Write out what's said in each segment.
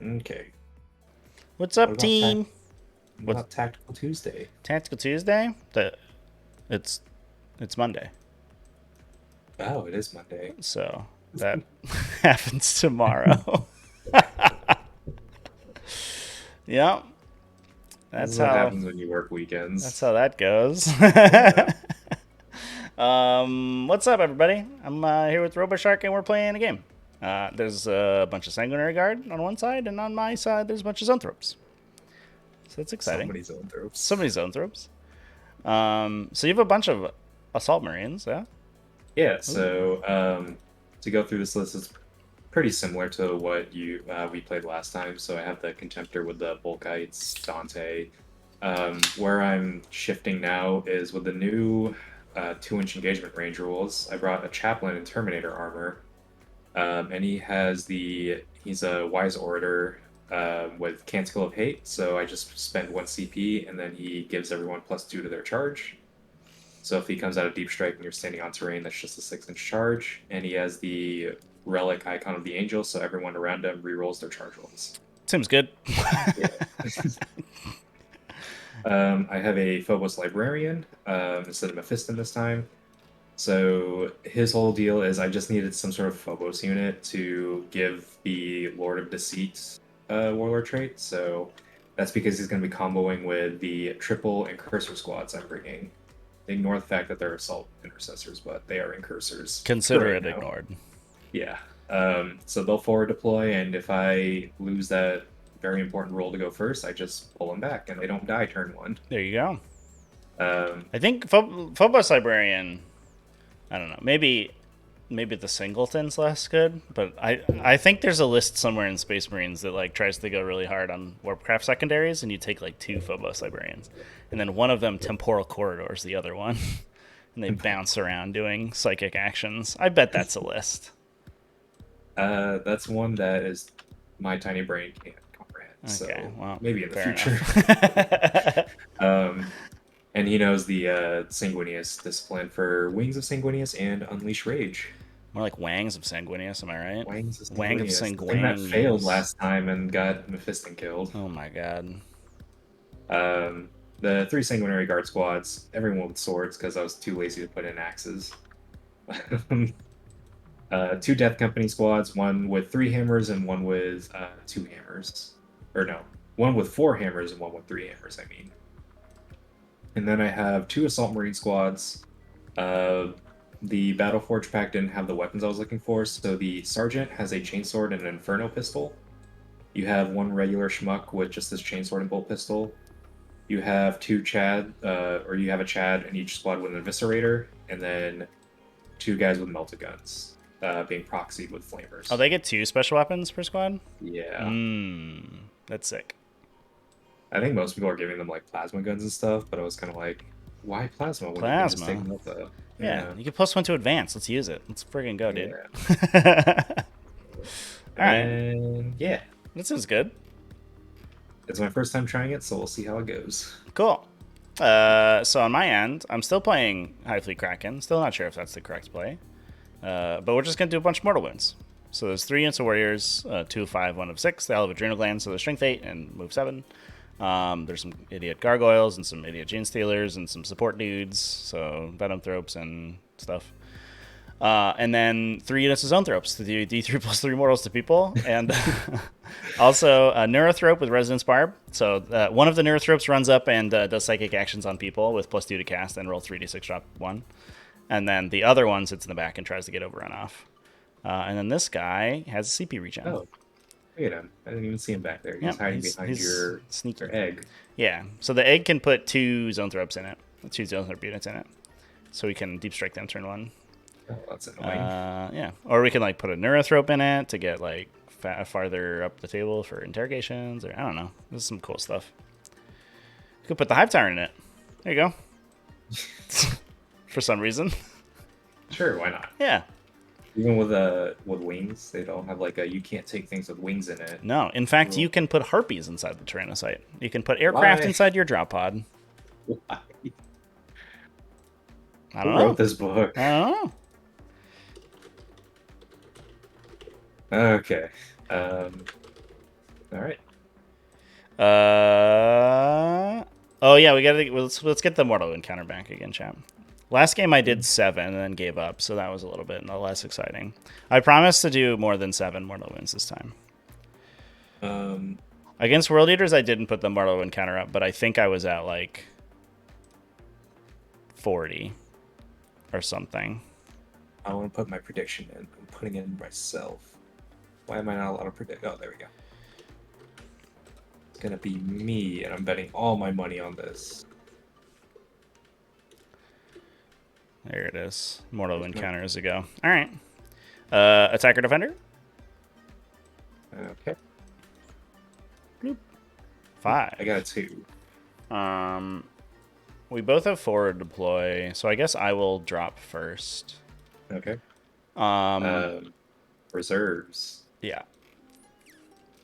Okay. What's up, team? What about Tactical Tuesday? Tactical Tuesday? It's Monday, Oh, it is Monday. so that happens tomorrow. Yep, This is that's what how happens when you work weekends. that goes. Yeah. What's up, everybody? I'm here with Roboshark, and we're playing a game. There's a bunch of Sanguinary Guard on one side, and on my side, there's a bunch of Zoanthropes. So that's exciting. Somebody's own thropes. So many Zoanthropes. So you have a bunch of Assault Marines, yeah? Yeah, so to go through this list is pretty similar to what we played last time. So I have the Contemptor with the Volkites, Dante. Where I'm shifting now is with the new 2-inch engagement range rules. I brought a Chaplain and Terminator armor. And he's a Wise Orator with Canticle of Hate, so I just spend 1 CP, and then he gives everyone +2 to their charge. So if he comes out of Deep Strike and you're standing on terrain, that's just a 6-inch charge. And he has the Relic icon of the Angel, so everyone around him rerolls their charge rolls. Seems good. Yeah. I have a Phobos Librarian instead of Mephiston this time. So his whole deal is I just needed some sort of Phobos unit to give the Lord of Deceit Warlord trait. So that's because he's going to be comboing with the triple Incursor squads I'm bringing. Ignore the fact that they're Assault Intercessors, but they are Incursors. Consider right it now. ignored. Yeah. So they'll forward deploy, and if I lose that very important roll to go first, I just pull them back, and they don't die turn 1. There you go. I think Phobos Librarian, I don't know, maybe the Singleton's less good, but I think there's a list somewhere in Space Marines that like tries to go really hard on Warpcraft secondaries, and you take like 2 Phobos Librarians, and then one of them Temporal Corridors the other one, and they bounce around doing psychic actions. I bet that's a list. That's one that is my tiny brain can't comprehend. Okay, so well, maybe in the future. And he knows the Sanguinius discipline for Wings of Sanguinius and Unleash Rage. More like Wangs of Sanguinius, am I right? Wings of Sanguinius. Wang of The thing Sanguinius. that failed last time and got Mephiston killed. Oh my god. The 3 Sanguinary Guard squads, everyone with swords because I was too lazy to put in axes. 2 Death Company squads, one with 3 hammers and one with 2 hammers. Or no, one with 4 hammers and one with 3 hammers, I mean. And then I have 2 Assault Marine squads. The Battleforge pack didn't have the weapons I was looking for, so the Sergeant has a chainsword and an Inferno pistol. You have 1 regular schmuck with just this chainsword and bolt pistol. You have 2 Chad, or you have a Chad in each squad with an Eviscerator, and then 2 guys with melted guns. Being proxied with flamers. Oh, they get 2 special weapons per squad? Yeah. That's sick. I think most people are giving them like plasma guns and stuff, but I was kind of like, why plasma? When Plasma? You can just take yeah, you get +1 to advance. Let's use it. Let's friggin' go, dude. Alright. Yeah. That sounds good. It's my first time trying it, so we'll see how it goes. Cool. So on my end, I'm still playing High Fleet Kraken. Still not sure if that's the correct play. But we're just going to do a bunch of Mortal Wounds. So there's 3 units of Warriors, 2 of 5, 1 of 6. They all have Adrenal Glands, so they're Strength 8 and Move 7. There's some idiot Gargoyles and some idiot Gene Stealers and some support dudes, so Venomthropes and stuff. And then 3 units of Zoanthropes to do D3+3 mortals to people. And also a Neurothrope with Resonance Barb. So one of the Neurothropes runs up and does psychic actions on people with +2 to cast and roll 3d6, drop 1. And then the other one sits in the back and tries to get overrun off. And then this guy has a CP regen. Oh, look at him. I didn't even see him back there. He's hiding behind your egg. Yeah, so the egg can put 2 Zoanthropes in it. 2 Zoanthrop units in it. So we can Deep Strike them turn 1. Oh, that's annoying. Yeah, or we can like put a Neurothrope in it to get like farther up the table for interrogations, or I don't know. This is some cool stuff. We could put the Hive Tyrant in it. There you go. For some reason. Sure, why not? Yeah. Even with wings, they don't have like a you can't take things with wings in it. No, in fact, you can put harpies inside the Tyrannocyte. You can put aircraft inside your drop pod. Why? I don't Who know. wrote this book? I don't know. Okay. All right. Oh yeah, we gotta let's get the mortal encounter back again, champ. Last game I did 7 and then gave up, so that was a little bit less exciting. I promise to do more than 7 mortal wins this time. Against World Eaters, I didn't put the mortal encounter up, but I think I was at like 40 or something. I want to put my prediction in. I'm putting it in myself. Why am I not allowed to predict? Oh, there we go. It's gonna be me, and I'm betting all my money on this. There it is. Mortal encounters ago. All right. Attacker defender. Okay. Bloop. 5. I got a 2. We both have forward deploy, so I guess I will drop first. Okay. Reserves. Yeah.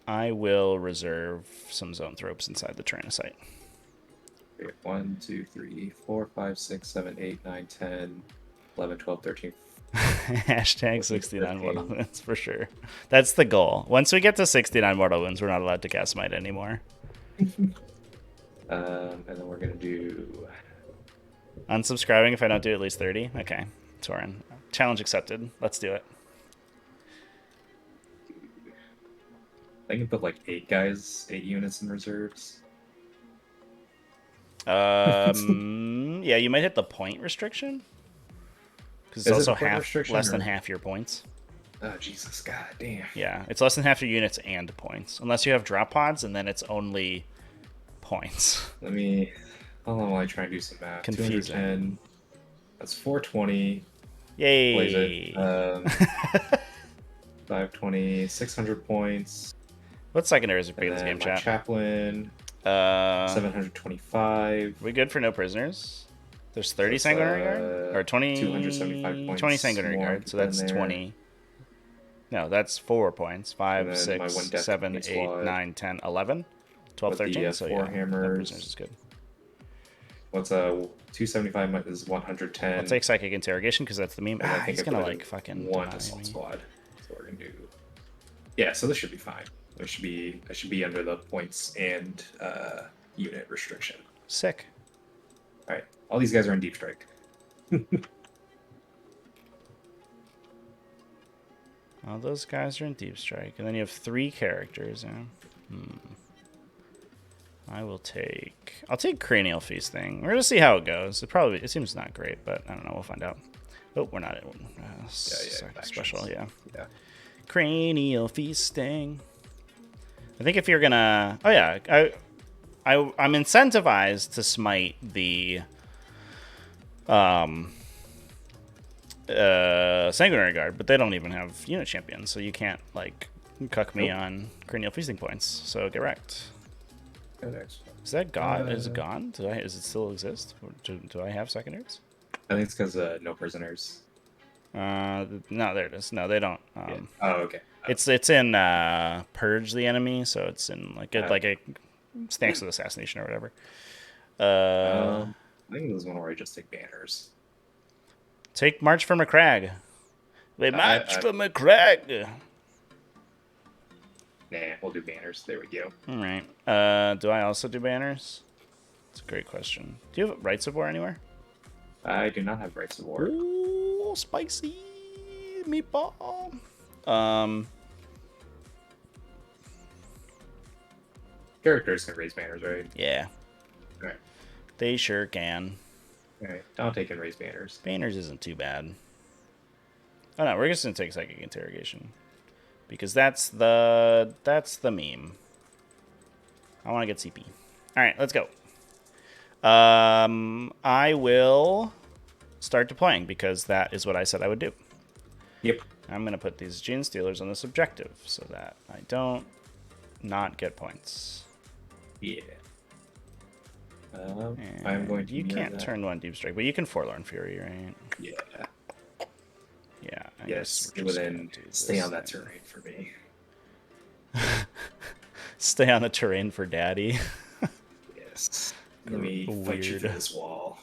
I will reserve some zoanthropes inside the Tyranid. 1, 2, 3, 4, 5, 6, 7, 8, 9, 10, 11, 12, 13. Hashtag 69 mortal wounds for sure. That's the goal. Once we get to 69 mortal wounds, we're not allowed to cast Might anymore. And then we're gonna do unsubscribing if I don't do at least 30. Okay, Torin. Challenge accepted. Let's do it. I can put like 8 guys, 8 units in reserves. Yeah, you might hit the point restriction. Because it's also less than half your points. Oh, Jesus, god damn. Yeah, it's less than half your units and points. Unless you have drop pods, and then it's only points. Let me... Hold on while I try and do some math. Confusing. 210. That's 420. Yay! What is it? 520, 600 points. What secondaries are big in this game, chat? Chaplain. 725. We good for no prisoners? There's 30 sanguinary guard? Or 20... 275 points. 20 sanguinary guard, so that's 20. No, that's 4 points. 5, 6, 7, 8, 9, 10, 11, 12, 13. So yeah, no prisoners is good. What's 275 is 110. I'll take psychic interrogation because that's the meme. He's gonna like fucking one assault squad. So we're gonna do. Yeah, so this should be fine. I should be under the points and unit restriction. Sick. All right, all these guys are in deep strike. All those guys are in deep strike, and then you have 3 characters. Yeah. I'll take cranial feasting. We're gonna see how it goes. It seems not great, but I don't know. We'll find out. Oh, we're not in special. Yeah. Cranial feasting. I think if you're gonna, I'm incentivized to smite the sanguinary guard, but they don't even have unit champions, so you can't like cuck me on cranial feasting points. So get wrecked. Is that gone? Is it gone? Does it still exist? Do I have secondaries? I think it's because no prisoners. No, there it is. No, they don't. Oh, okay. It's in Purge the Enemy, so it's in like a Stance of Assassination or whatever. I think there's one where I just take banners. Take March for McCrag. Wait, March for McCrag. Nah, we'll do banners. There we go. All right. Do I also do banners? That's a great question. Do you have Rights of War anywhere? I do not have Rights of War. Ooh, spicy meatball. Characters can raise banners, right? Yeah. All right. They sure can. All right. Dante can raise banners. Banners isn't too bad. Oh no, we're just gonna take Psychic Interrogation. Because that's the meme. I want to get CP. All right, let's go. I will start deploying because that is what I said I would do. Yep. I'm going to put these Gene Stealers on this objective so that I don't not get points. Yeah. I'm going to. You can't turn 1 Deep Strike, but you can Forlorn Fury, right? Yeah. Yeah. Yes, it would then stay on that terrain for me. Stay on the terrain for daddy. Yes. Let me fight you through this wall.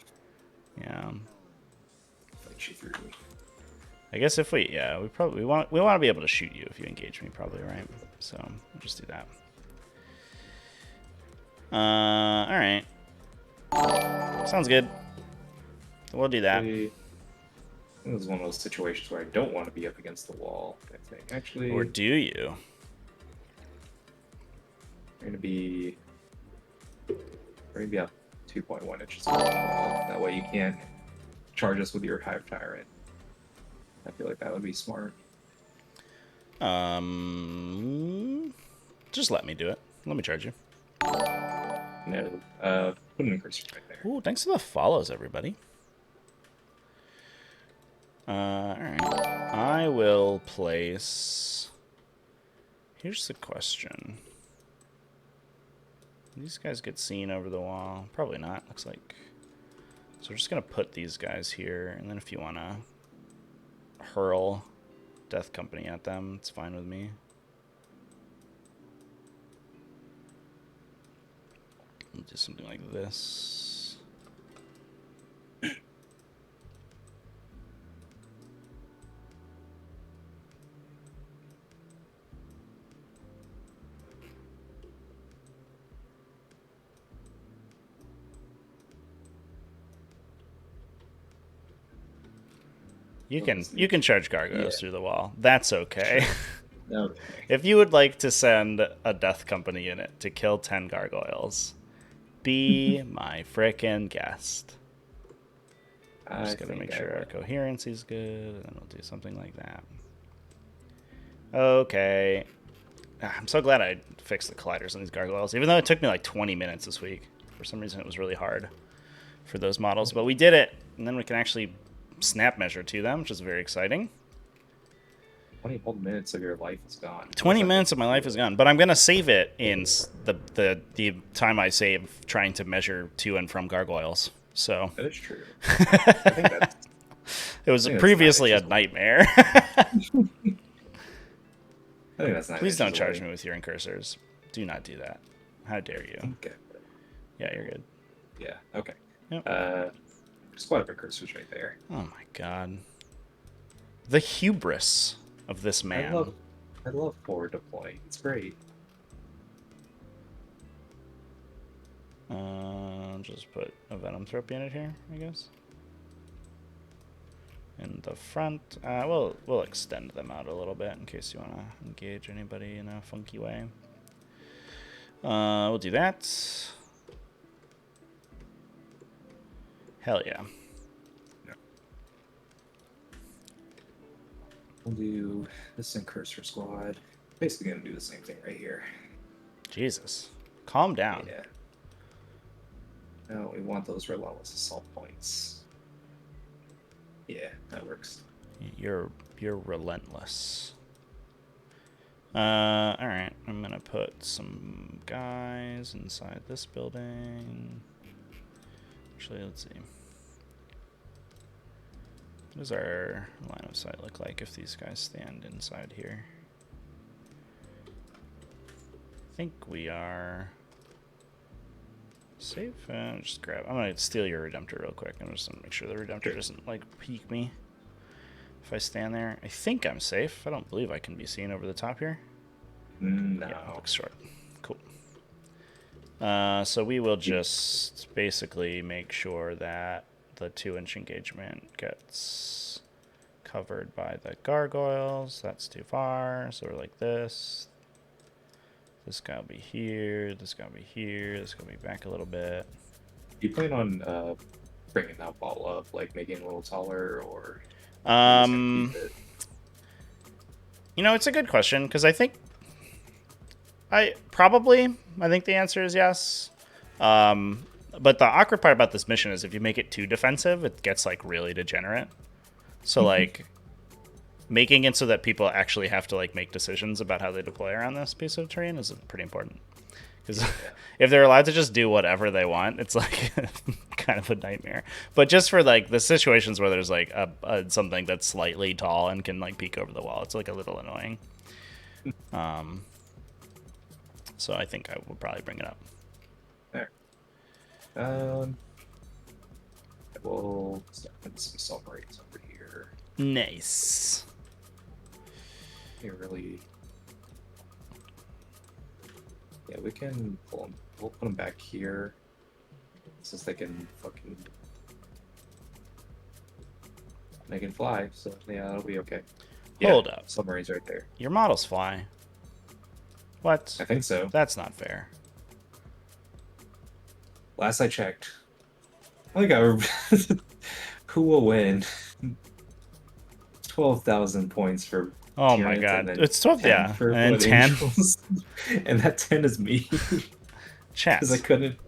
Yeah. Fight you through. I guess if we want to be able to shoot you if you engage me, probably, right? So we'll just do that. All right. Sounds good. We'll do that. This is one of those situations where I don't want to be up against the wall, I think. Actually, Or do you? we're going to be up 2.1 inches from the wall. That way you can't charge us with your Hive Tyrant. I feel like that would be smart. Just let me do it. Let me charge you. No, put an cursor right there. Ooh, thanks for the follows, everybody. Alright. I will place... Here's the question. These guys get seen over the wall? Probably not, looks like. So we're just going to put these guys here, and then if you want to hurl Death Company at them, it's fine with me. We'll do something like this. You can charge gargoyles through the wall. That's okay. Okay. If you would like to send a Death Company unit to kill 10 gargoyles, be my frickin' guest. Just gotta make sure our coherency's good, and then we'll do something like that. Okay. I'm so glad I fixed the colliders on these gargoyles, even though it took me like 20 minutes this week. For some reason, it was really hard for those models, but we did it, and then we can actually snap measure to them, which is very exciting. 20 whole minutes of your life is gone. 20 minutes of my life is gone, but I'm going to save it in the time I save trying to measure to and from gargoyles. So that is true. I think that's, it was previously a nightmare. I think that's not. Please don't charge me with your incursors. Do not do that. How dare you? Okay. Yeah, you're good. Yeah, okay. Yep. Squad of incursors right there. Oh my god. The hubris of this man. I love forward deploying. It's great. Just put a Venomthrope unit here, I guess. In the front. We'll extend them out a little bit in case you want to engage anybody in a funky way. We'll do that. Hell yeah. We'll do this incursor squad. Basically gonna do the same thing right here. Jesus. Calm down. Yeah. No, we want those relentless assault points. Yeah, that works. You're relentless. Alright. I'm gonna put some guys inside this building. Actually, let's see. What does our line of sight look like if these guys stand inside here? I think we are safe. Just grab. I'm gonna steal your Redemptor real quick. I'm just gonna make sure the Redemptor doesn't like peek me if I stand there. I think I'm safe. I don't believe I can be seen over the top here. No. Yeah, looks short. Cool. So we will just basically make sure that the 2-inch engagement gets covered by the gargoyles. That's too far, so we're like this. This guy will be here, this guy will be here, this guy will be back a little bit. Do you plan on bringing that wall up, like making it a little taller, or... You know, it's a good question, because I think I think the answer is yes. But the awkward part about this mission is if you make it too defensive, it gets like really degenerate. So like making it so that people actually have to like make decisions about how they deploy around this piece of terrain is pretty important. Because if they're allowed to just do whatever they want, it's like kind of a nightmare. But just for like the situations where there's like something that's slightly tall and can like peek over the wall, it's like a little annoying. So I think I will probably bring it up. There. We'll start putting some celebrates over here. Nice. Yeah, we can pull them. We'll put them back here. Since they can fucking... They can fly, so yeah, that'll be okay. Hold Yeah, up. Submarines right there. Your models fly. What? I think so. That's not fair. Last I checked. I think I... Who will win? 12,000 points for Oh my Tyranids, god. and then It's 12, 10 yeah. for And Blood 10. Angels. And that 10 is me. Because I Chat. couldn't...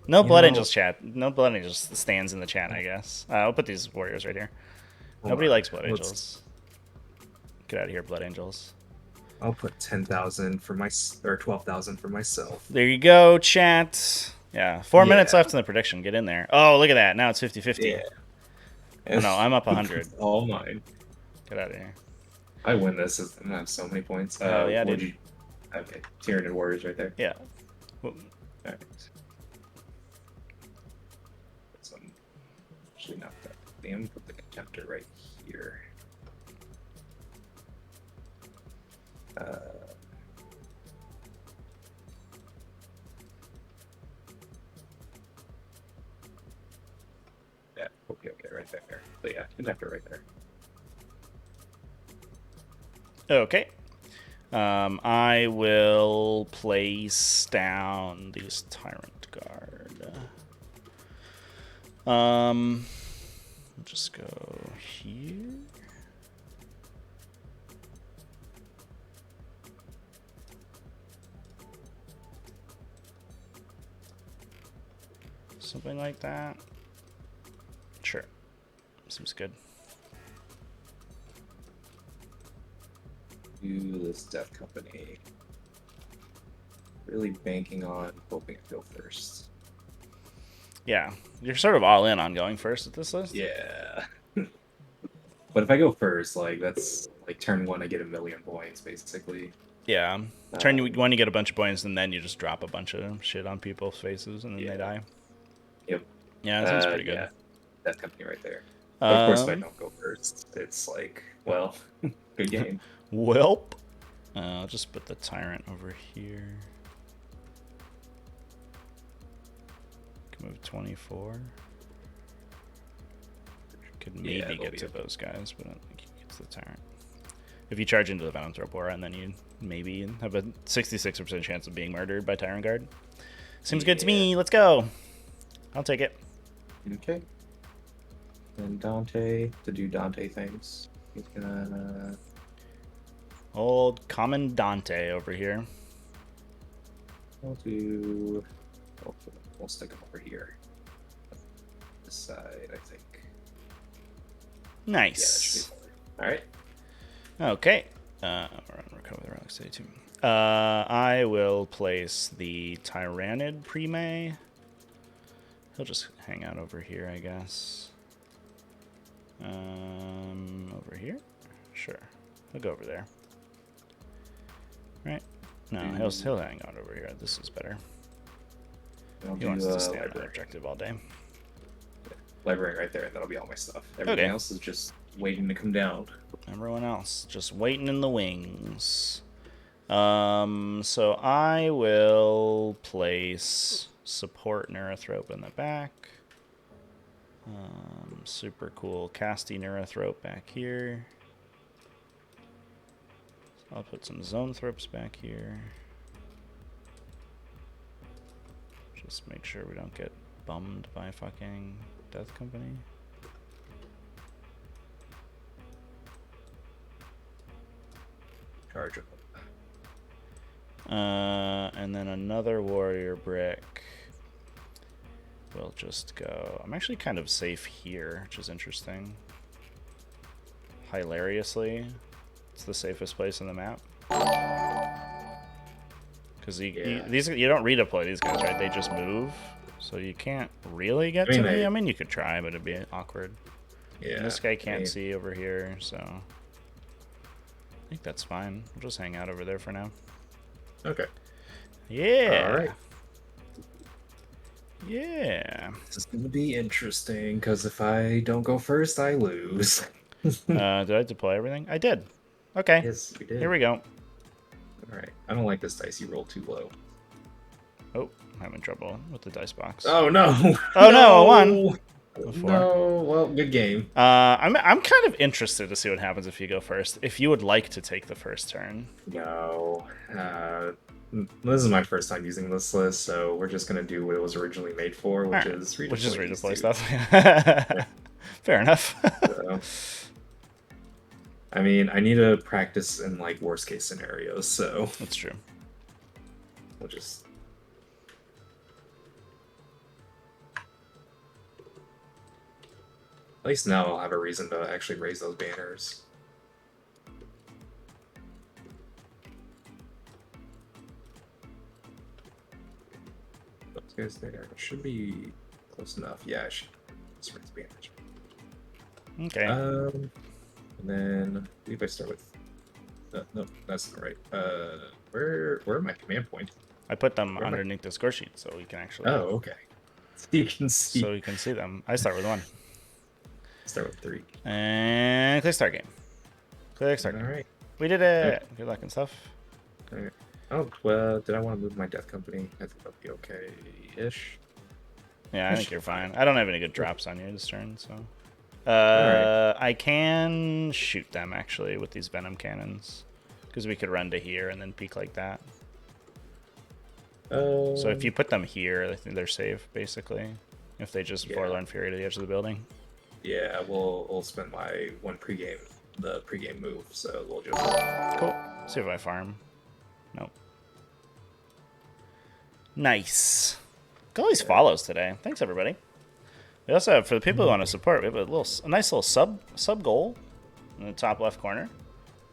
No You Blood know- Angels chat. No Blood Angels stands in the chat, I guess. I'll put these warriors right here. Hold Nobody on. likes Blood Let's- Angels. Get out of here, Blood Angels. I'll put 10,000 for my... Or 12,000 for myself. There you go, chat. Yeah, 4 minutes Yeah. left in the prediction. Get in there. Oh, look at that. Now it's 50-50. Yeah. Oh, no, I'm up 100. It's all mine. Get out of here. I win this. I have so many points. Oh, yeah, would dude. you... Okay, Tyranid Warriors right there. Yeah. Alright. Some... Actually, not that. Damn, put the Contemptor right here. Yeah, okay, right there. But yeah, Contemptor right there. Okay. I will place down these Tyrant Guard. We'll just go here. Something like that. Sure. Seems good. Do this Death Company. Really banking on hoping to go first. Yeah, you're sort of all in on going first with this list. Yeah. But if I go first, like, that's like turn 1, I get 1,000,000 points, basically. Yeah. Turn one, you get a bunch of points, and then you just drop a bunch of shit on people's faces, and then they die. Yep. Yeah, that seems pretty good. Yeah. Death Company right there. But of course, if I Um, don't go first, it's like, well, good game. Welp. I'll just put the Tyrant over here. Can move 24. Could maybe Yeah, get to those guys, but I don't think you get to the Tyrant. If you charge into the Zoanthrop Aura, and then you maybe have a 66% chance of being murdered by Tyrant Guard. Seems good to me. Let's go. I'll take it. Okay. And Dante, to do Dante things. He's gonna... Old Commandante over here. We'll do... We'll stick him over here. This side, I think. Nice. All right. Okay. We're on Recover the Relics today, too. I will place the Tyranid Prime. He'll just hang out over here, I guess. Over here? Sure. He'll go over there. Right? No, he'll hang out over here. This is better. He wants to stay on that objective all day. Library right there, and that'll be all my stuff. Everything else is just waiting to come down. Everyone else just waiting in the wings. So I will place support Neurothrope in the back. Super cool casty Neurothrope back here. I'll put some Zoanthropes back here. Just make sure we don't get bummed by fucking Death Company. Charge up. And then another warrior brick. We'll just go... I'm actually kind of safe here, which is interesting. Hilariously, it's the safest place in the map. Because you don't redeploy these guys, right? They just move. So you can't really get to me. I mean, you could try, but it'd be awkward. Yeah. And this guy can't see over here, so... I think that's fine. We'll just hang out over there for now. Okay. Yeah. All right. Yeah. This is going to be interesting, because if I don't go first, I lose. Did I deploy everything? I did. Okay. Yes, we did. Here we go. All right. I don't like this dice. You roll too low. Oh, I'm having trouble with the dice box. Oh no! Oh no, a 1. A 4. No, well, good game. I'm kind of interested to see what happens if you go first. If you would like to take the first turn. No. This is my first time using this list, so we're just gonna do what it was originally made for, which is read to play these stuff. two. Fair enough. So, I mean, I need to practice in like worst case scenarios, so That's true. we'll just. At least now I'll have a reason to actually raise those banners. Those guys there should be close enough. Yeah, I should just raise banners. Okay. And then I believe I start with. No, that's not right. Where are my command points? I put them underneath the score sheet so we can actually. Oh, okay. So you can see. So you can see them. I start with 1. Start with 3. And click start game. Click start. All Game. right. We did it. Good luck and stuff. All right. Oh well, did I want to move my death company? I think that'll be okay-ish. Yeah, I think you're fine. I don't have any good drops on you this turn, so. Alright. I can shoot them actually with these venom cannons, because we could run to here and then peek like that. So if you put them here, I think they're safe basically. If they just Forlorn Fury to the edge of the building. Yeah, we'll spend my one the pregame move, so we'll just. Cool. See if I farm. Nope. Nice. Got all these follows today. Thanks everybody. We also have, for the people who want to support, we have a nice little sub goal in the top left corner.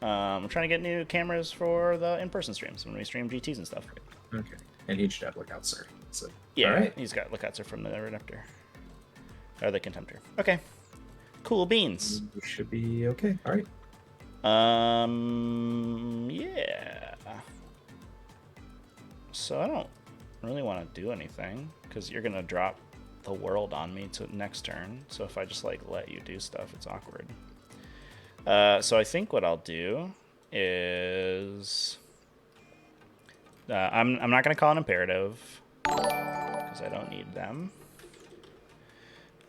I'm trying to get new cameras for the in-person streams when we stream GTs and stuff. Okay. And he should have lookouts, sir. So, yeah, all right. He's got lookouts are from the Redemptor. Or the Contemptor. Okay. Cool beans. We should be okay. All right. Yeah. So I don't really want to do anything because you're going to drop the world on me to next turn. So if I just like let you do stuff, it's awkward. So I think what I'll do is I'm not going to call an imperative because I don't need them.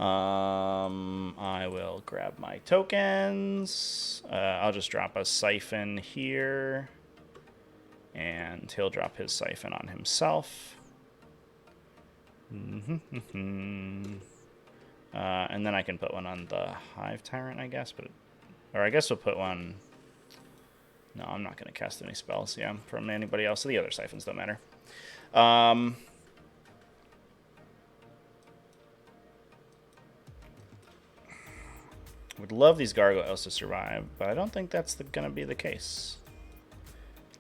I will grab my tokens. I'll just drop a siphon here, and he'll drop his siphon on himself. And then I can put one on the Hive Tyrant, I guess, or I guess we'll put one. No, I'm not going to cast any spells, from anybody else. So the other siphons don't matter. Would love these gargoyles to survive, but I don't think that's going to be the case.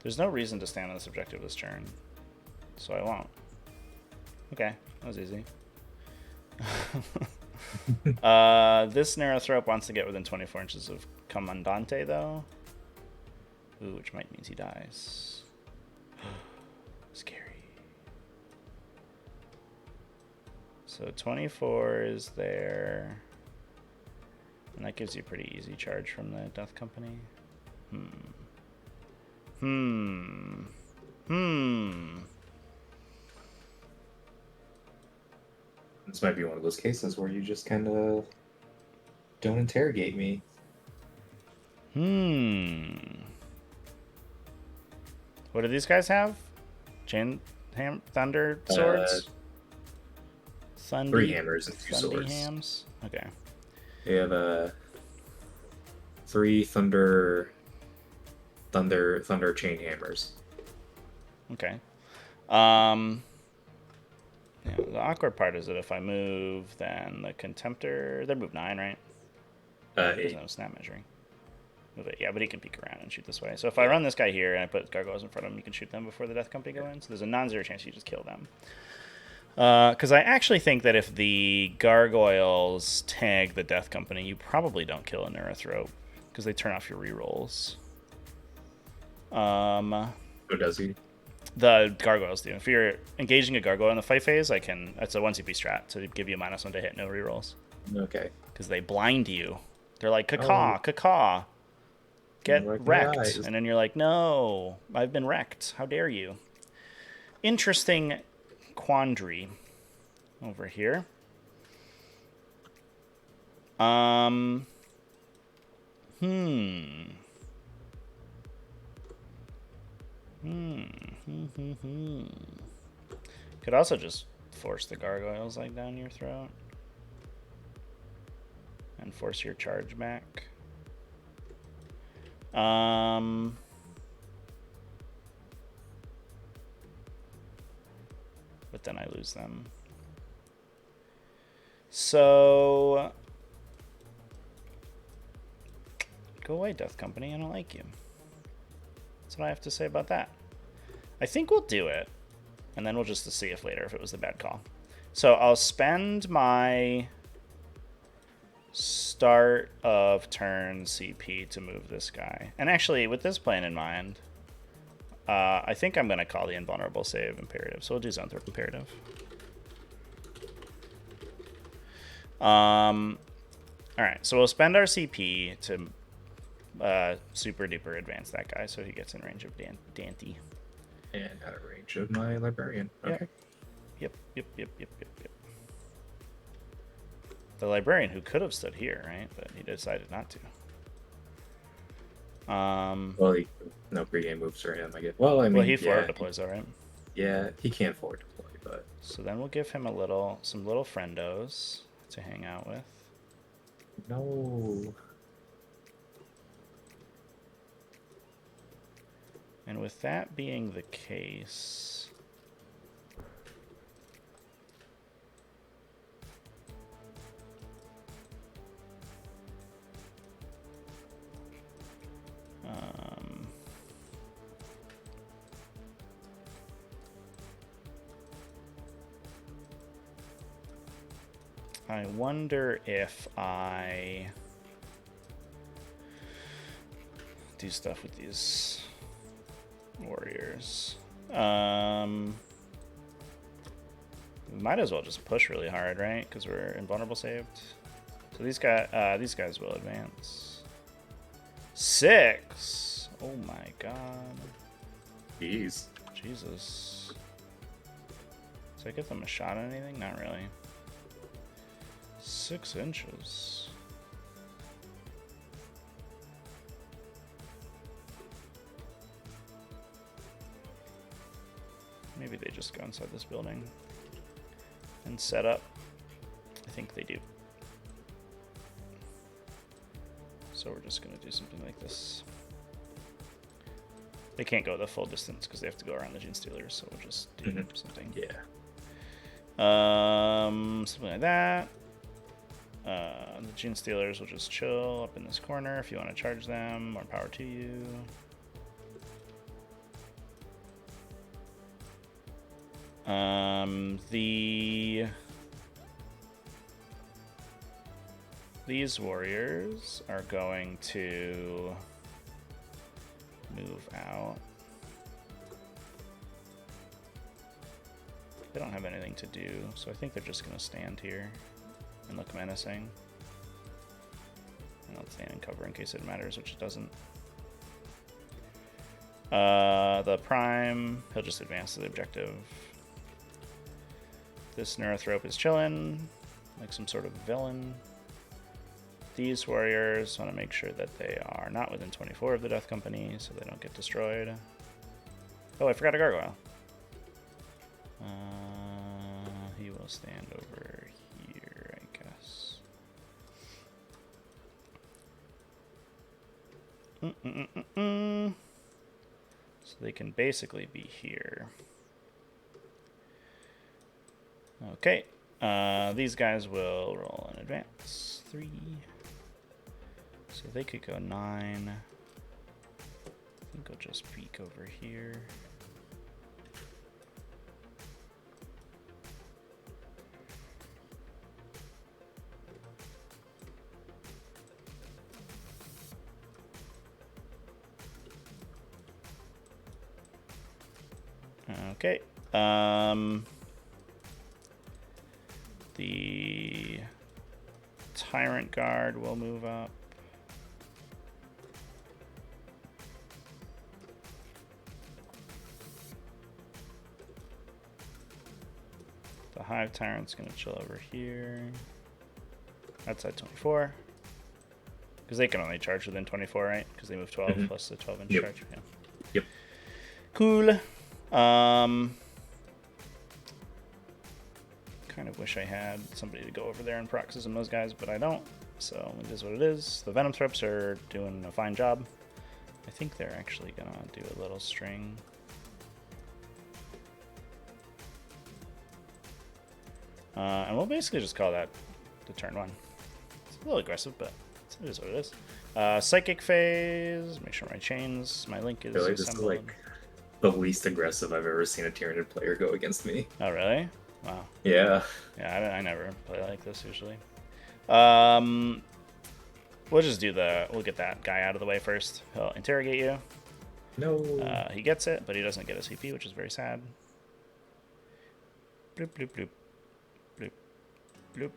There's no reason to stand on this objective this turn, so I won't. Okay, that was easy. This Neurothrope wants to get within 24 inches of Commandante, though. Ooh, which might means he dies. Scary. So 24 is there. And that gives you a pretty easy charge from the Death Company. This might be one of those cases where you just kind of don't interrogate me. What do these guys have? Thunder swords? 3 hammers and 2 swords. Hams? Okay. They have 3 thunder chain hammers. Okay. Yeah, the awkward part is that if I move, then the Contemptor, they move 9, right? There's 8. no snap measuring. Move it. Yeah, but he can peek around and shoot this way. So if I run this guy here and I put gargoyles in front of him, you can shoot them before the Death Company go in. So there's a non-zero chance you just kill them. Because I actually think that if the gargoyles tag the Death Company, you probably don't kill a Neurothrope because they turn off your rerolls. Who does he? The gargoyles do. If you're engaging a gargoyle in the fight phase, it's a 1 CP strat to give you a -1 to hit, no rerolls. Okay. Because they blind you. They're like, caw, get wrecked. And then you're like, no, I've been wrecked. How dare you? Interesting quandary over here. Hmm. Could also just force the gargoyles like down your throat and force your charge back. But then I lose them. So go away, Death Company. I don't like you. That's what I have to say about that. I think we'll do it, and then we'll just see if later if it was the bad call. So I'll spend my start of turn CP to move this guy. And actually, with this plan in mind, I think I'm going to call the invulnerable save imperative. So we'll do Zoanthrope imperative. Alright, so we'll spend our CP to super duper advance that guy so he gets in range of Dante. And out of range of my librarian. Okay. Yep. The librarian who could have stood here, right? But he decided not to. Well, no pregame moves for him, I guess. Well, I mean, well, he forward deploys, all right. Yeah, he can't forward deploy, but. So then we'll give him some little friendos to hang out with. No. And with that being the case, I wonder if I do stuff with these warriors. We might as well just push really hard, right? Because we're invulnerable saved. So these guys will advance. 6. Oh my god. Jeez. Jesus. Does that give them a shot at anything? Not really. 6 inches. Maybe they just go inside this building and set up. I think they do. So we're just going to do something like this. They can't go the full distance because they have to go around the Gene Stealers, so we'll just do something. Yeah. Something like that. The Gene Stealers will just chill up in this corner. If you want to charge them, more power to you. These warriors are going to move out. They don't have anything to do, so I think they're just going to stand here and look menacing. And I'll stand in cover in case it matters, which it doesn't. The Prime, he'll just advance to the objective. This Neurothrope is chilling, like some sort of villain. These warriors want to make sure that they are not within 24 of the Death Company, so they don't get destroyed. Oh, I forgot a gargoyle. He will stand over here, I guess. So they can basically be here. Okay. These guys will roll in advance. 3. So they could go 9. I think I'll just peek over here. Okay. The Tyrant Guard will move up. The Hive Tyrant's going to chill over here. Outside 24. Because they can only charge within 24, right? Because they move 12 plus the 12-inch charge. Yeah. Yep. Cool. Kind of wish I had somebody to go over there and paroxysm those guys, but I don't. So it is what it is. The Zoanthropes are doing a fine job. I think they're actually going to do a little string. And we'll basically just call that the turn one. It's a little aggressive, but it is what it is. Psychic phase. Make sure my link is Really, this is assembled. like the least aggressive I've ever seen a Tyranid player go against me. Oh, really? Wow. Yeah. Yeah, I never play like this usually. We'll just do we'll get that guy out of the way first. He'll interrogate you. No. He gets it, but he doesn't get a CP, which is very sad. Bloop, bloop, bloop. Bloop, bloop.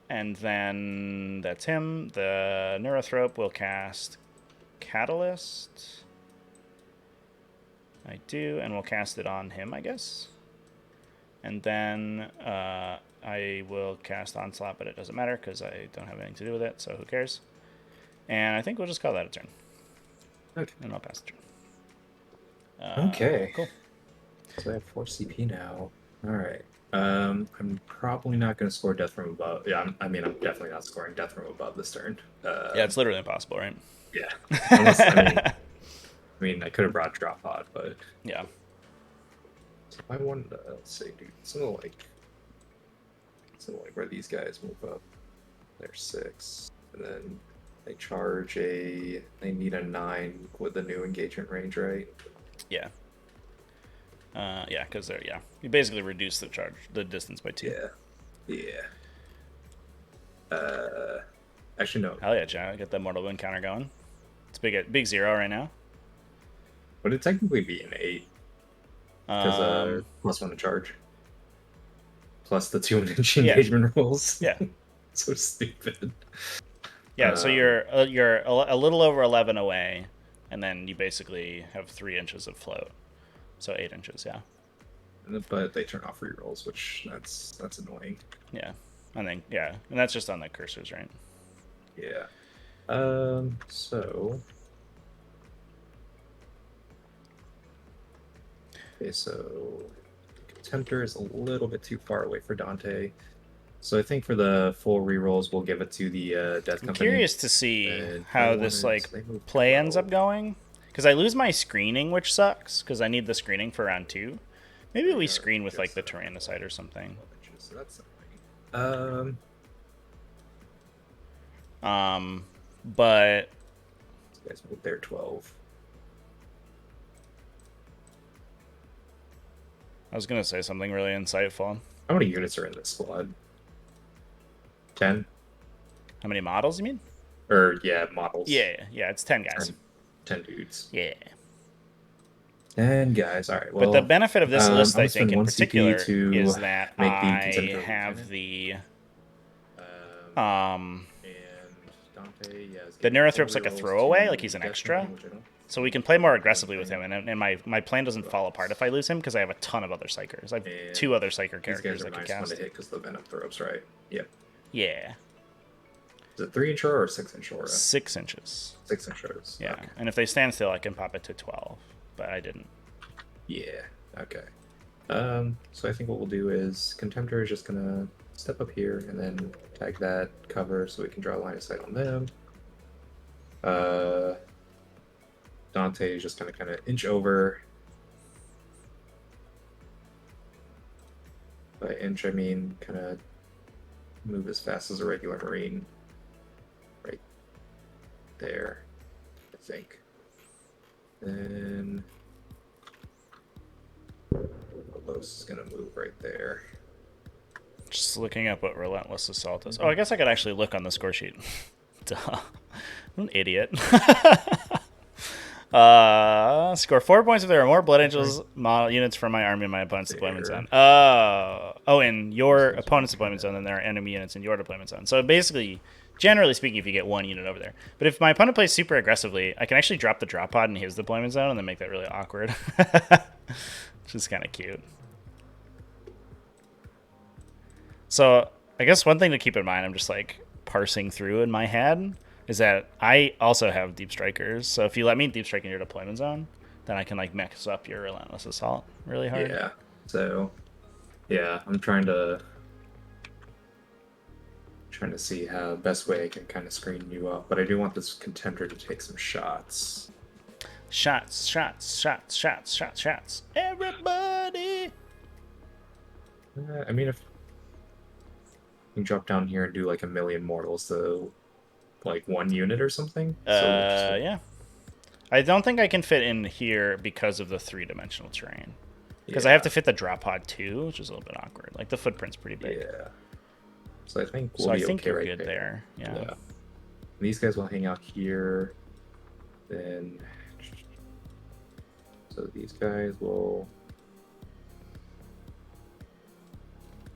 And then that's him. The Neurothrope will cast Catalyst. I do, and we'll cast it on him, I guess. And then I will cast Onslaught, but it doesn't matter because I don't have anything to do with it, so who cares? And I think we'll just call that a turn. Okay. And I'll pass the turn. Okay. Cool. So I have 4 CP now. Alright. I'm probably not going to score Death from Above. Yeah, I'm definitely not scoring Death from Above this turn. Yeah, it's literally impossible, right? Yeah. Unless, I mean, I could have brought Drop Pod, but... Yeah. So if I wanted to, let's say, dude, something like where these guys move up. They're 6. And then they charge they need a 9 with the new engagement range, right? Yeah. Yeah, because you basically reduce the distance by 2. Yeah. Actually, no. Hell yeah, John. Get that Mortal Wound counter going. It's big 0 right now. Would it technically be an 8? Because +1 to charge. Plus the 2-inch engagement rules. Yeah. So stupid. Yeah, so you're a little over 11 away, and then you basically have 3 inches of float. So 8 inches, yeah. But they turn off rerolls, which that's annoying. Yeah, and that's just on the cursors, right? Yeah. So. Okay, so Contemptor is a little bit too far away for Dante. So I think for the full rerolls, we'll give it to the Death Company. I'm curious to see how this play 12. ends up going. Because I lose my screening, which sucks, because I need the screening for round 2. Maybe we screen with like the Tyrannicide or something. So that's annoying. But These guys moved their 12. I was gonna say something really insightful. How many units are in this squad? 10? How many models, you mean? Or, yeah, models. Yeah, it's 10 guys. 10 dudes. Yeah. 10 guys. All right. Well, but the benefit of this list, I think, in particular, is that I have the and Dante, the Neurothrope's like a throwaway, like he's an extra. So we can play more aggressively with him, and my plan doesn't fall apart if I lose him, because I have a ton of other Psychers. I have 2 other Psyker characters I can cast. These guys are nice to hit because the Zoanthropes, right? Yep. Yeah. Is it 3-inch aura or 6-inch aura? 6 inches. 6-inch auras. Yeah, Okay. and if they stand still, I can pop it to 12, but I didn't. Yeah. Okay. So I think what we'll do is Contemptor is just gonna step up here and then tag that cover so we can draw a line of sight on them. Dante is just gonna kind of inch over. By inch, I mean kind of move as fast as a regular Marine. Right there, I think. Then Los is gonna move right there. Just looking up what Relentless Assault is. Oh, I guess I could actually look on the score sheet. Duh. I'm an idiot. Score 4 points if there are more Blood Angels model units from my army in my opponent's deployment zone. Oh, in your opponent's deployment zone, then there are enemy units in your deployment zone. So basically, generally speaking, if you get 1 unit over there. But if my opponent plays super aggressively, I can actually drop the drop pod in his deployment zone and then make that really awkward. Which is kind of cute. So I guess one thing to keep in mind, I'm just like parsing through in my head, is that I also have deep strikers. So if you let me deep strike in your deployment zone, then I can like mix up your relentless assault really hard. Yeah. So yeah, I'm trying to see how best way I can kind of screen you up, but I do want this contender to take some shots. Shots, shots, shots, shots, shots, shots. Everybody. I mean, if you can drop down here and do like 1,000,000 mortals to like 1 unit or something. So just Yeah. I don't think I can fit in here because of the 3-dimensional terrain. Because I have to fit the drop pod too, which is a little bit awkward. Like the footprint's pretty big. Yeah. So I think So I think you're good there. Yeah. These guys will hang out here. Then so these guys will.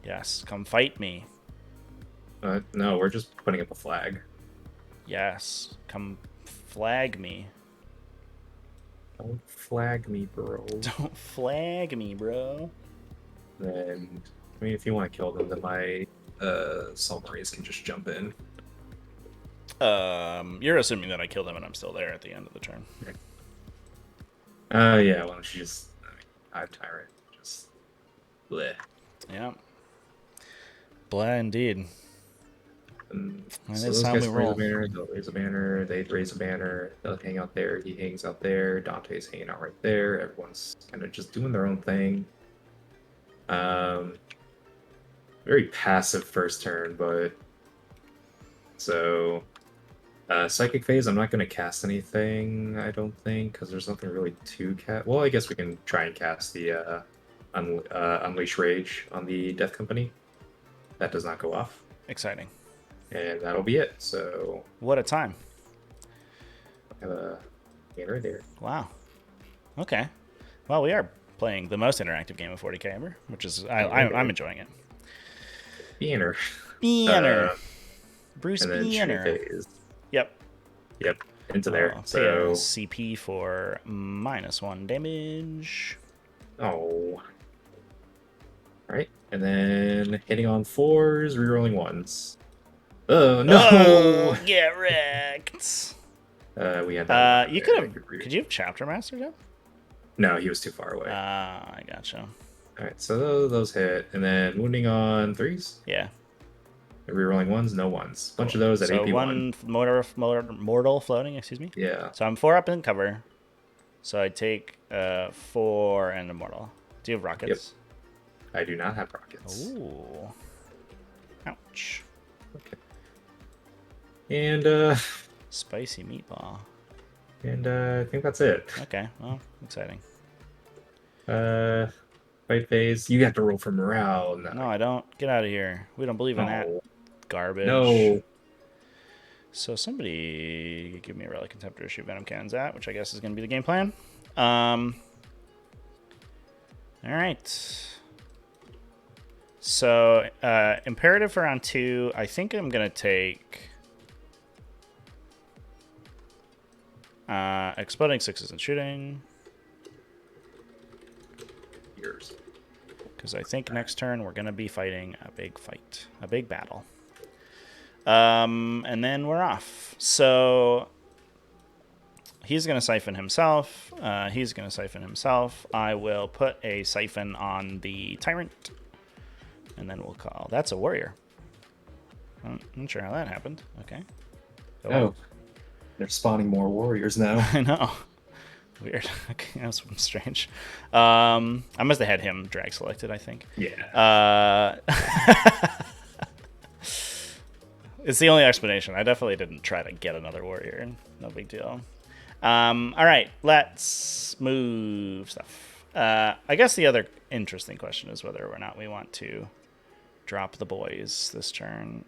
Yes, come fight me. No, we're just putting up a flag. Yes, come flag me. Don't flag me, bro. Don't flag me, bro. Then, I mean, if you want to kill them, then my Submarines can just jump in. You're assuming that I kill them and I'm still there at the end of the turn. Yeah, why don't you just... I have Tyrant. Just... bleh. Yeah. Blah, indeed. So those guys raise a banner, they'll raise a banner, they raise a banner, they'll hang out there, he hangs out there, Dante's hanging out right there, everyone's kind of just doing their own thing. Very passive first turn, but... So... Psychic Phase, I'm not going to cast anything, I don't think, because there's nothing really to cast. Well, I guess we can try and cast the Unleash Rage on the Death Company. That does not go off. Exciting. And that'll be it, so... What a time. I have a game right there. Wow. Okay. Well, we are playing the most interactive game of 40k ever, which is... I'm enjoying it. Banner. Banner. Bruce and then Banner. Yep. Yep. Into there. So CP for -1 damage. Oh. Alright. And then hitting on 4s, rerolling 1s. Oh no! Oh, get wrecked. We had that. You could you have Chapter Mastered him? No, he was too far away. I gotcha. Alright, so those hit. And then wounding on 3s. Yeah. Rerolling 1s, no 1s. Bunch of those at AP1. One mortal floating, excuse me. Yeah. So I'm 4 up in cover. So I take 4 and a mortal. Do you have rockets? Yep. I do not have rockets. Ooh. Ouch. Okay. And spicy meatball. And I think that's it. Okay, well, exciting. Fight phase. You have to roll for morale. No, I don't. Get out of here. We don't believe in that garbage. No. So somebody give me a relic contemptor to shoot venom cannons at, which I guess is going to be the game plan. All right. So imperative for round 2. I think I'm going to take exploding 6s and shooting. Yours. Because I think next turn we're going to be fighting a big fight, a big battle. And then we're off. So he's going to siphon himself. He's going to siphon himself. I will put a siphon on the Tyrant. And then we'll call. That's a warrior. I'm not sure how that happened. Okay. Oh. They're spawning more warriors now. I know. Weird. Okay, that's strange. I must have had him drag selected, I think. Yeah. It's the only explanation. I definitely didn't try to get another warrior. No big deal. All right, let's move stuff. I guess the other interesting question is whether or not we want to drop the boys this turn.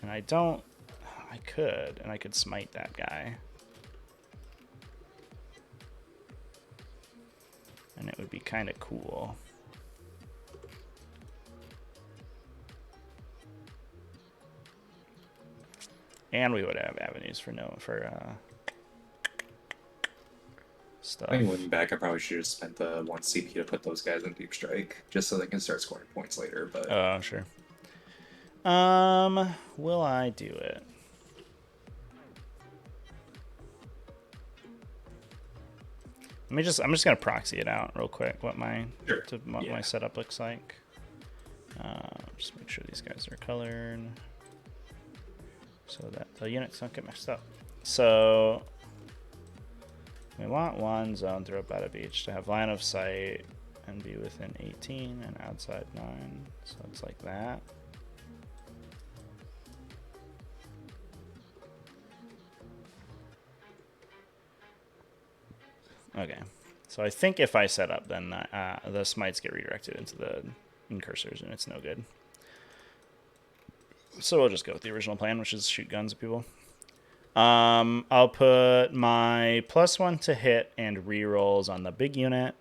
And I don't... I could, and I could smite that guy. And it would be kind of cool. And we would have avenues for stuff. I think looking back, I probably should have spent the 1 CP to put those guys in deep strike, just so they can start scoring points later. But oh, sure. Will I do it? I'm just gonna proxy it out real quick. What my Sure. what Yeah. my setup looks like. Just make sure these guys are colored so that the units don't get mixed up. So we want one zoanthrope out of each to have line of sight and be within 18 and outside 9. So it's like that. Okay, so I think if I set up, then the smites get redirected into the incursors, and it's no good. So we'll just go with the original plan, which is shoot guns at people. I'll put my +1 to hit and rerolls on the big unit.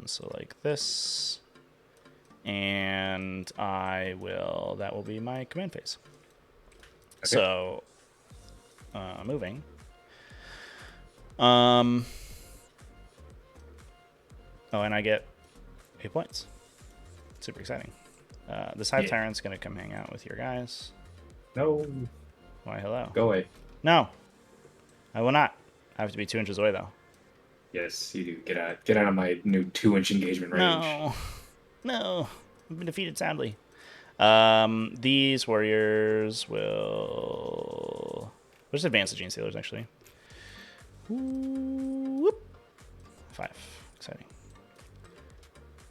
So like this. And that will be my command phase. Okay. So, moving. Oh, and I get 8 points. Super exciting. This Hive Tyrant's going to come hang out with your guys. No. Why, hello. Go away. No. I will not. I have to be 2 inches away, though. Yes, you do. Get out of my new 2-inch engagement range. No. No. I've been defeated, sadly. These warriors will... We'll just advance the Gene Stealers, actually. Whoop. 5. Exciting.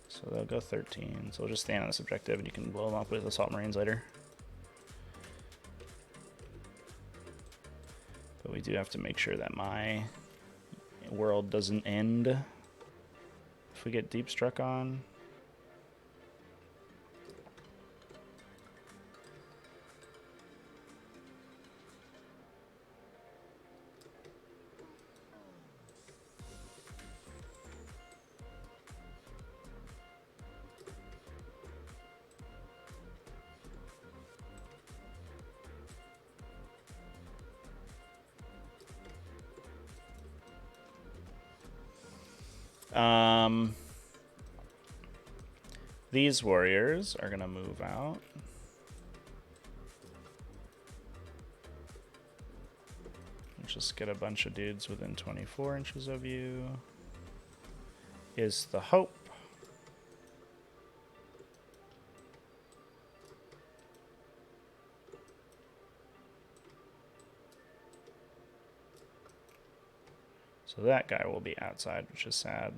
So they'll go 13. So we'll just stand on this objective, and you can blow them up with Assault Marines later. But we do have to make sure that my world doesn't end if we get deep struck on. These warriors are going to move out. Just get a bunch of dudes within 24 inches of you. Is the hope. So that guy will be outside, which is sad.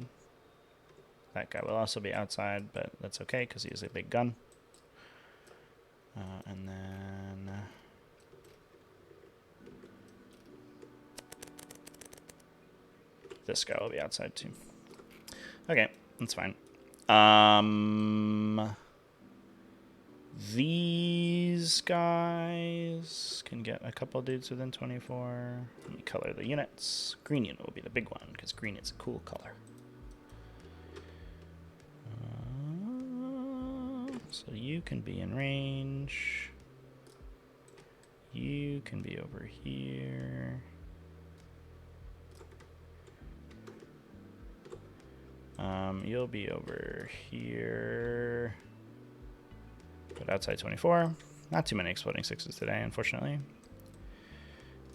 That guy will also be outside, but that's okay because he has a big gun. And then... this guy will be outside too. Okay, that's fine. These guys can get a couple dudes within 24. Let me color the units. Green unit will be the big one because green is a cool color. So you can be in range. You can be over here. You'll be over here. But outside 24. Not too many exploding 6s today, unfortunately.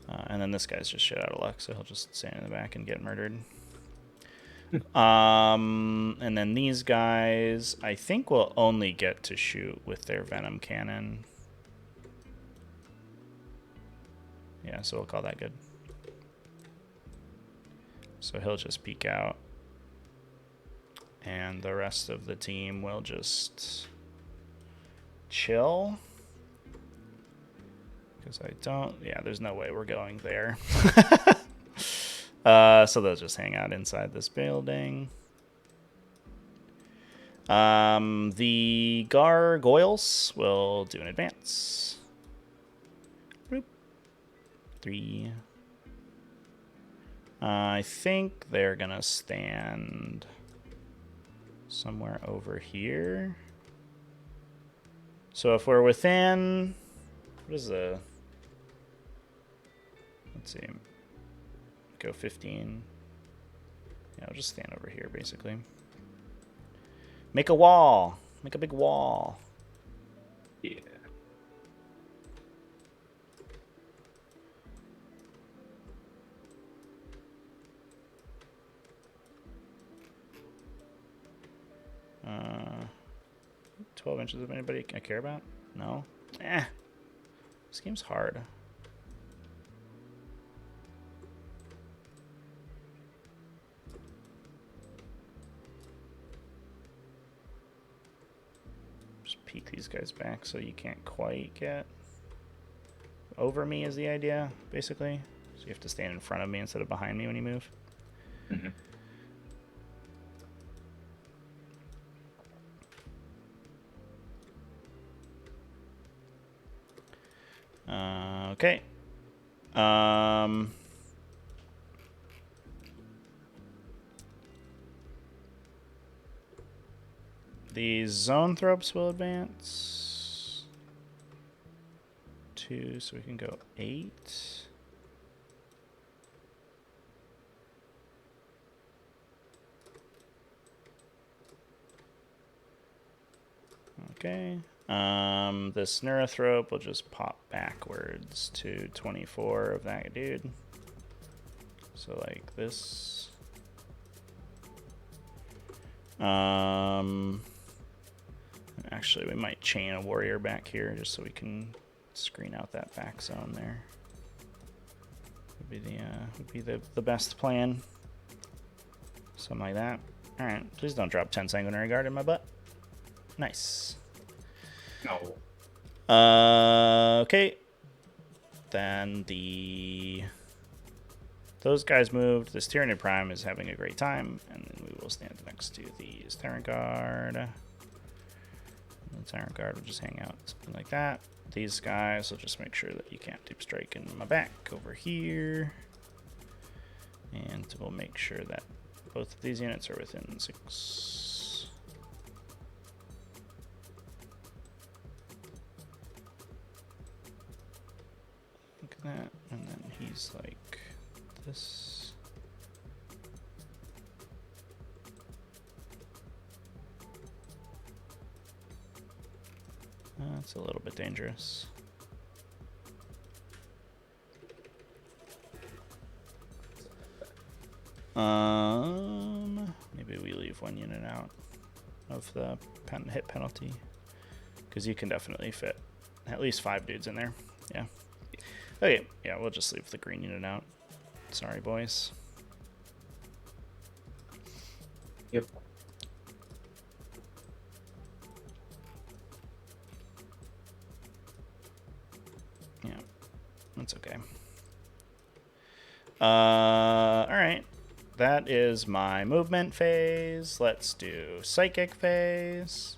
And then this guy's just shit out of luck, so he'll just stand in the back and get murdered. And then these guys, I think, will only get to shoot with their venom cannon. Yeah, so we'll call that good. So he'll just peek out. And the rest of the team will just chill. Because I don't... yeah, there's no way we're going there. So they'll just hang out inside this building. The gargoyles will do an advance. Boop. 3. I think they're gonna stand somewhere over here. So if we're within... what is the... let's see. Go 15. Yeah, I'll just stand over here, basically. Make a wall. Make a big wall. Yeah. Uh, 12 inches of anybody I care about? No? This game's hard. Just peek these guys back so you can't quite get over me is the idea, basically. So you have to stand in front of me instead of behind me when you move. Mm-hmm. Okay. The zoanthropes will advance 2, so we can go 8. Okay. This neurothrope will just pop backwards to 24 of that dude. So like this. Actually, we might chain a warrior back here just so we can screen out that back zone there. Would be the best plan. Something like that. All right, please don't drop 10 sanguinary guard in my butt. Nice. No. Okay. Then those guys moved. This Tyranid Prime is having a great time, and then we will stand next to these Tyrant Guard. The Tyrant Guard will just hang out, something like that. These guys will just make sure that you can't deep strike in my back over here, and we'll make sure that both of these units are within 6. Look at that, and then he's like this. That's a little bit dangerous. Maybe we leave 1 unit out of the hit penalty, because you can definitely fit at least 5 dudes in there. Yeah. Okay, yeah, we'll just leave the green unit out. Sorry, boys. Yep. Yeah, that's okay. All right. That is my movement phase. Let's do psychic phase.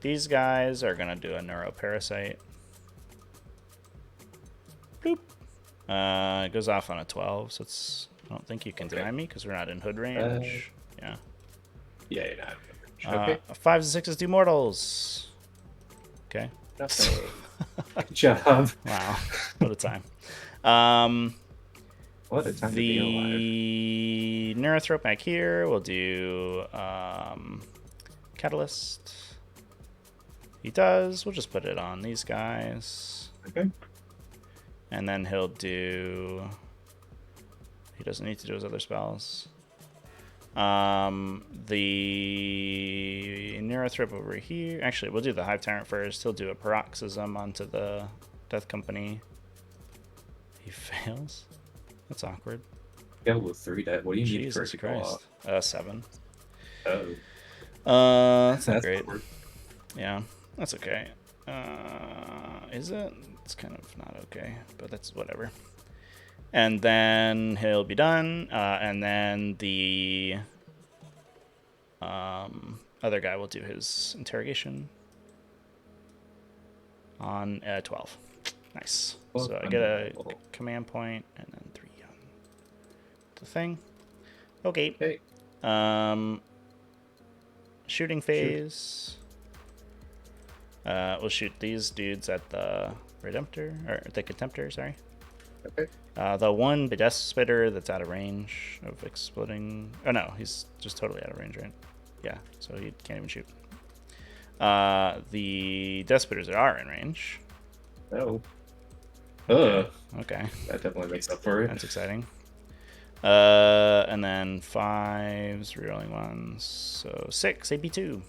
These guys are gonna do a neuroparasite. Boop. It goes off on a 12, so it's. I don't think you can deny me because we're not in hood range. Yeah. Yeah, you're not. Okay. 5s and 6s do mortals. Okay. Nothing. Good job. Wow. What a time. What a time to be alive. The neurothrope back here will do catalyst. He does. We'll just put it on these guys. Okay. And then he'll do. He doesn't need to do his other spells. The neurothrope over here. Actually, we'll do the Hive Tyrant first. He'll do a paroxysm onto the Death Company. He fails. That's awkward. Yeah, with 3 dead. What do you need Jesus for it to go Christ. off? 7. Oh. That's not great. Awkward. Yeah, that's okay. Is it? It's kind of not okay, but that's whatever. And then he'll be done, and then the other guy will do his interrogation on 12. Nice. Well, so I get a command point, and then 3 on the thing. Okay. Okay. Shooting phase. We'll shoot these dudes at the Redemptor, or the Contemptor, sorry. Okay. The one Death Spitter that's out of range of exploding. Oh no, he's just totally out of range, right? Yeah, so he can't even shoot. The Death Spitters that are in range. Oh. Okay. That definitely makes up for it. That's exciting. And then 5s, rerolling 1s. So 6, AP2.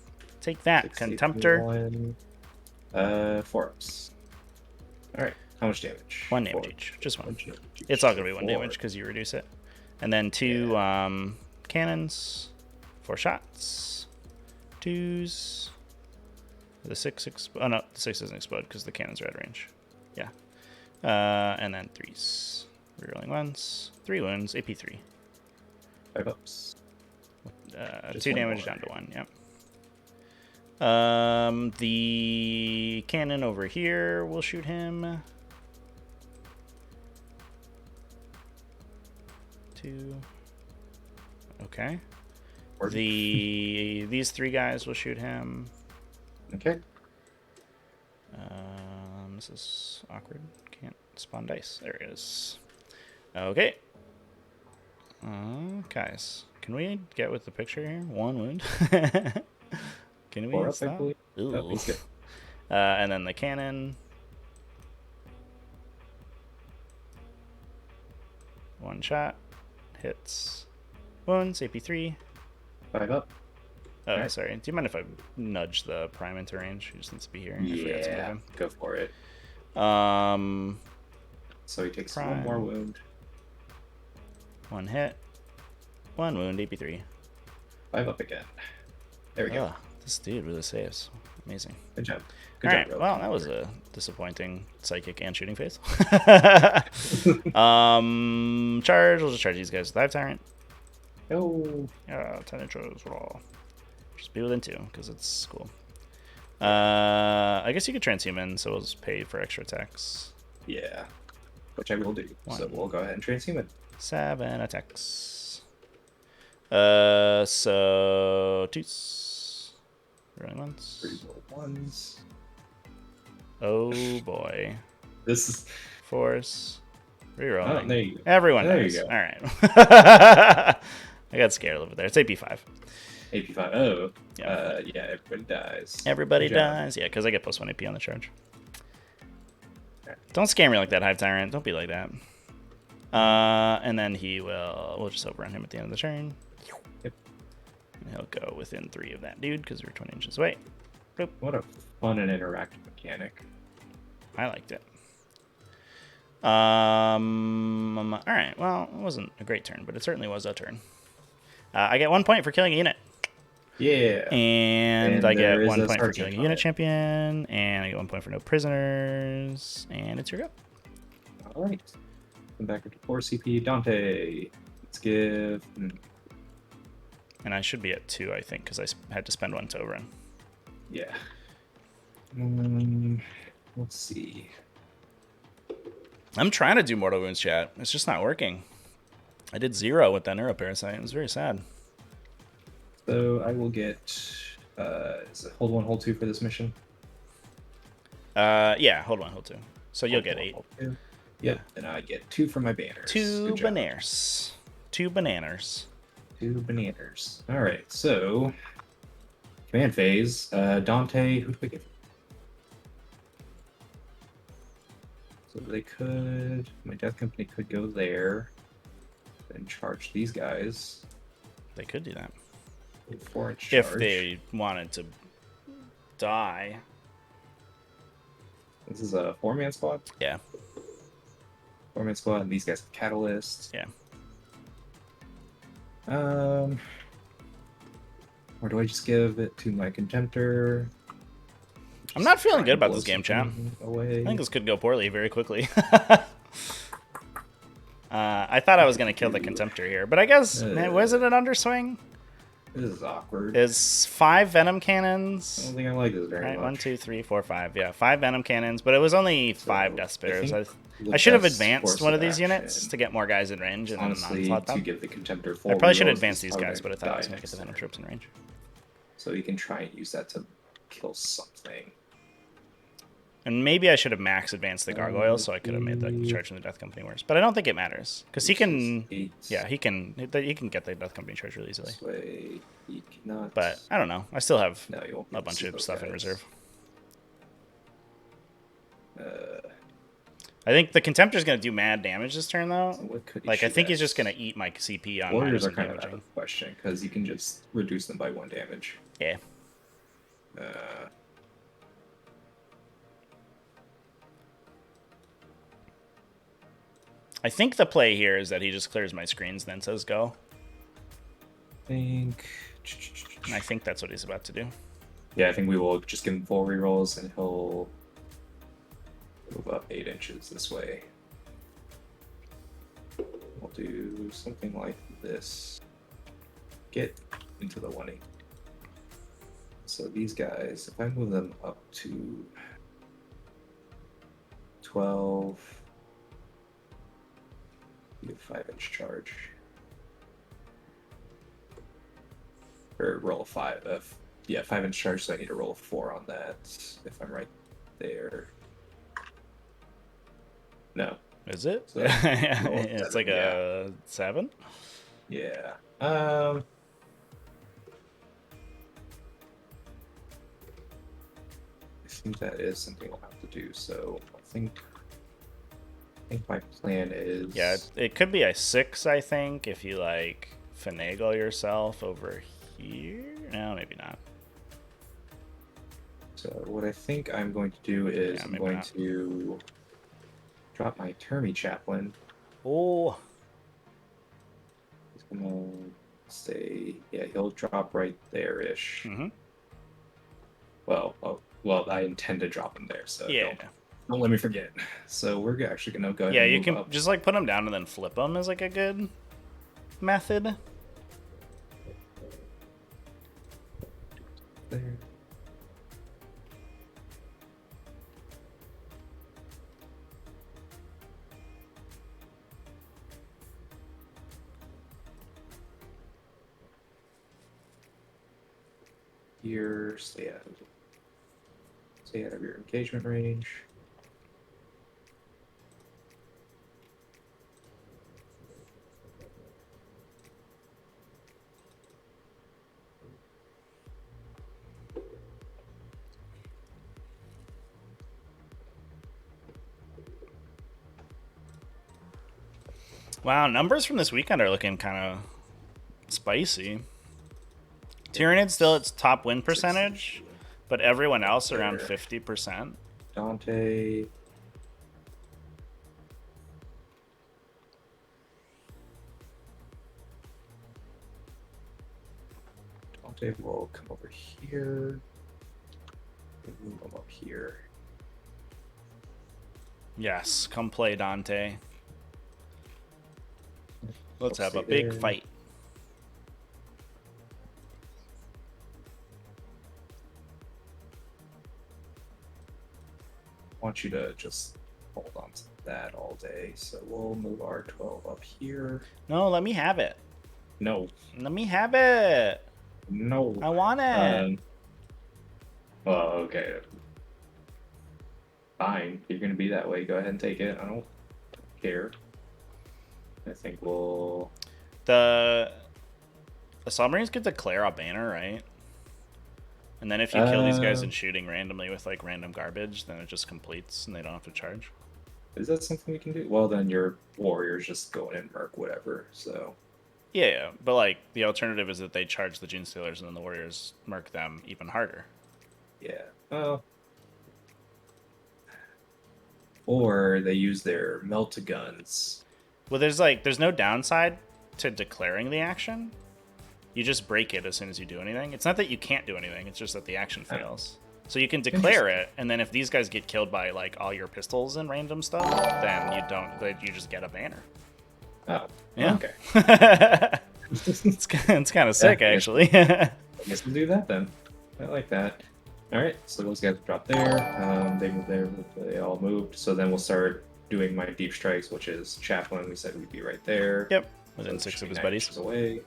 Take that, 6, 8, Contemptor. 1. 4 ups. Alright, how much damage? 1 damage 4. each. Just 1. Damage each. It's all going to be 1 4. damage because you reduce it. And then 2 cannons. 4 shots. 2s. The 6 oh no, the 6 doesn't explode because the cannons are out of range. Yeah. And then 3s. Rerolling 1s. 3 wounds. AP 3. 5 ups. 2 damage down to 1. Yep. The cannon over here will shoot him. 2. Okay. These 3 guys will shoot him. Okay. This is awkward. Can't spawn dice. There it is. Okay. Guys, can we get with the picture here? 1 wound. Can we stop? Ooh. Oh, he's good. And then the cannon. 1 shot. Hits. Wounds. AP 3. 5 up. Oh, Right. sorry. Do you mind if I nudge the Prime into range? He just needs to be here. Yeah, go for it. So he takes Prime. 1 more wound. 1 hit. 1 wound. AP 3. 5 up again. There we go. Oh, this dude really saves. Amazing. Good job. All right. Rogue. Well, that was a disappointing psychic and shooting phase. Charge. We'll just charge these guys with Dive Tyrant. Oh. 10 intros raw. Just be within 2 because it's cool. I guess you could transhuman, so we'll just pay for extra attacks. Yeah. Which I will do. 1. So we'll go ahead and transhuman. 7 attacks. So 2s. Rolling 1s. 3 more 1s. Oh boy. This is 4s. Rerolling. Oh, there you go. Everyone There knows. you go. All right. I got scared over there. It's AP5. AP5. Oh. Yeah. Yeah, everybody dies. Everybody Good job. dies. Yeah, because I get +1 AP on the charge. Don't scare me like that, Hive Tyrant. Don't be like that. And then we'll just overrun him at the end of the turn. Yep. And he'll go within 3 of that dude because we're 20 inches away. Boop. What a fun and interactive mechanic. I liked it. All right. Well, it wasn't a great turn, but it certainly was a turn. I get 1 point for killing a unit. Yeah. And I there get is 1 a point for sergeant killing a on unit it. champion, and I get 1 point for no prisoners, and it's your go. All right. Come back up to 4 CP. Dante. Let's give. And I should be at 2, I think, because I had to spend 1 to overrun. Yeah. Let's see. I'm trying to do Mortal Wounds, chat. It's just not working. I did 0 with that Neuroparasite. It was very sad. So I will get. Is it hold 1, hold 2 for this mission? Yeah, hold 1, hold 2. So you'll get 8. Hold 2. Yep. And I get 2 for my banners. 2 Good job. bananas. 2 bananas. 2 bananas. All right. So command phase. Dante. Who do we get? So they could. My death company could go there. Then charge these guys. They could do that. 4-inch charge. If they wanted to die. This is a 4-man squad. Yeah. 4-man squad. And these guys have catalyst. Yeah. Or do I just give it to my contemptor? I'm not feeling Try good and about blow this game, chat. something away. I think this could go poorly very quickly. I thought I was going to kill the Contemptor here, but I guess, man, was it an underswing? This is awkward. Is 5 Venom I Cannons. don't think I like this very Right, much. 1, 2, 3, 4, 5. Yeah, 5 Venom Cannons, but it was only 5 So, Death Spears. I think I should have best advanced course one of of these units action, to get more guys in range and then honestly, non-slot to them. give the contemptor I full probably should rerolls, advance this these guys, target but I thought I was die going to get the next Venom turn. troops in range. So you can try and use that to kill something. And maybe I should have max advanced the Gargoyles, so I could have made the charge from the Death Company worse. But I don't think it matters because he can. Yeah, he can get the Death Company charge really easily. This way, he cannot. But I don't know. I still have No, you won't be a able to bunch see of those stuff in guys. reserve. Uh, I think the Contemptor's going to do mad damage this turn, though. so what could he Like, I shoot think at? he's just going to eat my CP on Warriors minus are and kind of out damaging. of the question because you can just reduce them by 1 damage. Yeah. Uh, I think the play here is that he just clears my screens, then says go. think. And I think that's what he's about to do. Yeah, I think we will just give him 4 rerolls, and he'll move up 8 inches this way. We'll do something like this. Get into the 1-8. So these guys, if I move them up to 12, be a 5-inch charge. Or roll a 5. Yeah, 5-inch charge, so I need to roll a 4 on that if I'm right there. No. Is it? So yeah, roll a it's 7, like yeah. a 7? Yeah. I think that is something I'll have to do. So I think my plan is. Yeah, it could be a 6, I think, if you like finagle yourself over here. No, maybe not. So what I think I'm going to do is Yeah, I'm maybe going not. to drop my Termy Chaplain. Oh, He's gonna stay. Yeah, he'll drop right there-ish. mm-hmm. Well, I intend to drop him there. So Yeah. don't let me forget. So we're actually gonna go ahead. Yeah, and you move can up. just like put them down and then flip them is like a good method. There. Here, stay out of your engagement range. Wow, numbers from this weekend are looking kind of spicy. Tyranids still its top win percentage, but everyone else around 50%. Dante. Dante will come over here. Move him up here. Yes, come play Dante. Let's have a Stay big there. fight. I want you to just hold on to that all day. So we'll move our 12 up here. No, let me have it. No. Let me have it. No. I want it. Well, okay. Fine. If you're going to be that way, go ahead and take it. I don't care. I think we'll... The submarines could declare a banner, right? And then if you kill these guys in shooting randomly with like random garbage, then it just completes and they don't have to charge. Is that something we can do? Well, then your warriors just go in and murk whatever, so... Yeah, but like the alternative is that they charge the Gene Stealers and then the warriors murk them even harder. Yeah. Oh. Or they use their melt-a-guns. Well, there's no downside to declaring the action. You just break it as soon as you do anything. It's not that you can't do anything, it's just that the action fails. So you can declare it, and then if these guys get killed by like all your pistols and random stuff, then you just get a banner. Oh, Yeah. okay. it's kind of sick, actually. I guess we'll do that then. I like that. All right, so those guys drop there. They moved there. They all moved. So then we'll start doing my deep strikes, which is Chaplain. We said we'd be right there. Yep, within So 6 of his 9 buddies. inches away.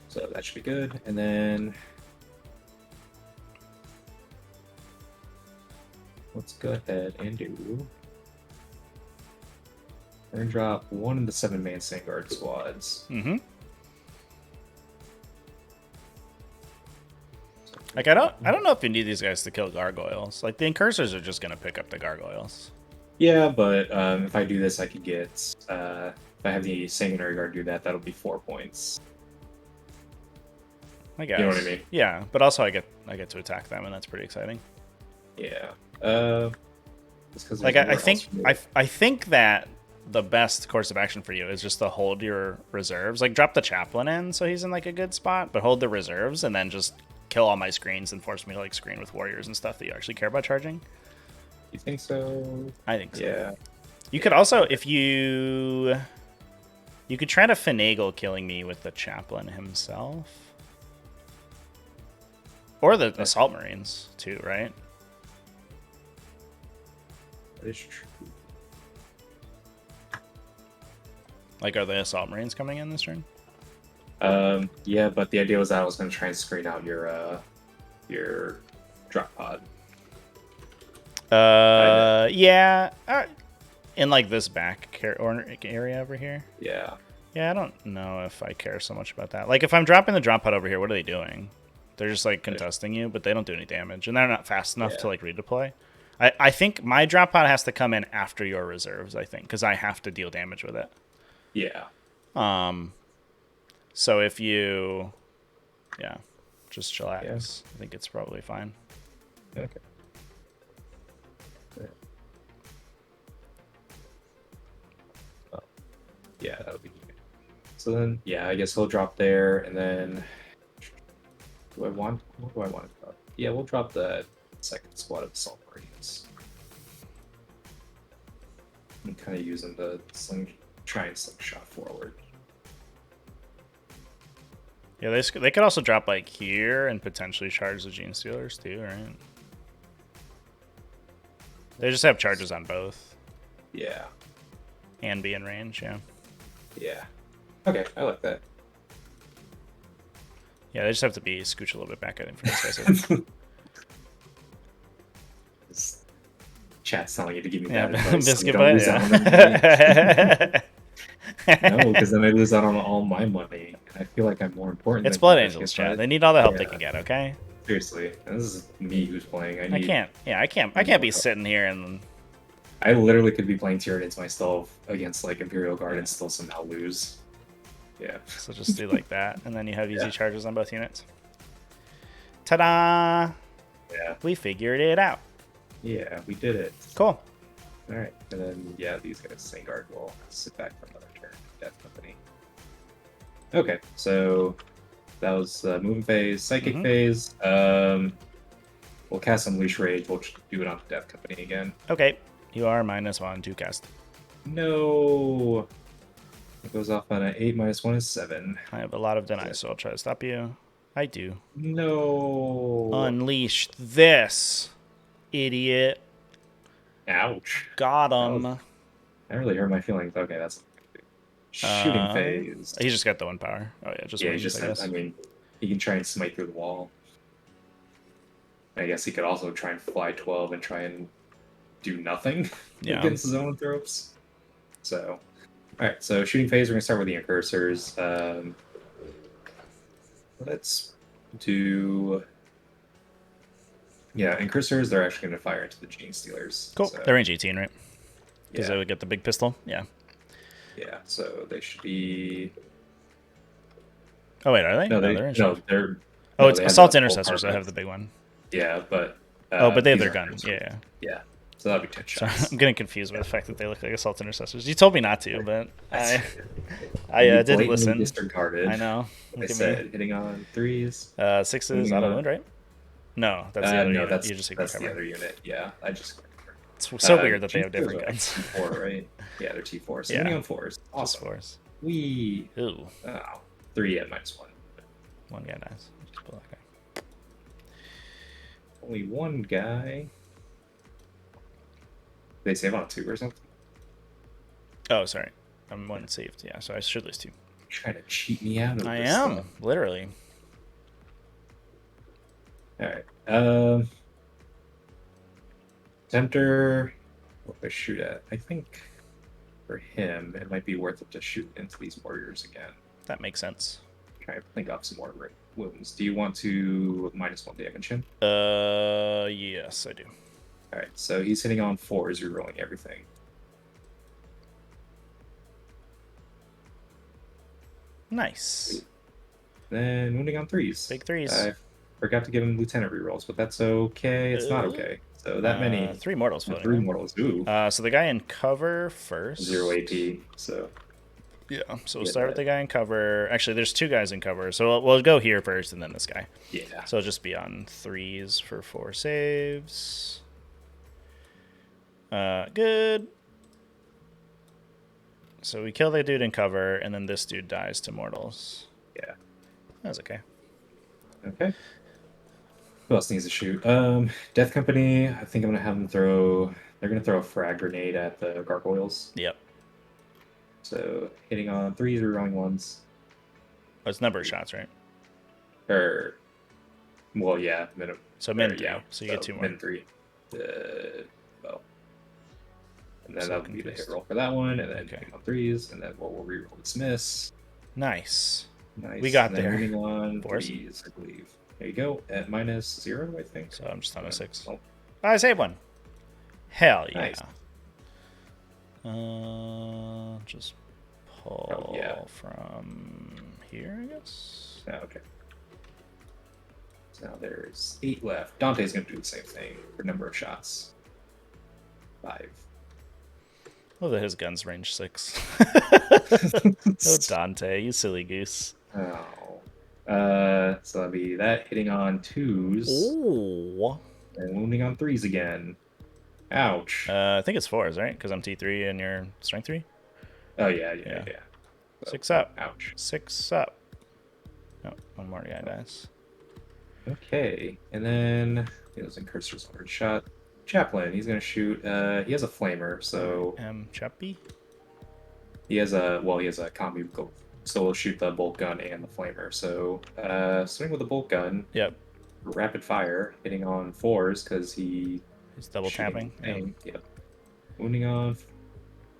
So that should be good. And then let's go ahead and do and drop one of the 7-man Sandguard squads. Mm-hmm. Like I don't know if you need these guys to kill gargoyles. Like the incursors are just gonna pick up the gargoyles. Yeah, but if I do this, I could get if I have the sanguinary guard do that, that'll be 4 points. I guess. You know what I mean? Yeah, but also I get to attack them, and that's pretty exciting. Yeah. Just because Like I think that the best course of action for you is just to hold your reserves. Like drop the chaplain in so he's in like a good spot, but hold the reserves and then just kill all my screens and force me to like screen with warriors and stuff that you actually care about charging. You think so? I think so. Yeah. You could also, if you could try to finagle killing me with the chaplain himself. Or the assault marines too, right? That is true. Like, are the assault marines coming in this turn? Yeah, but the idea was that I was going to try and screen out your drop pod. Yeah. In like this back area over here. Yeah. Yeah, I don't know if I care so much about that. Like, if I'm dropping the drop pod over here, what are they doing? They're just like contesting you, but they don't do any damage, and they're not fast enough to like redeploy. I think my drop pod has to come in after your reserves. I think because I have to deal damage with it. Yeah. So if you, just chillax. Yeah. I think it's probably fine. Okay. Yeah, that would be good. So then, yeah, I guess he'll drop there, and then what do I want to drop? Yeah, we'll drop the second squad of assault marines. I'm kind of using the try and slingshot forward. Yeah, they could also drop like here and potentially charge the Gene Stealers too, right? They just have charges on both. Yeah. And be in range, yeah. Yeah. Okay, I like that. Yeah, they just have to be scooch a little bit back, I think, for this guy. This chat's telling you to give me Yeah, that advice. biscuit Don't butt, lose out on the money. No, because then I lose out on all my money. I feel like I'm more important. It's than Blood Biscuit Angels, chat. Butt. They need all the help they can get, okay? Seriously, and this is me who's playing. I can't be sitting here and... I literally could be playing Tyranids myself against like Imperial Guard and still somehow lose. Yeah. So just do like that, and then you have easy charges on both units. Ta-da! Yeah. We figured it out. Yeah, we did it. Cool. All right, and then yeah, these guys, Saint Guard will sit back for another turn. Death Company. Okay, so that was moving phase, psychic phase. We'll cast Unleash Rage. We'll do it on Death Company again. Okay, you are -1 to cast. No, it goes off on an 8 -1 is 7. I have a lot of deny, so I'll try to stop you. I do. No. Unleash this, idiot. Ouch. Got him. That really hurt my feelings. Okay, that's shooting phase. He just got the 1 power. Oh yeah, just Yeah, wings, he just I guess. I mean, he can try and smite through the wall. I guess he could also try and fly 12 and try and do nothing against Zoanthropes. So, all right. So shooting phase. We're gonna start with the incursors. Let's do. Yeah, incursors. They're actually gonna fire into the Gene Stealers. Cool. So, They're range 18, right? Because yeah. they would get the big pistol. Yeah. Yeah. So they should be. Oh wait, are they? No, they're. Oh, no, it's assault intercessors that have the big one. Yeah, but. But they have their gun. Yeah. Yeah. So that'd be 10 shots. Sorry, I'm getting confused with the fact that they look like assault intercessors. You told me not to, but I didn't listen. Disregarded. I know. I said hitting on 3s. 6s auto wound, right? No, that's the other unit. That's, you just that's the other unit. Yeah, I just. It's so weird that they have different guns. T4, right? Yeah, they're T4. So hitting on 4s. Awesome. 4s. Wee. Ooh. Oh, 3 at -1. One guy dies. Just pull that guy. Only one guy. They save on 2 or something? Oh, sorry. I'm 1 saved. Yeah, so I should lose 2. You're trying to cheat me out of I this am, stuff. literally. Alright. Tempter. What do I shoot at? I think for him, it might be worth it to shoot into these warriors again. That makes sense. Try to think up some more wounds. Do you want to -1 damage him? Yes, I do. All right, so he's hitting on 4s, rerolling everything. Nice. Then wounding on 3s. Big 3s. I forgot to give him lieutenant rerolls, but that's okay. It's not okay. So that many. 3 mortals floating. 3 Right? mortals. Ooh. So the guy in cover first. 0 AP. So. Yeah. So we'll Get start that. with the guy in cover. Actually, there's 2 guys in cover, so we'll go here first and then this guy. Yeah. So it'll just be on 3s for 4 saves. Good. So we kill the dude in cover, and then this dude dies to mortals. Yeah. That's okay. Okay. Who else needs to shoot? Death Company. I think I'm gonna have them throw. They're gonna throw a frag grenade at the gargoyles. Yep. So hitting on 3s, rerolling 1s. Oh, it's number of shots, right? Or, well, yeah, minimum. So min 3. Yeah. So you get 2 more. Min 3. Well. And then So that'll be the hit confused. roll for that one, and then Okay. hitting on 3s, and then we'll reroll dismiss. Nice. Nice. We got and then there. Hitting on 4s. 3s, I believe. There you go. At -0, I think. So I'm just on a 6. Oh, I saved one. Hell yeah. Nice. Just pull yeah. from here, I guess. oh, okay. So now there's 8 left. Dante's going to do the same thing for number of shots. 5. Oh, that his gun's range 6. Oh, Dante, you silly goose. Oh. So that'll be that hitting on 2s Ooh. and wounding on 3s again. Ouch. I think it's 4s, right? Because I'm T3 and you're strength 3. Oh yeah. So, 6 up. Ouch. 6 up. Oh, one more guy dies. Okay, and then he was in Cursor's hard shot. Chaplain, he's gonna shoot. He has a flamer, so Chappy. he has a combi goal. So we'll shoot the bolt gun and the flamer. So swing with the bolt gun. Yep. Rapid fire, hitting on 4s because he's double tapping. Yep. Wounding on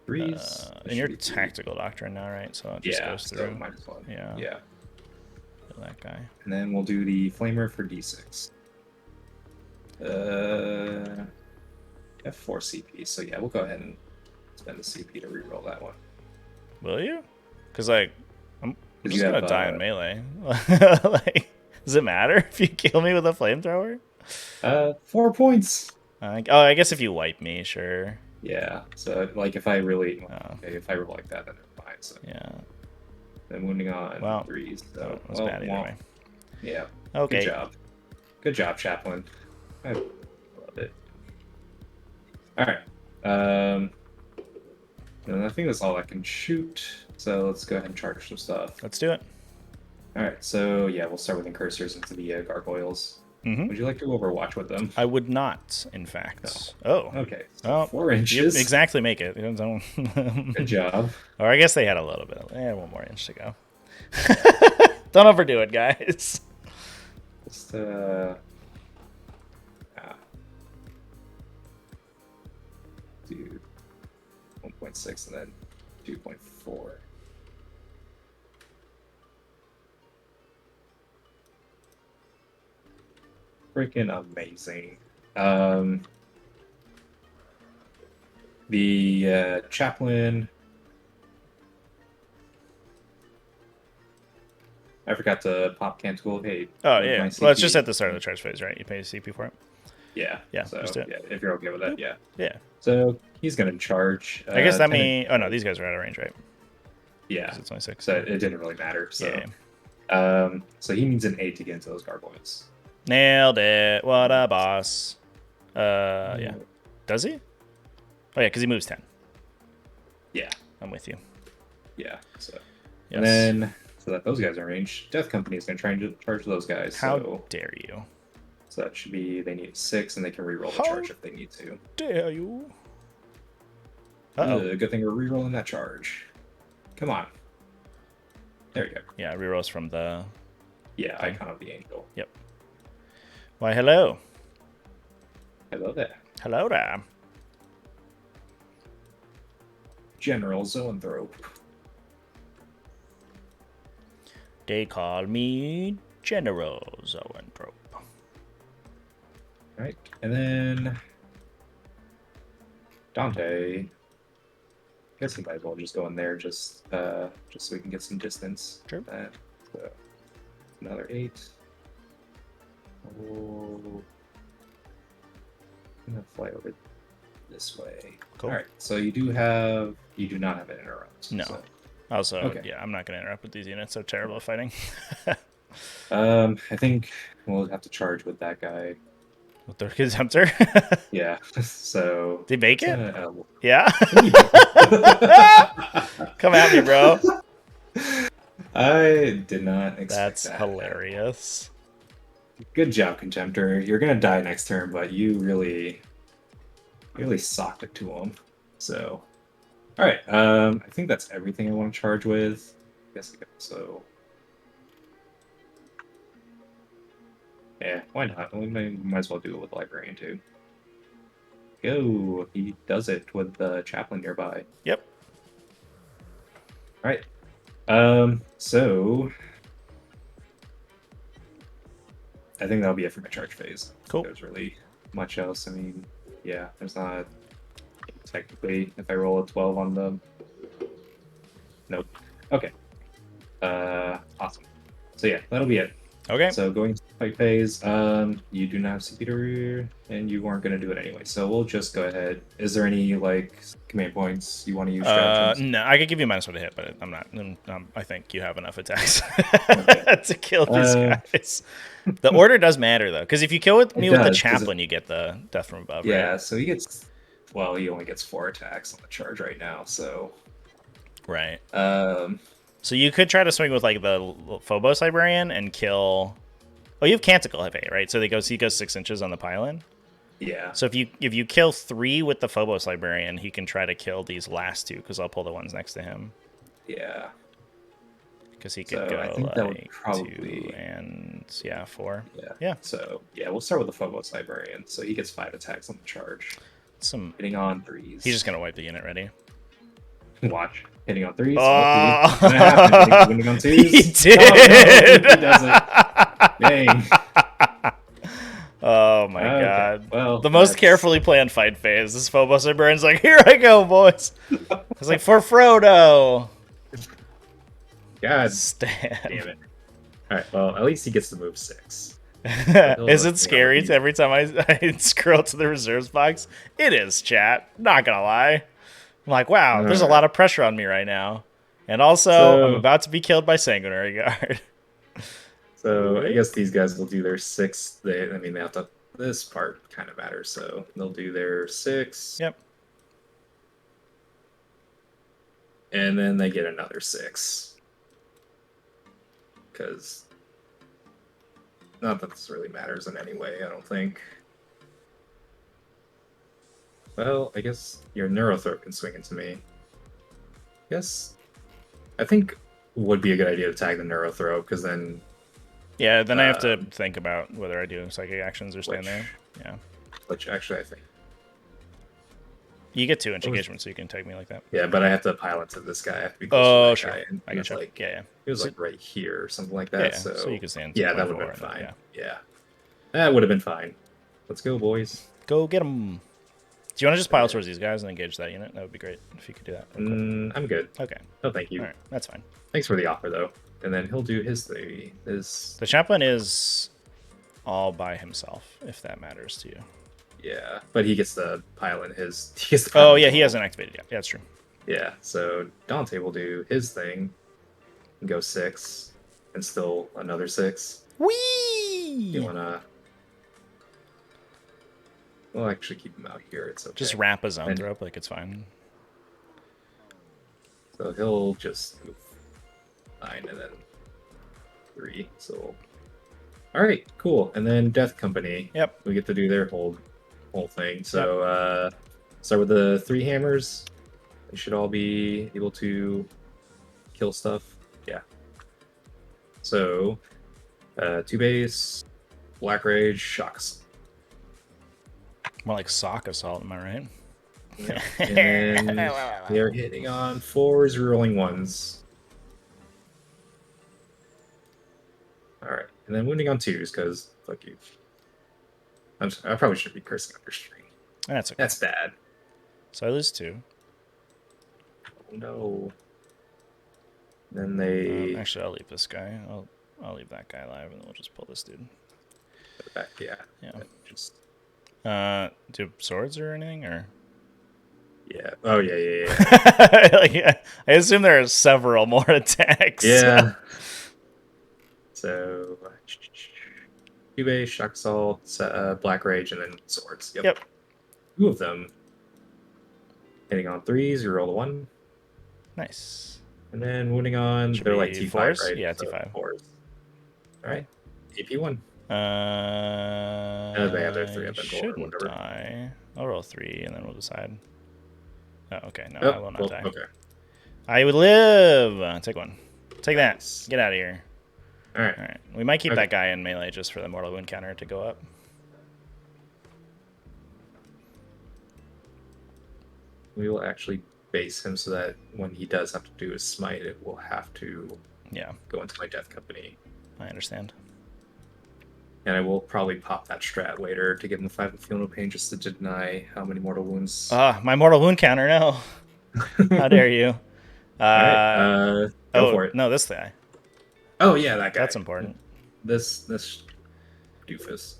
3s. And you're tactical doctrine now, right? So it just goes through. -1. Yeah. Yeah. Kill that guy. And then we'll do the flamer for D6. F4 CP. So yeah, we'll go ahead and spend the CP to reroll that one. Will you? Because like, I'm just you gonna have, die in melee. Like, does it matter if you kill me with a flamethrower? 4 points. I guess if you wipe me, sure. Yeah. So like, if I really, Oh. okay, if I roll like that, then they're fine. So Yeah. then wounding on Well, 3s. So It was bad either way. Yeah. Okay. Good job. Good job, Chaplain. I love it. All right. And I think that's all I can shoot. So let's go ahead and charge some stuff. Let's do it. All right. So yeah, we'll start with incursors into the gargoyles. Mm-hmm. Would you like to overwatch with them? I would not, in fact. Oh. Okay. So Oh, 4 you inches. exactly make it. Don't- Good job. Or I guess they had a little bit. They had 1 more inch to go. Don't overdo it, guys. Just do 1.6 and then 2.4. Freaking amazing. The chaplain. I forgot to pop Cantool. Hey. Oh, my yeah. CP. Well, it's just at the start of the charge phase, right? You pay a CP for it? Yeah. Yeah, So just do it. yeah, if you're okay with that, yeah. Yeah. So he's gonna charge. I guess that 10 means... Oh, no, these guys are out of range, right? Yeah. 'Cause it's only 6. So it didn't really matter. So Yeah. So he needs an 8 to get into those gargoyles. Nailed it. What a boss. Yeah. Does he? Oh, yeah, because he moves 10. Yeah. I'm with you. Yeah. So Yes. and then so that those guys are in range, Death Company is gonna try and charge those guys. How So, dare you? so that should be they need 6 and they can reroll the How charge if they need to. Dare you? Uh-oh. Good thing we're rerolling that charge. Come on. There you go. Yeah, rerolls from the... Yeah, Icon of the Angel. Yep. Why, hello. Hello there. Hello there. General Zoanthrope. They call me General Zoanthrope. Right. And then Dante. I guess he might as well just go in there just so we can get some distance. Sure. So another 8. Oh, I'm gonna fly over this way. Cool. All right. So you do not have an interrupt. No. So. Also, Okay. yeah, I'm not going to interrupt with these units. They're terrible at fighting. I think we'll have to charge with that guy. With their contemptor? Yeah. So. Did he make it? Uh, Yeah. Come at me, bro. I did not expect That's that. hilarious. Good job, Contemptor. You're gonna die next turn, but you really socked it to him. So, all right. I think that's everything I want to charge with. I guess so. Yeah, why not? We might as well do it with Librarian too. Go. He does it with the Chaplain nearby. Yep. All right. So I think that'll be it for my charge phase. Cool. There's really much else. I mean, yeah, there's not technically if I roll a 12 on them. Nope. Okay. Awesome. So yeah, that'll be it. Okay. So going to fight phase, you do not have CP to rear, and you weren't going to do it anyway. So we'll just go ahead. Is there any like command points you want to use? No, I could give you -1 to hit, but I'm not. I think you have enough attacks to kill these guys. The order does matter though, because if you kill me with the Chaplain, you get the death from above. Yeah, right? so he gets. Well, he only gets 4 attacks on the charge right now. So. Right. So you could try to swing with like the Phobos Librarian and kill. Oh, you have Canticle Heavy, right? So he goes 6 inches on the pylon. Yeah. So if you kill 3 with the Phobos Librarian, he can try to kill these last 2 because I'll pull the ones next to him. Yeah. Because he could go I think like that would probably 2 and 4. Yeah. Yeah. So yeah, we'll start with the Phobos Librarian. So he gets 5 attacks on the charge. Hitting on 3s. He's just gonna wipe the unit. Ready? Watch. Hitting on 3s. Oh, Hitting on 2s. He did. Oh, no, he doesn't. Dang. Oh my god. Well, the most carefully planned fight phase. This Phobos Librarian's like, here I go, boys. I was like, for Frodo. God Stan. damn it. Alright, well, at least he gets to move 6. Is it scary every time I scroll to the reserves box? It is, chat. Not gonna lie. I'm like, wow, there's a lot of pressure on me right now. And also, I'm about to be killed by Sanguinary Guard. So I guess these guys will do their 6. They have to. This part kind of matters, so they'll do their 6. Yep. And then they get another 6. Because not that this really matters in any way, I don't think. Well, I guess your Neurothrope can swing into me. Yes. I think would be a good idea to tag the Neurothrope, because then... Yeah, then I have to think about whether I do psychic actions or stand there. Yeah. Which, actually, I think... You get 2 inch engagement, so you can tag me like that. Yeah, but I have to pilot to this guy. I have to be close to that guy. And I got you. Yeah. He was like right here or something like that. Yeah, so you can stand. Yeah, that would have been fine. Yeah. That would have been fine. Let's go, boys. Go get them. Do you want to just pile towards these guys and engage that unit? That would be great if you could do that. I'm good. Okay. No, thank you. All right, that's fine. Thanks for the offer, though. And then he'll do his thing. The Chaplain is all by himself, if that matters to you. Yeah, but he gets the pile in his... Oh, yeah, he hasn't activated yet. Yeah, that's true. Yeah, so Dante will do his thing and go 6 and still another 6. Whee! You want to... We'll actually keep him out here. It's okay. Just wrap a Zoanthrope, like it's fine. So he'll just move 9 and then 3. So, all right, cool. And then Death Company. Yep. We get to do their whole thing. So start with the 3 hammers. They should all be able to kill stuff. Yeah. So 2 base, Black Rage, Shocks. More like Sock Assault, am I right? Yeah. And they're hitting on 4s, rolling 1s. Alright, and then wounding on 2s, because fuck you. I probably should be cursing on your stream. That's okay. That's bad. So I lose 2. Oh, no. Then they Actually, I'll leave this guy. I'll leave that guy alive, and then we'll just pull this dude. go back. Yeah. Yeah. Just Do swords or anything, or? yeah. Oh yeah. Like, I assume there are several more attacks. Yeah. So, Cube, Shock Assault, Black Rage, and then Swords. Yep. 2 of them. Hitting on 3s, you roll a 1. Nice. And then wounding on, Should they're be like T5, 4s? right? Yeah, So T5. 4s. Alright. AP1. They have their 3 up and roll or shouldn't whatever. die. I'll roll 3, and then we'll decide. Oh, okay. No, Oh, I will not well, die. okay. I would live. Take 1. Take that. Nice. Get out of here. Alright. All right. We might keep Okay. that guy in melee just for the mortal wound counter to go up. We will actually base him so that when he does have to do his smite, it will have to Yeah, go into my Death Company. I understand. And I will probably pop that strat later to give him 5 of Feel No Pain just to deny how many mortal wounds. My mortal wound counter, no. How dare you? Alright, go for it. No, this guy. Oh yeah, that guy. That's important. This doofus.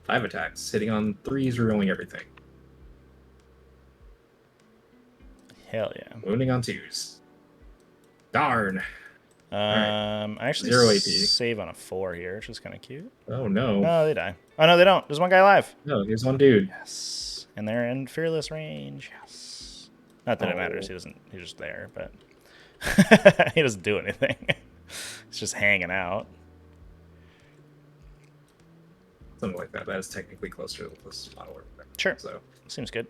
5 attacks, hitting on 3s, rerolling everything. Hell yeah. Wounding on 2s. Darn. I actually 0 AP. save on a 4 here, which is kind of cute. Oh no. No, they die. Oh no, they don't. There's one guy alive. No, here's one dude. Yes, and they're in fearless range. Yes. Not that it matters. Oh. He's just there, but he doesn't do anything. He's just hanging out. Something like that. That is technically closer to the closest model. Sure. So. Seems good.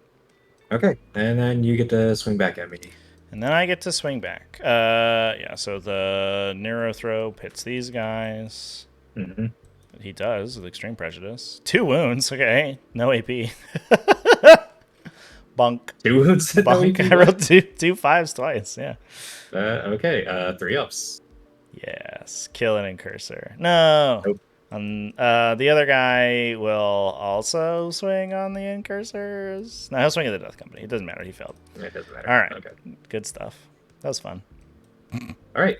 Okay, and then you get to swing back at me. And then I get to swing back. Yeah, so the Neurothrope hits these guys. Mm-hmm. He does with extreme prejudice. 2 wounds. Okay, no AP. Bunk. 2 wounds. Bunk. I rolled two 5s twice. Yeah. Okay, 3 ups. Yes. Kill an incursor. No. Nope. The other guy will also swing on the incursors. No, he'll swing at the Death Company. It doesn't matter. He failed. It doesn't matter. All right. Okay. Good stuff. That was fun. All right.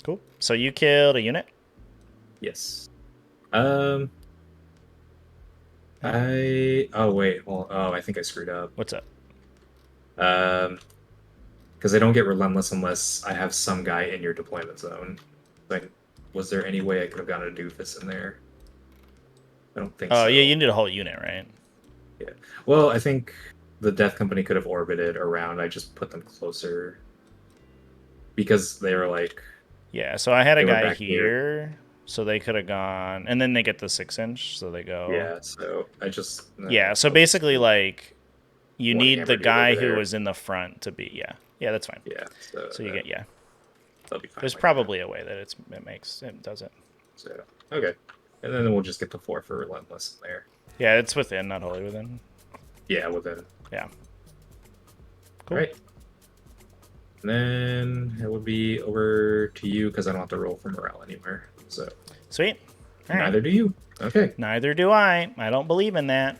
Cool. So you killed a unit? Yes. Oh wait. Well, I think I screwed up. What's up? Because I don't get relentless unless I have some guy in your deployment zone. Like, was there any way I could have gotten a doofus in there? I don't think so. Oh, yeah, you need a whole unit, right? Yeah. Well, I think the Death Company could have orbited around. I just put them closer because they were like. Yeah. So I had a They were guy back here, so they could have gone, and then they get the 6-inch, so they go. Yeah. So I just. Yeah. So basically, like, you One need hammer the dude guy over who there. was in the front to be. Yeah. Yeah, that's fine. Yeah. So you get That'll be fine. There's like probably a way that it does it. that. So okay, and then we'll just get the 4 for relentless in there. Yeah, it's within, not wholly within. Yeah, within. Yeah. Cool. All right. And then it would be over to you because I don't have to roll for morale anywhere. So Sweet. All right. neither do you. Okay. Neither do I. I don't believe in that.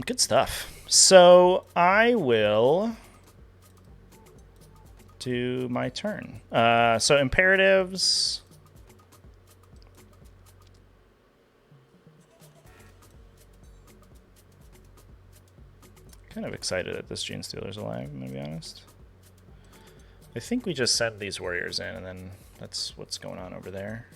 Good stuff. So I will do my turn. So imperatives. Kind of excited that this Gene Stealer's alive, I'm gonna be honest. I think we just send these warriors in, and then that's what's going on over there.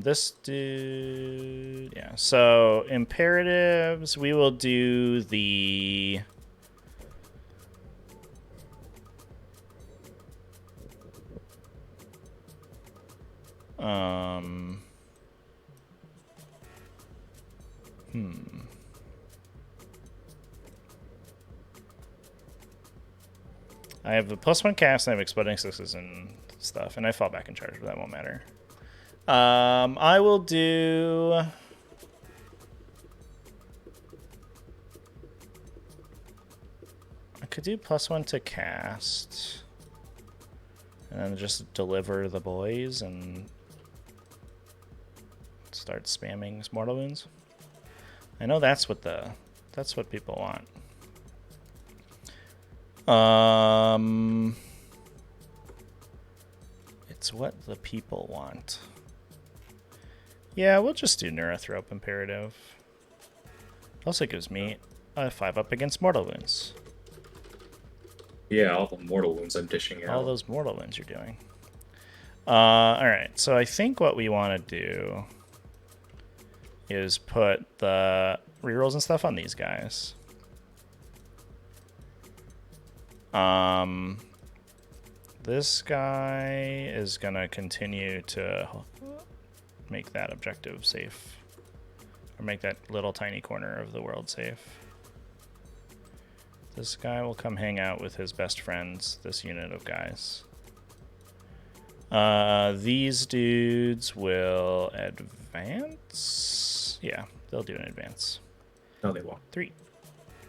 This dude, yeah. So imperatives, we will do the. I have a +1 cast, and I have exploding 6s and stuff, and I fall back in charge, but that won't matter. I will do. I could do +1 to cast, and then just deliver the boys and start spamming mortal wounds. I know that's what people want. It's what the people want. Yeah, we'll just do Neurothrope Imperative. Also gives me a 5-up against mortal wounds. Yeah, all the mortal wounds I'm dishing out. All those mortal wounds you're doing. Alright, so I think what we want to do is put the rerolls and stuff on these guys. This guy is going to continue to make that objective safe. Or make that little tiny corner of the world safe. This guy will come hang out with his best friends, this unit of guys. These dudes will advance. Yeah, they'll do an advance. No, they won't. 3.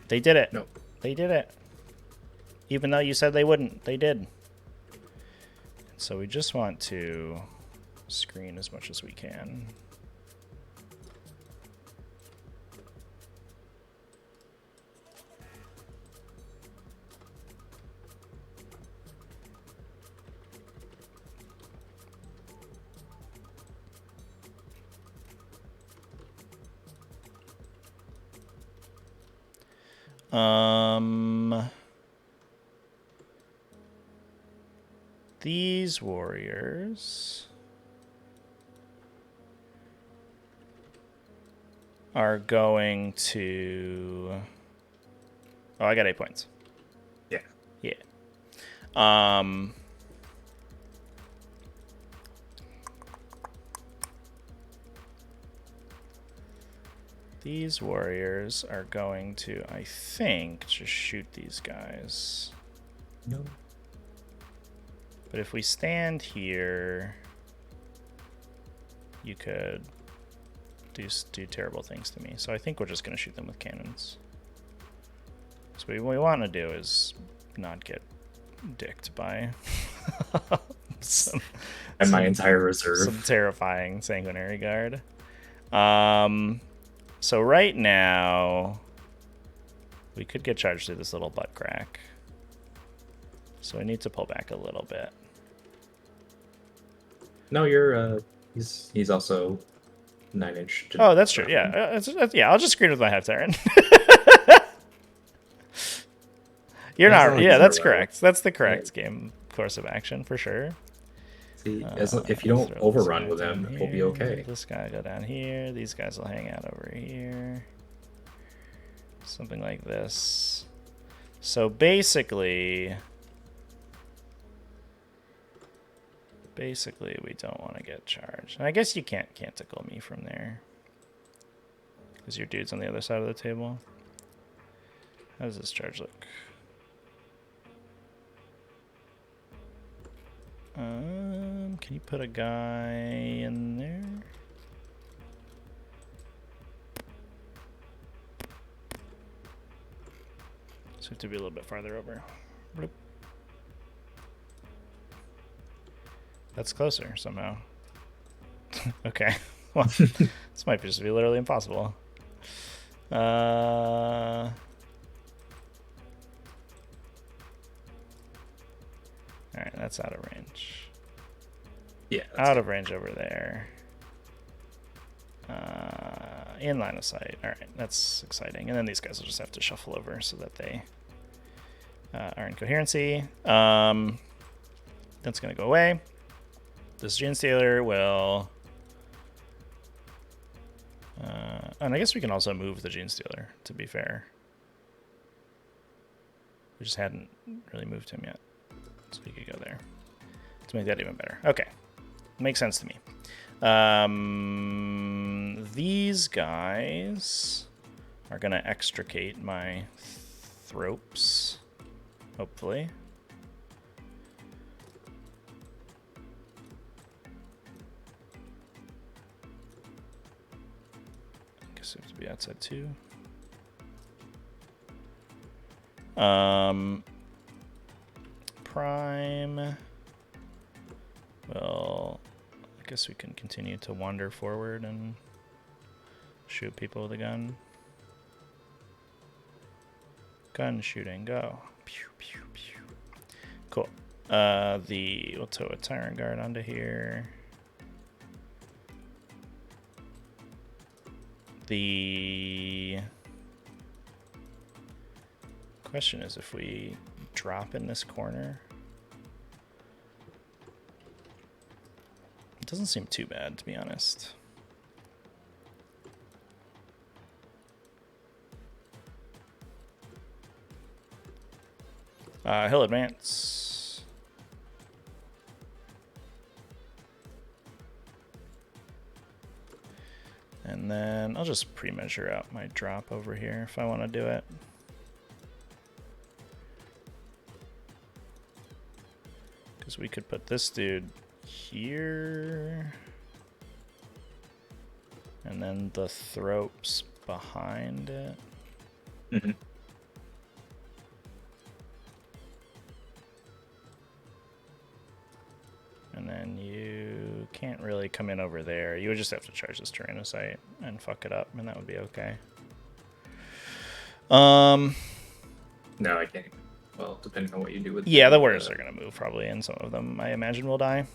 They did it. No. They did it. Even though you said they wouldn't, they did. So we just want to screen as much as we can. These warriors are going to... Oh, I got 8 points. Yeah. Yeah. These warriors are going to, I think, just shoot these guys. No. But if we stand here, you could do terrible things to me. So I think we're just going to shoot them with cannons. So what we want to do is not get dicked by my entire reserve. Some terrifying Sanguinary Guard. So right now, we could get charged through this little butt crack. So I need to pull back a little bit. No, you're he's also 9-inch. Oh, that's true. Yeah, yeah. I'll just screen with my half Tyran. You're not. Yeah, that's correct. That's the correct game course of action for sure. See, if you don't overrun with them, we'll be okay. This guy go down here. These guys will hang out over here. Something like this. So basically, we don't want to get charged. And I guess you can't canticle me from there, because your dude's on the other side of the table. How does this charge look? Can you put a guy in there? So we have to be a little bit farther over. Bloop. That's closer somehow. Okay. Well, this might just be literally impossible. Alright, that's out of range. Yeah. Out of range over there. In line of sight. Alright, that's exciting. And then these guys will just have to shuffle over so that they are in coherency. That's going to go away. This Genestealer will... and I guess we can also move the Genestealer, to be fair. We just hadn't really moved him yet. So we could go there to make that even better. Okay. Makes sense to me. These guys are going to extricate my Thropes, hopefully. I guess we have to be outside too. Prime. Well, I guess we can continue to wander forward and Shoot people with a gun. Gun shooting, go. Pew, pew, pew. Cool. We'll tow a Tyrant Guard onto here. The question is if we drop in this corner. It doesn't seem too bad, to be honest. He'll advance. And then I'll just pre-measure out my drop over here if I want to do it. Because we could put this dude here. And then the thropes behind it. Mm-hmm. And then you can't really come in over there. You would just have to charge this Tyrannocyte and fuck it up, and that would be okay. No, I can't even. Well, depending on what you do with the warriors are going to move probably, and some of them I imagine will die.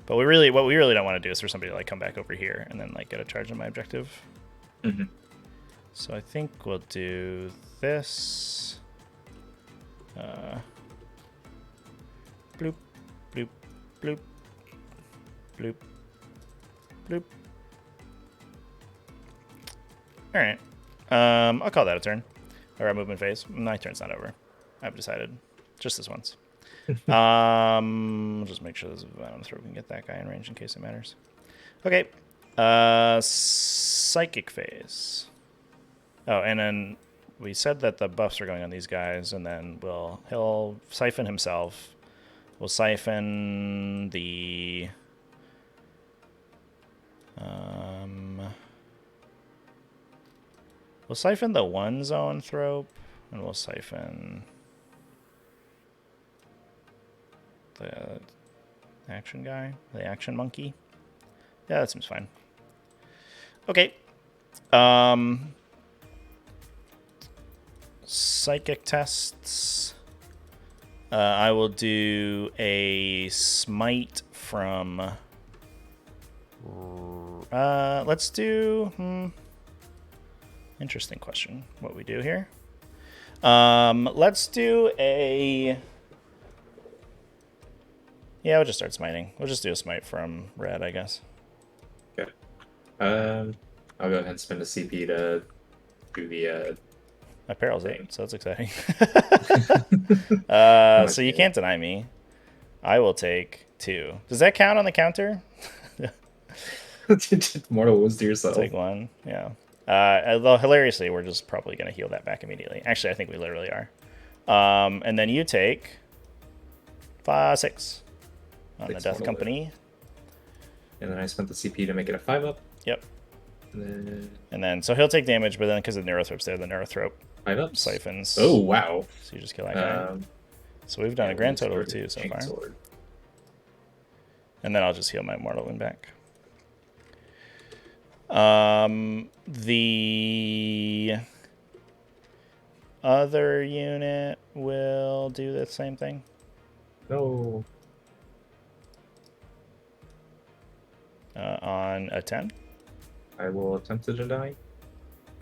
But what we really don't want to do is for somebody to like come back over here and then like get a charge on my objective. Mm-hmm. So I think we'll do this. Bloop, bloop, bloop, bloop, bloop. All right. I'll call that a turn. Or a movement phase. My turn's not over. I've decided. Just this once. Just make sure this Zoanthrope can get that guy in range in case it matters. Okay. Psychic phase. Oh, and then we said that the buffs are going on these guys, and then he'll siphon himself. We'll siphon the one Zoanthrope, and we'll siphon the action guy, the action monkey. Yeah, that seems fine. Okay. Psychic tests. I will do a smite from. Let's do. Interesting question. What we do here? Let's do a. Yeah, we'll just start smiting. We'll just do a smite from red, I guess. Okay. I'll go ahead and spend a CP to do the. My peril's 8, so that's exciting. So you can't deny me. I will take 2. Does that count on the counter? Mortal wounds to yourself. Take 1, yeah. Although hilariously, we're just probably going to heal that back immediately. Actually, I think we literally are. And then you take 6 on the Death Company. And then I spent the CP to make it a 5-up. Yep. And then so he'll take damage, but then because the Neurothrope's there, the Neurothrope 5-ups. Siphons. Oh, wow. So you just kill that guy. So we've done a grand total of 2 so far. Sword. And then I'll just heal my Mortal Wound back. The other unit will do the same thing. No. On a 10. I will attempt to deny.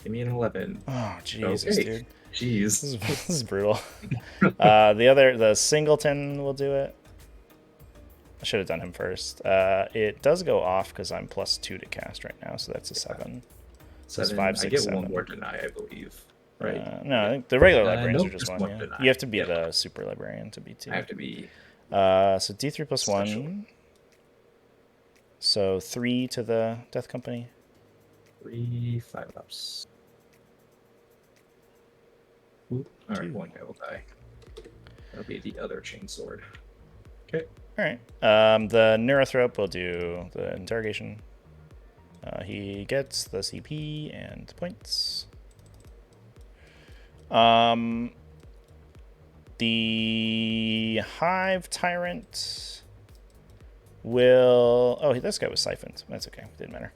Give me an 11. Oh, Jesus, okay. dude. Jeez. This is brutal. The singleton will do it. I should have done him first. It does go off because I'm +2 to cast right now, so that's a 7. So it's 5, 6, I get 7. 1 more deny, I believe. Right? No, I think the regular librarians nope, are just 1. Yeah. Deny. You have to be the super librarian to be 2. I have to be. So D3 +1. Special. So 3 to the Death Company. 3 5-ups. Alright, 1 guy will die. That'll be the other chainsword. Okay. Alright. The Neurothrope will do the interrogation. He gets the CP and points. The Hive Tyrant will... Oh, this guy was siphoned. That's okay. Didn't matter.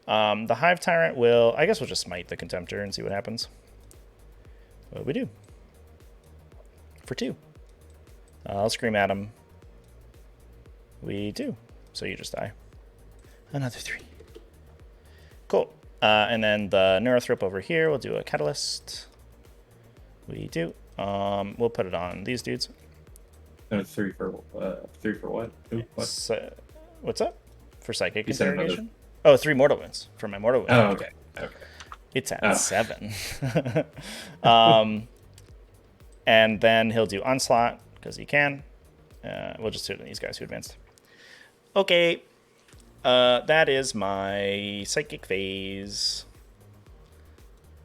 The Hive Tyrant will... I guess we'll just smite the Contemptor and see what happens. What we do? For 2. I'll scream at him. We do. So you just die. Another 3. Cool. And then the Neurothrop over here, we'll do a Catalyst. We do. We'll put it on these dudes. No, 3 for what? Ooh, what? So, what's up? For Psychic You said another- Interrogation? Oh, 3 Mortal Wounds. For my Mortal Wounds. Oh, okay. Okay. It's at 7. And then he'll do Onslaught, because he can. We'll just do it on these guys who advanced. Okay. That is my Psychic phase.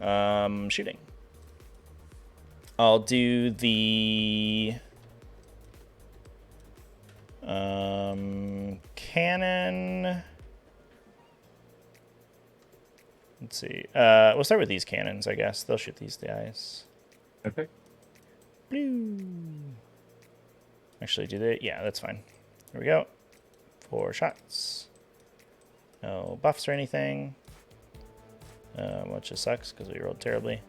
Shooting. I'll do the cannon. Let's see. We'll start with these cannons, I guess. They'll shoot these guys. Okay. Blue. Actually, do they? Yeah, that's fine. Here we go. 4 shots. No buffs or anything. Which just sucks because we rolled terribly.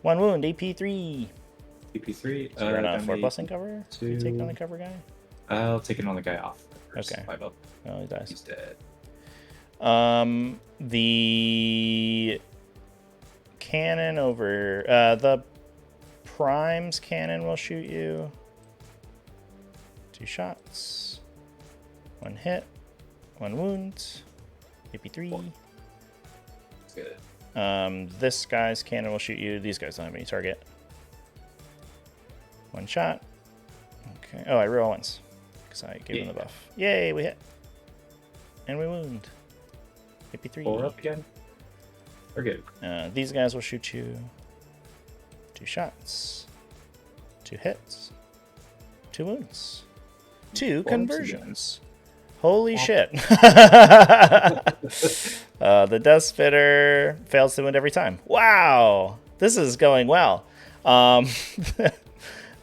1 wound, AP3. AP3. So we're on a that 4+ made in cover. 2. You taking on the cover guy? I'll take it on the guy off. First. Okay. 5 up. Oh, he dies. He's dead. The cannon over the Prime's cannon will shoot you. 2 shots. 1 hit. 1 wound. AP3. That's good. This guy's cannon will shoot you. These guys don't have any target. 1 shot. Okay. Oh, I roll once because I gave him the buff. Yay, we hit. And we wound. AP3. 4 up again. We're good. These guys will shoot you. 2 shots. 2 hits. 2 wounds. 2 conversions. Holy shit. The Death Spitter fails to wound every time. Wow. This is going well.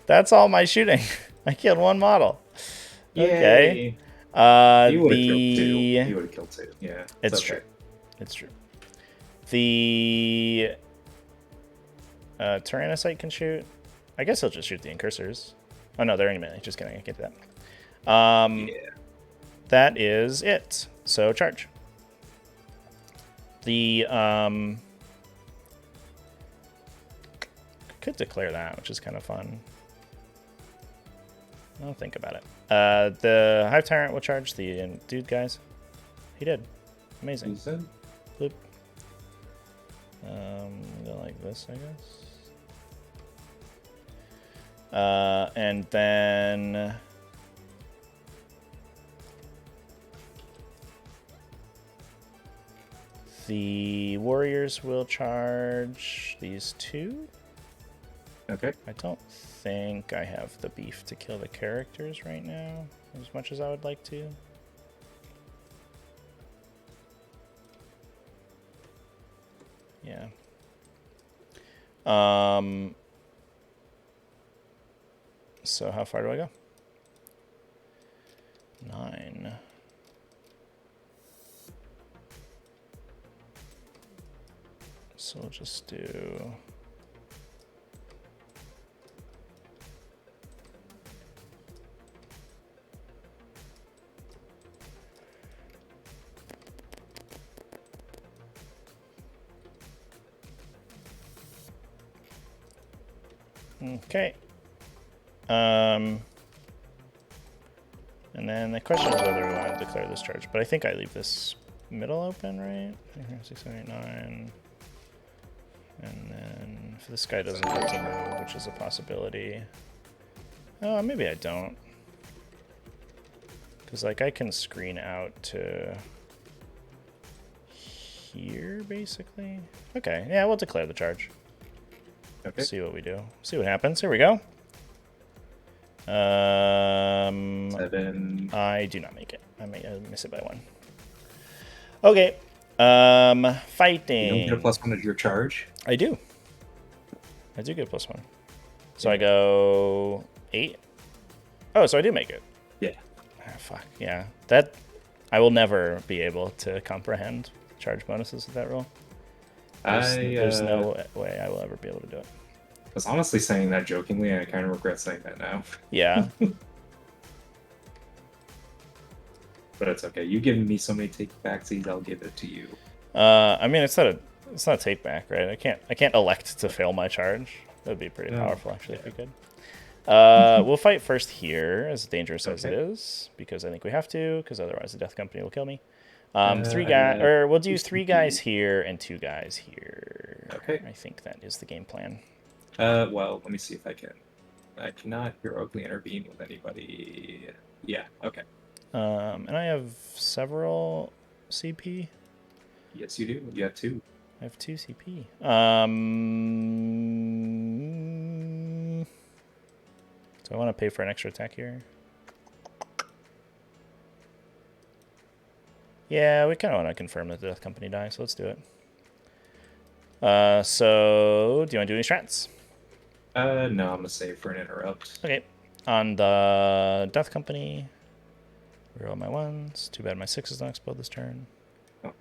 That's all my shooting. I killed 1 model. Okay. You would have killed 2. You would have killed 2. Yeah. It's true. It's true. The Tyrannocyte can shoot. I guess he'll just shoot the Incursors. Oh no, they're in melee. Just kidding. I can't do that. Yeah. That is it. So charge. The could declare that, which is kind of fun. I'll think about it. The Hive Tyrant will charge the dude guys. He did. Amazing. You said? Bloop. Go like this, I guess. And then the warriors will charge these 2. Okay. I don't think I have the beef to kill the characters right now as much as I would like to. Yeah. So how far do I go? 9. So we'll just do... Okay. And then the question is whether we want to declare this charge, but I think I leave this middle open, right? 6, 7, 8, 9. And then if this guy doesn't get to move, which is a possibility. Oh, maybe I don't. Because, like, I can screen out to here, basically. Okay, yeah, we'll declare the charge. Okay. See what we do. See what happens. Here we go. 7. I do not make it. I miss it by 1. Okay. Fighting. You don't get a +1 of your charge. I do. I do get a +1. So I go 8. Oh, so I do make it. Yeah. Ah, fuck yeah. That I will never be able to comprehend charge bonuses with that rule. There's no way I will ever be able to do it. I was honestly saying that jokingly, and I kind of regret saying that now. Yeah. But it's okay. You've given me so many take-backsies, I'll give it to you. I mean, it's not a take back, right? I can't elect to fail my charge. That would be pretty powerful, actually, if we could. We'll fight first here, as dangerous as it is, because I think we have to, because otherwise the Death Company will kill me. We'll do 3 guys here and 2 guys here. Okay. I think that is the game plan. Well, let me see if I can. I cannot heroically intervene with anybody. Yeah, okay. And I have several CP. Yes, you do. You have 2. I have 2 CP. Do I want to pay for an extra attack here? Yeah, we kind of want to confirm that the Death Company dies, so let's do it. So, do you want to do any strats? No, I'm going to save for an interrupt. Okay. On the Death Company, reroll my 1s. Too bad my 6s don't explode this turn. Oh.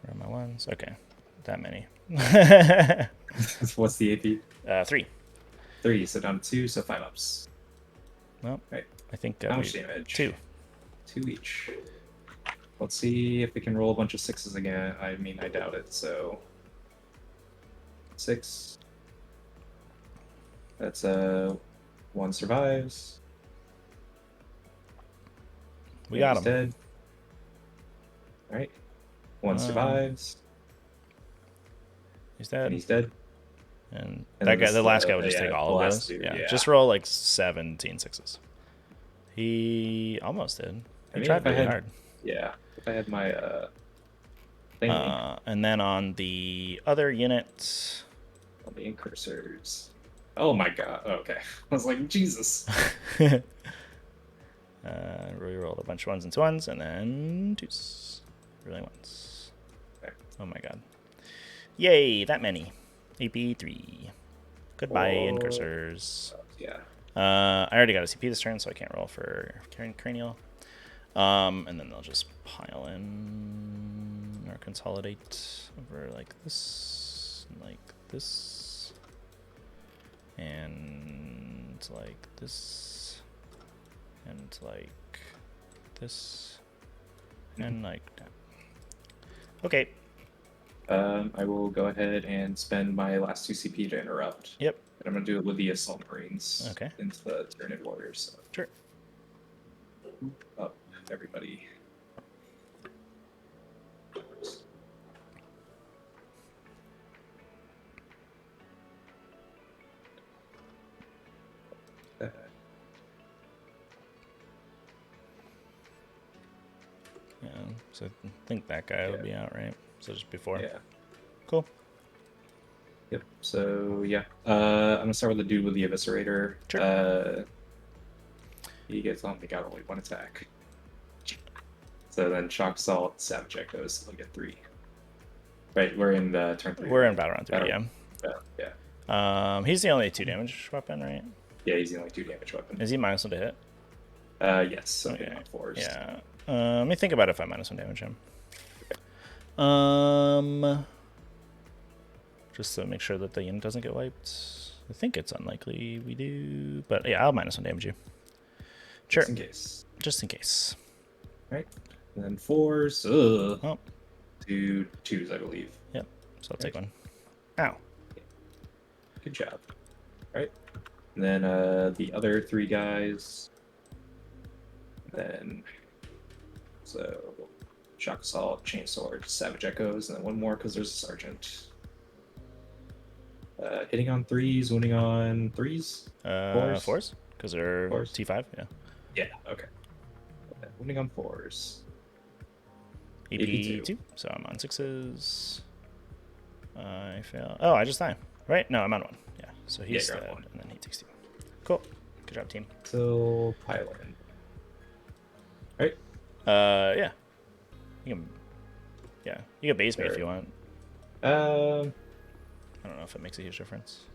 Reroll my 1s. Okay. That many. What's the AP? 3. 3, so down to 2, so 5 ups. Well, right. I think how much damage? 2. 2 each. Let's see if we can roll a bunch of 6s again. I mean, I doubt it, so 6. That's 1 survives. We got him. Dead. All right. 1 survives. He's dead. He's dead. And that guy, the last guy, would just take all of those. Dude, yeah, just roll like 17 6s. He almost did. He tried really hard. Yeah, if I had my thing. And then on the other unit, on the incursors. Oh my god. Okay, I was like, Jesus. Rerolled a bunch of 1s and 2s, and then 2s. Really 1s. Okay. Oh my god. Yay, that many. AP3. Goodbye, incursors. Yeah. I already got a CP this turn, so I can't roll for cranial. And then they'll just pile in or consolidate over like this, and like this, and like this, and like this, and like that. Okay. I will go ahead and spend my last 2 CP to interrupt. Yep. And I'm going to do it with the Assault Marines. Okay. Into the Tyranid Warriors. So. Sure. Up, everybody. Yeah, so I think that guy would be out, right? So just before. Yeah. Cool. Yep. So yeah, I'm gonna start with the dude with the Eviscerator. Sure. He gets on. He got only 1 attack. So then Shock Assault, Savage Echoes. He'll get 3. Right. We're in the turn 3. We're in battle round 3. Yeah. He's the only 2 damage weapon, right? Yeah, he's the only 2 damage weapon. Is he -1 to hit? Yes. So okay. 4s. Yeah. Let me think about if I -1 damage him. Just to make sure that the unit doesn't get wiped. I think it's unlikely we do, but yeah, I'll -1 damage you. Sure. Just in case. Just in case. Right. And then 4s. Ugh. Oh. 2 2s, I believe. Yep. So I'll take 1. Ow. Good job. Right. And then the other 3 guys. Then so Shock Assault, Chainsword, Savage Echoes, and then 1 more because there's a Sergeant. Hitting on 3s, wounding on 3s? 4s? Because they're 4s? T5, yeah. Yeah, okay. Wounding on 4s. AP2, so I'm on 6s. I fail. Oh, I just die. Right? No, I'm on 1. Yeah, so he's dead, and then he takes 2. Cool. Good job, team. So, pile in. Right? Yeah. You can base me if you want. I don't know if it makes a huge difference.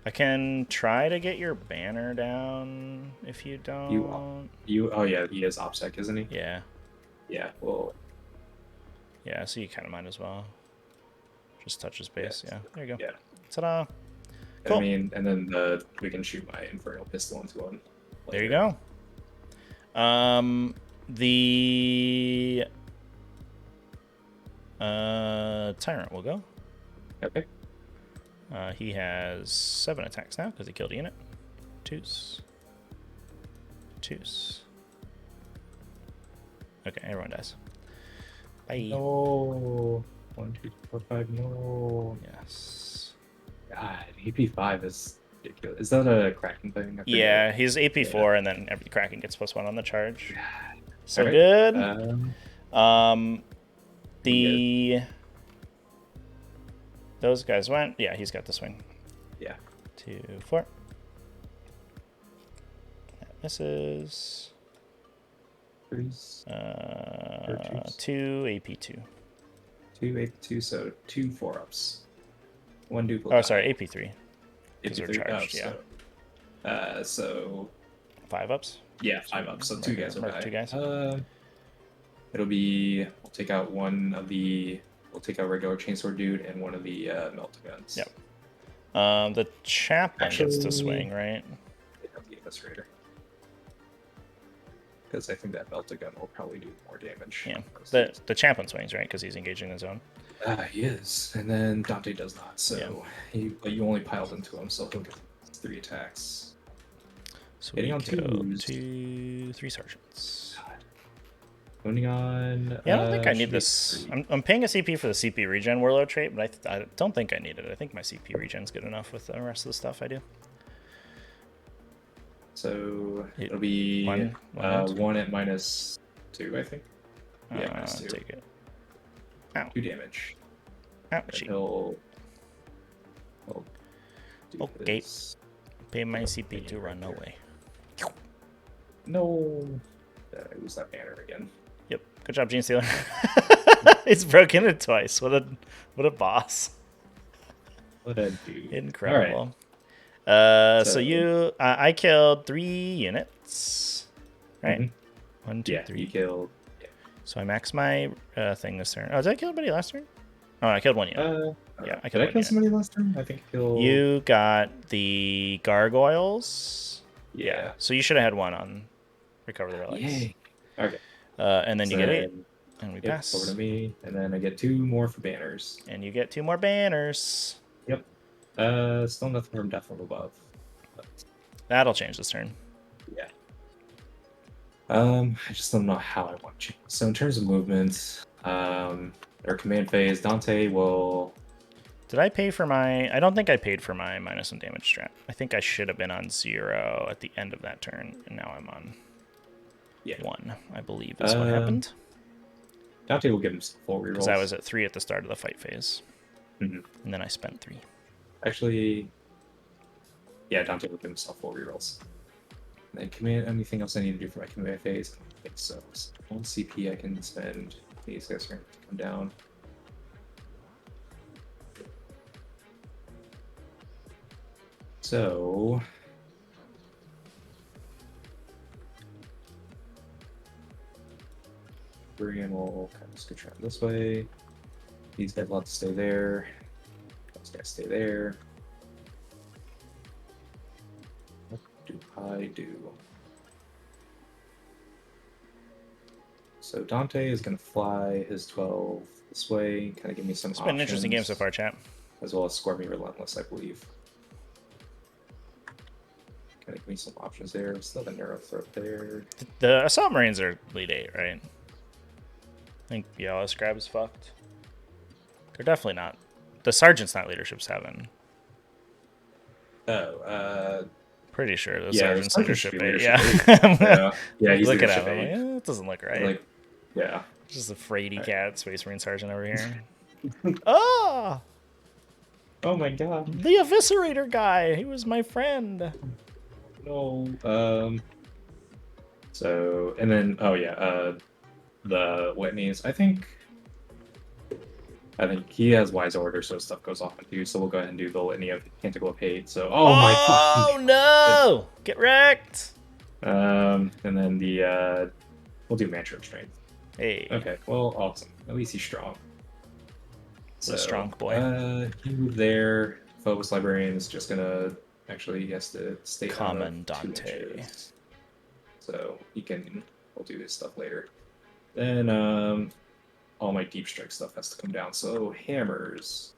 I can try to get your banner down if you don't. Oh yeah, he is OPSEC, isn't he? Yeah. Yeah, well, Yeah, so you kind of might as well just touch his base. Yeah, there you go. yeah. Ta-da! I Cool. mean, and then we can shoot my Infernal Pistol into him. There you go. The Tyrant will go. Okay. He has 7 attacks now because he killed a unit. Twos. Okay, everyone dies. Bye. No. 1, 2, 3, 4, 5. No. Yes. God, AP5 is ridiculous. Is that a Kraken thing? I Yeah, forget. he's AP4, and then every Kraken gets +1 on the charge. So Alright. good. Yeah. Those guys went. Yeah, he's got the swing. Yeah. 2, 4. That misses. 3s. 2 AP2. 2 AP2, so 2 4-ups. 1 dupe. Oh, sorry, AP3. Because we're AP3 charged, up, yeah. So 5 ups? yeah, 5 ups. So 2 guys will die. 2 guys. It'll be. We'll take out one of the. We'll take out regular chainsword dude and one of the melta guns. Yep. The chaplain gets to swing, right? The Eviscerator. Because I think that melta gun will probably do more damage. Yeah. The chaplain swings, right? Because he's engaging the zone. He is, and then Dante does not. So you only piled into him, so he'll get 3 attacks. So Getting we on killed 2s. 3 sergeants. Moving on. Yeah, I don't think I need this. I'm paying a CP for the CP regen warlord trait, but I don't think I need it. I think my CP regen's good enough with the rest of the stuff I do. So it'll be 1 at -2, I think. Yeah, -2. Take it. Ow. 2 damage. Ouchie. He'll do Okay. this. Pay my CP to run away. No. I lose that banner again. Yep. Good job, Gene Stealer. He's broken it twice. What a boss. What a dude. Incredible. So I killed 3 units. Right? Mm-hmm. 1, 2, 3. You killed. Yeah. So I maxed my thing this turn. Oh, did I kill anybody last turn? Oh, I killed 1 unit. Yeah, I killed Did I kill somebody last turn? I think I killed. You got the gargoyles. Yeah. So you should have had 1 on recover the relics. Yay. Okay. And then you get 8. And we pass. Over to me, and then I get 2 more for banners. And you get 2 more banners. Yep. Still nothing from Death from Above. But, That'll change this turn. yeah. I just don't know how I want to change. So in terms of movement, or command phase, Dante will. Did I pay for my... I don't think I paid for my -1 damage strat. I think I should have been on 0 at the end of that turn, and now I'm on 1, I believe is what happened. Dante will give him some full rerolls. Because I was at 3 at the start of the fight phase. Mm-hmm. And then I spent 3. Actually, yeah, Dante will give himself full rerolls. And then command, anything else I need to do for my command phase? I don't think so. 1 CP I can spend. These guys are going to come down. So Brian will kind of scooch around this way. These guys will have to stay there. Those guys stay there. What do I do? So Dante is going to fly his 12 this way, kind of give me some options. It's been an interesting game so far, chat. As well as score me relentless, I believe. Kind of give me some options there. Still the narrow throat there. The assault marines are lead 8, right? I think yellow scribe's fucked. They're definitely not. The sergeant's not leadership 7. Oh, pretty sure the yeah, sergeant's leadership 8. Yeah, he's Look at leadership him. 8. Like, it doesn't look right. Like, yeah. Just a fraidy cat space marine sergeant over here. Oh! Oh my god. The eviscerator guy. He was my friend. No. So, and then, oh yeah, the Whitneys. I think he has wise order, so stuff goes off on you. So we'll go ahead and do the litany of Canticle of Hate. So, my fucking. Oh no! Get wrecked. And then we'll do Mantra of Strength. Hey, Okay, well, awesome. At least he's strong. the strong boy. He moved there. Phobos Librarian is just gonna actually he has to stay out of 2 Commandante. inches. So we'll do his stuff later. Then all my deep strike stuff has to come down. So hammers.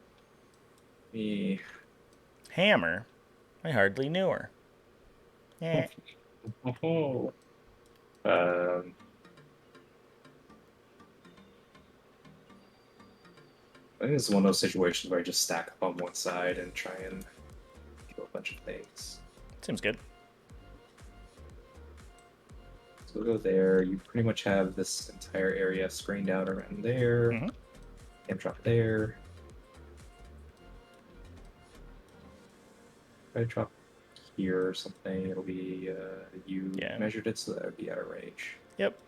Me Hammer? I hardly knew her. Eh. um I think it's one of those situations where I just stack up on one side and try and do a bunch of things. Seems good. So we'll go there. You pretty much have this entire area screened out around there. Mm-hmm. And drop there. If I drop here or something, it'll be you measured it, so that would be out of range. Yep.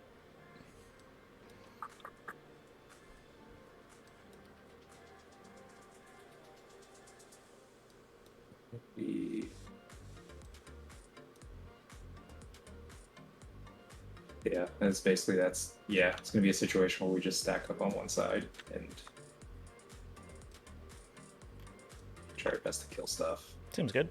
Yeah, and it's basically it's gonna be a situation where we just stack up on one side and try our best to kill stuff. Seems good.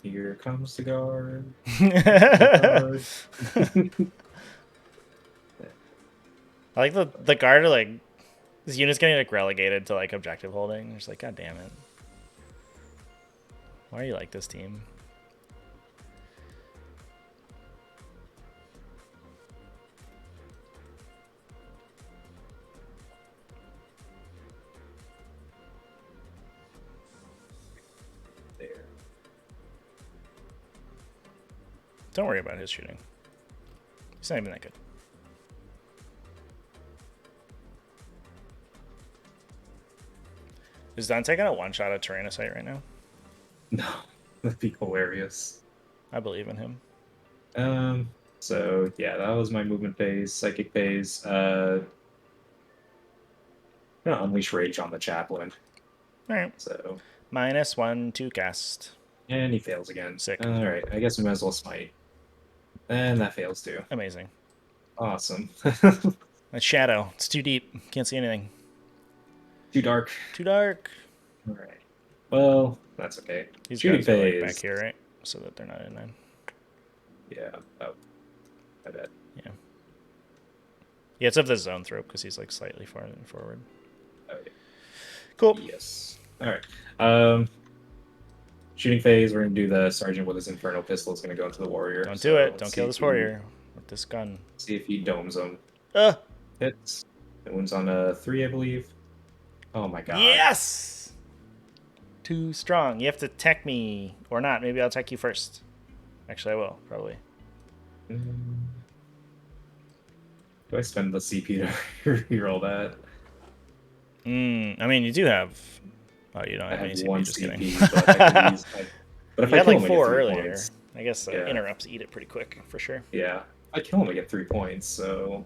Here comes the guard. I like the guard are like this unit's getting like relegated to like objective holding. It's like, god damn it. Why are you like this team? There. Don't worry about his shooting. He's not even that good. Is Dante gonna one-shot a Tyrannocyte right now? No, that'd be hilarious. I believe in him. So yeah, that was my movement phase, psychic phase. I'm gonna unleash rage on the chaplain. Alright. So -1 to cast. And he fails again. Sick. Alright, I guess we might as well smite. And that fails too. Amazing. Awesome. That shadow. It's too deep. Can't see anything. Too dark. Too dark. Alright. Well, that's okay. These Shooting guys are like phase. back here, right? So that they're not in line. Yeah. Oh. I bet. Yeah. Yeah, it's of the Zoanthrope because he's like slightly farther forward. Oh, yeah. Cool. Yes. Alright. Shooting phase, we're gonna do the sergeant with his infernal pistol. It's gonna go into the warrior. Don't do it. Don't kill this warrior with this gun. See if he domes him. Hits. It wounds on a 3, I believe. Oh my god. Yes! Too strong. You have to tech me. Or not. Maybe I'll tech you first. Actually, I will. Probably. Do I spend the CP to reroll that? I mean, you do have... Oh, you don't have any CP. One Just CP, kidding. but I can use... But if You I had kill like him, 4 I get 3 earlier. points. I guess Yeah. interrupts eat it pretty quick, for sure. Yeah. I kill him, I get 3 points, so...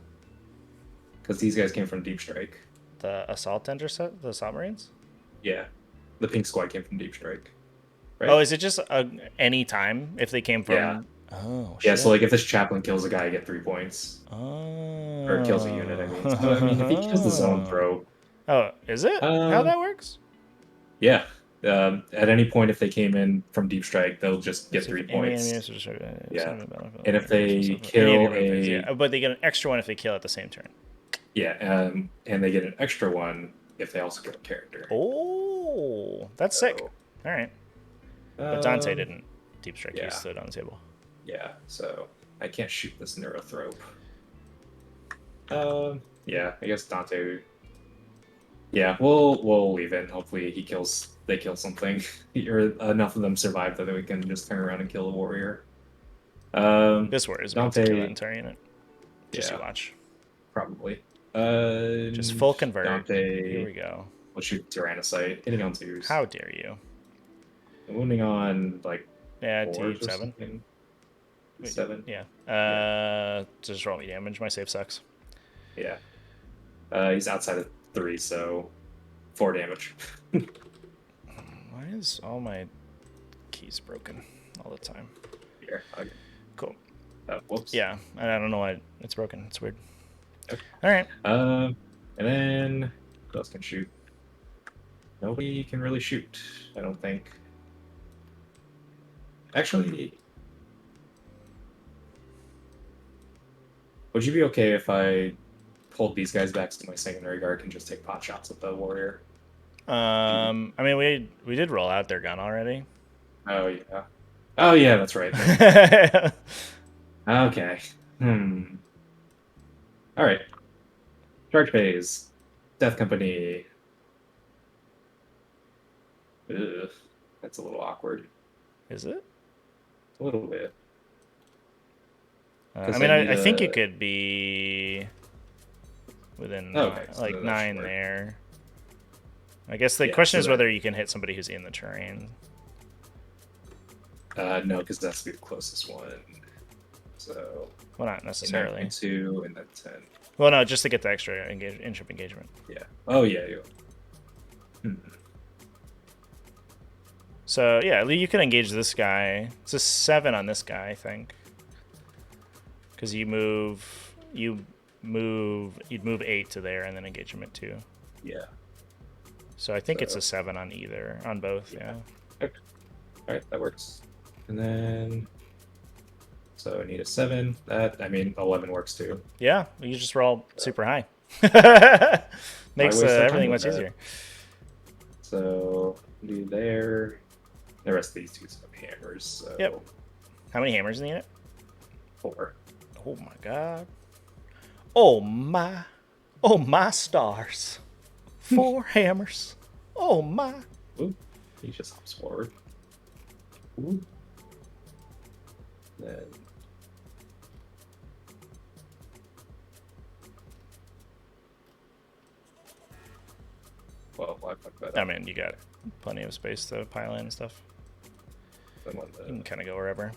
Because these guys came from Deep Strike. The assault intercept? The assault marines? Yeah. The pink squad came from Deep Strike. Right? Oh, is it just any time if they came from... Yeah. Oh, shit. Yeah, so like if this chaplain kills a guy, I get 3 points. Oh. Or kills a unit, I mean. So, I mean, if he kills the zone throw... Oh, is it? How that works? Yeah. At any point, if they came in from Deep Strike, they'll just get 3 points. Yeah. And if they kill a... Yeah. But they get an extra one if they kill at the same turn. Yeah, and they get an extra one if they also kill a character. Oh, that's sick. All right. But Dante didn't Deep Strike. Yeah. He stood on the table. Yeah, so I can't shoot this Neurothrope. Yeah, I guess Dante... Yeah, we'll leave it. Hopefully they kill something. Or enough of them survive that we can just turn around and kill a warrior. This warrior is about to kill the entire unit. Just you watch. Probably. Just full convert. Dante, here we go. We'll shoot Tyrannocyte. Hitting on 2s. How dare you? Wounding on, like, yeah, 4s or 7. something. 7? Yeah. Just roll me damage. My save sucks. Yeah. He's outside of 3, so 4 damage. Why is all my keys broken all the time? Yeah. here. Okay. Cool. Whoops. Yeah, I don't know why it's broken. It's weird. Okay. All right. And then who else can shoot? Nobody can really shoot, I don't think. Actually, would you be okay if I pulled these guys back so my secondary guard can just take pot shots at the warrior? I mean, we did roll out their gun already. Oh yeah. Oh yeah, that's right. Okay. All right. Charge phase. Death Company. Ugh, that's a little awkward. Is it? A little bit. I mean, I think you could be within okay, so like that 9 should work. there. I guess the Yeah, question so is that- whether you can hit somebody who's in the terrain. No, because that's the closest one. So Well, not necessarily. 2 and then 10. Well, no, just to get the extra in-ship engagement. Yeah. Oh yeah. So yeah, you can engage this guy. It's a 7 on this guy, I think, because you'd move 8 to there and then engage him at 2. Yeah. So I think it's a 7 on both. Yeah. Okay. All right, that works. And then, so I need a 7. That, I mean, 11 works too. Yeah, you just roll super high. Makes waste our time everything with much that? easier. So do there. The rest of these two have hammers. So Yep. How many hammers in the unit? 4. Oh my god. Oh my stars. 4 hammers. Oh my. Ooh, he just hops forward. Ooh. Then. Well, I fucked that up. I mean, you got plenty of space to pile in and stuff. You can kind of go wherever.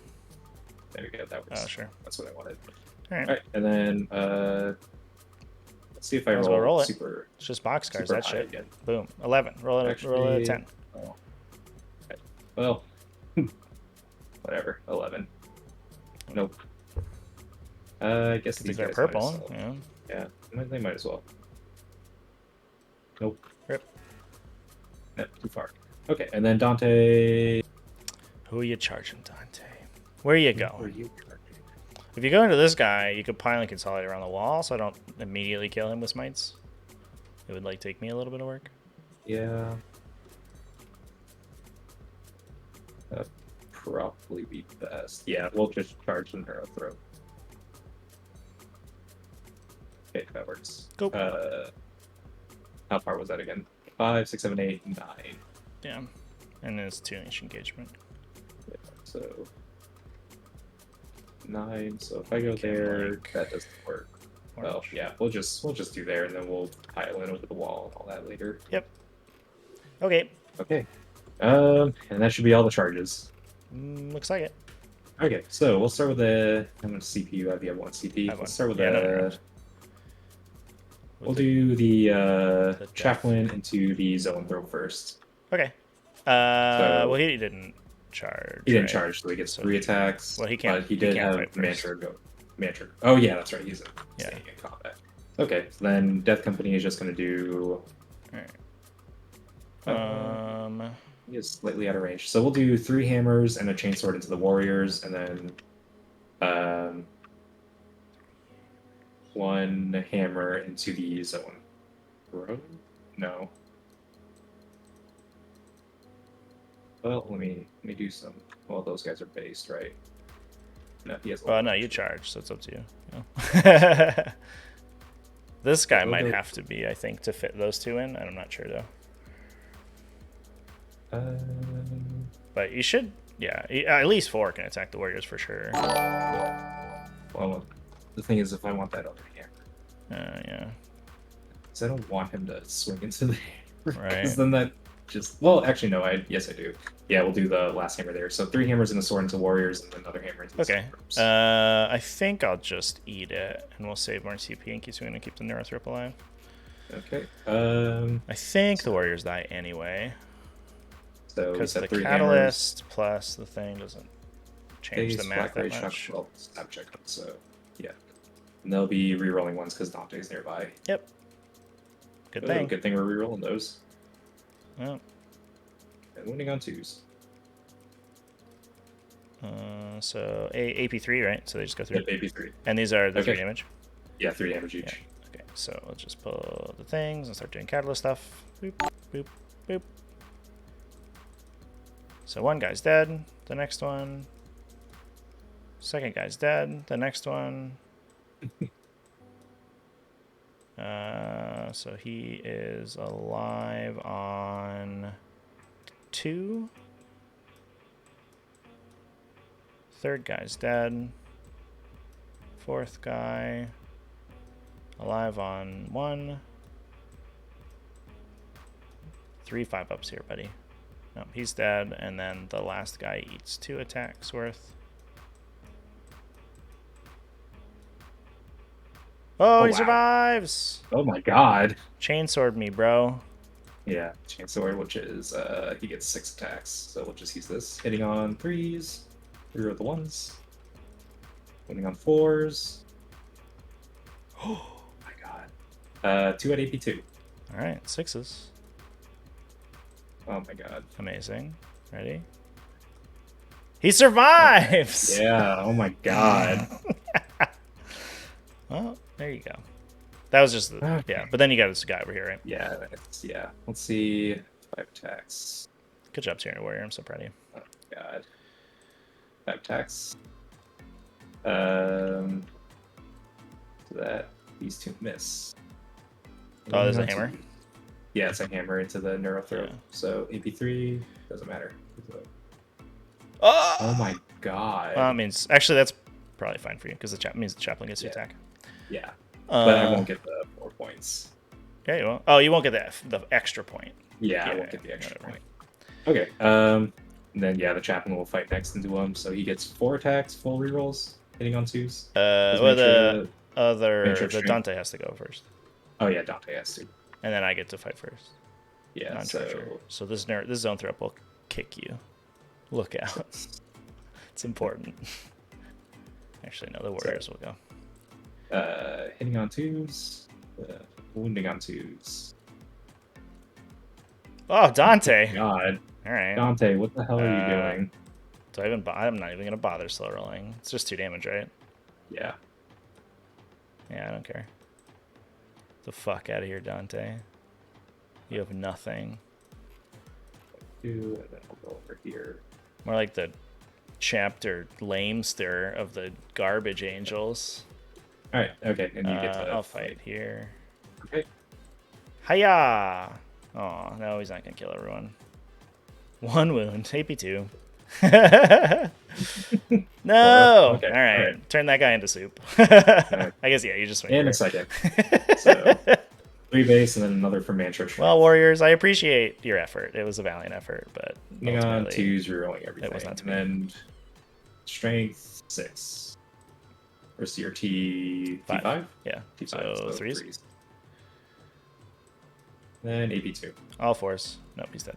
There we go. That works. Oh, sure. That's what I wanted. All right. All right, and then let's see if I Might as well roll it. super. It's just boxcars. super That high shit. again. Boom. 11. Roll it. Roll it at Actually- 10. Oh. Okay. Well, whatever. 11. Nope. I guess Could these declare guys purple. Might as well. Yeah. Yeah, they might as well. Nope. Rip. Nope, too far. Okay, and then Dante. Who are you charging, Dante? Where you Where are going? you? If you go into this guy, you could pile and consolidate around the wall, so I don't immediately kill him with smites. It would like take me a little bit of work. Yeah. That'd probably be best. Yeah, we'll just charge the Neuro Throw. Okay, that works. Go. How far was that again? 5, 6, 7, 8, 9. Yeah. And then it's 2-inch engagement. Yeah, so 9. So if I go Okay, there, like, that doesn't work. Well, Orange. yeah, we'll just do there, and then we'll pile in over the wall and all that later. Yep. Okay. Okay. And that should be all the charges. Looks like it. Okay, so we'll start with the. How much CPU you have? You have 1 CP. I have one. Let's start with Yeah, no, you're the. right. We'll do the death. chaplain into the zoanthrope first. Okay. So- Well, he didn't charge. He didn't right? charge, so he gets So- 3 attacks. Well, he can't- But he he did can't have fight first. Mantra go. Mantra. Oh yeah, that's right. He's Yeah. staying in combat. Okay, so then Death Company is just going to do. Alright. He is slightly out of range, so we'll do 3 hammers and a chainsword into the warriors, and then 1 hammer into the zone. No. Well, let me do some. Well, those guys are based, right? No, he has. Well, no, you charge, so it's up to you. Yeah. This guy We'll might go- have to be, I think, to fit those 2 in. I'm not sure though. But you should, yeah, at least 4 can attack the warriors for sure. Well, the thing is, if I want that other hammer, Yeah. because I don't want him to swing into the hammer. Right. Because then that just. Well, actually, no. Yes, I do. Yeah, we'll do the last hammer there. So 3 hammers and a sword into warriors, and then another hammer into the Okay. zoanthropes. I think I'll just eat it, and we'll save more CP in case we're gonna keep the Neurothrop alive. Okay. I think the warriors die anyway, So we because said the 3 hammers. catalyst plus the thing doesn't change the math that Black much. Well, snap check them, so yeah. And they'll be rerolling ones because Dante's nearby. Yep. Good Oh, thing. good thing we're rerolling those. Oh. And winning on 2s. So AP3, right? So they just go through. Yep, AP3. And these are the Okay. 3 damage. Yeah, 3 damage each. Yeah. Okay, so let's just pull the things and start doing catalyst stuff. Boop, boop, boop. So one guy's dead. The next one. Second guy's dead. The next one. So he is alive on 2. Third guy's dead. Fourth guy alive on 1. 3 5-ups here, buddy. No, he's dead, and then the last guy eats 2 attacks worth. Oh, he wow. survives! Oh my god. Chainsword me, bro. Yeah, Chainsaw, which is, he gets 6 attacks, so we'll just use this. Hitting on 3s, reroll the 1s. Winning on 4s. Oh my god. 2 at AP2. Alright, 6s. Oh my god. Amazing. Ready? He survives! Yeah, oh my god. Well, there you go. That was just the, Okay. yeah, but then you got this guy over here, right? Yeah, yeah. Let's see. 5 attacks. Good job, Tyranid Warrior. I'm so proud of you. Oh god. 5 attacks. So that these 2 miss. Oh, there's a hammer? Yeah, it's a hammer into the neurothrope. Yeah. So AP3 doesn't matter. Oh! Oh my god. Well, it means actually that's probably fine for you because the means the chaplain gets to attack. Yeah. But I won't get the 4 points. Yeah, you won't. Oh, you won't get the extra point. Yeah, I won't get the extra point. Okay. Then yeah, the chaplain will fight next into him. So he gets 4 attacks, full rerolls, hitting on 2s. Well, the Dante has to go first. Oh yeah, Dante has to. And then I get to fight first. Yeah. So this Zoanthrope will kick you. Look out. It's important. Actually, no, the warriors will go. Hitting on 2s, wounding on 2s. Oh, Dante! God. All right. Dante, what the hell are you doing? Do I even? I'm not even gonna bother slow rolling. It's just 2 damage, right? Yeah. Yeah, I don't care. The fuck out of here, Dante. You have nothing. 2, and then I'll go over here. More like the chapter lamester of the garbage angels. All right. Okay, and you get to. I'll fight here. Okay. Hiya! Oh no, he's not gonna kill everyone. 1 wound, AP2. No. Okay, all right. alright. Turn that guy into soup. I guess yeah, you just swing. In a second. So 3 base and then another for Mantra. Well, warriors, I appreciate your effort. It was a valiant effort, but Hitting on ultimately, 2s, rerolling everything. it was not to and then strength 6. Versus your T5? 5. Yeah. T5, So 3s. 3s. Then AP2. All 4s. Nope, he's dead.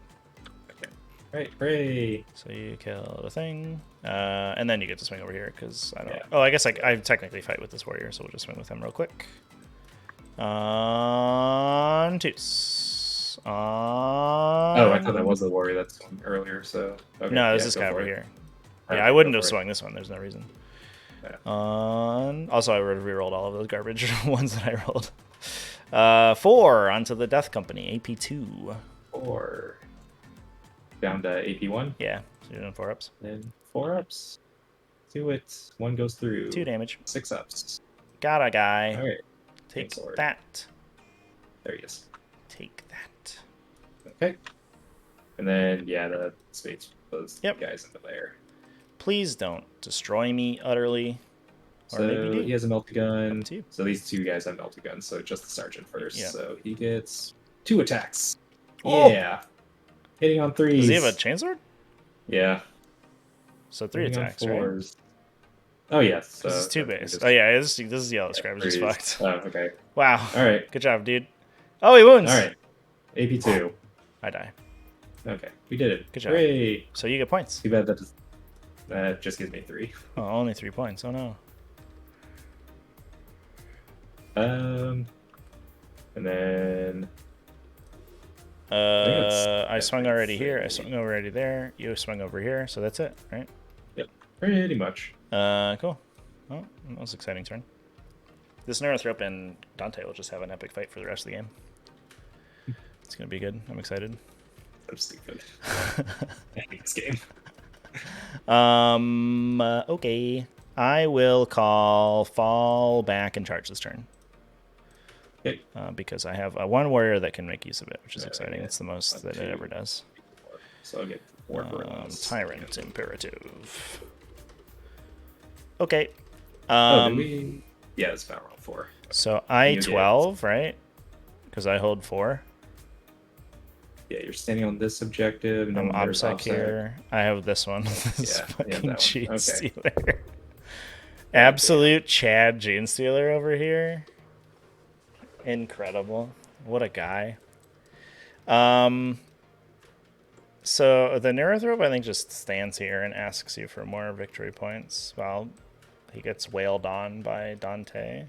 Okay. Right, hooray! So you kill the thing, and then you get to swing over here because I don't. Yeah. Oh, I guess I technically fight with this warrior, so we'll just swing with him real quick. On 2s. On. Oh, I thought that was the warrior that's going earlier, so. Okay, No, there's yeah, this go guy for over it. here. Alright, Yeah, I wouldn't go have for it. swung this one. There's no reason. Yeah. Also, I would have rerolled all of those garbage ones that I rolled. 4 onto the Death Company, AP2. 4. Down to AP1. Yeah, so you're doing 4-ups. Then 4 ups. Do it. 1 goes through. 2 damage. 6 ups. Got a guy. Alright. Take Sword. that. There he is. Take that. Okay. And then, yeah, the spades those Yep. guys into there. Please don't destroy me utterly. Or So maybe do. he has a melty gun. Up to you. So these 2 guys have melty guns, so just the sergeant first. Yeah. So he gets 2 attacks. Oh! Yeah. Hitting on 3s. Does he have a chainsword? Yeah. So 3 Hitting on attacks, right? 4s. Oh, yes. So This is 2 I think base. it's- Oh, yeah, this is yellow scrap. It's just 3s. fucked. Oh, okay. Wow. Alright. Good job, dude. Oh, he wounds. Alright. AP2. I die. Okay. We did it. Good job. Hooray. So you get points. Too bad that That just gives me 3. Oh, only 3 points. Oh no. And then I think I swung already here. I everything. swung already there. You swung over here. So that's it, right? Yep, pretty much. Cool. Well, that was an exciting turn. This Neurothrope and Dante will just have an epic fight for the rest of the game. It's gonna be good. I'm excited. I'm stupid. I hate this game. Okay. I will call fall back and charge this turn. Okay. Because I have one warrior that can make use of it, which is exciting. It's the most that it ever does. So I'll get 4 bronze. Tyrant Imperative. Okay. Did we? Yeah, it's about round 4. So I-12, right? Because I hold 4. Yeah, you're standing on this objective. I'm OBSEC here. I have this one. This fucking Gene Stealer. Absolute Chad Gene Stealer over here. Incredible. What a guy. So the Neurothrope, I think, just stands here and asks you for more victory points while he gets wailed on by Dante.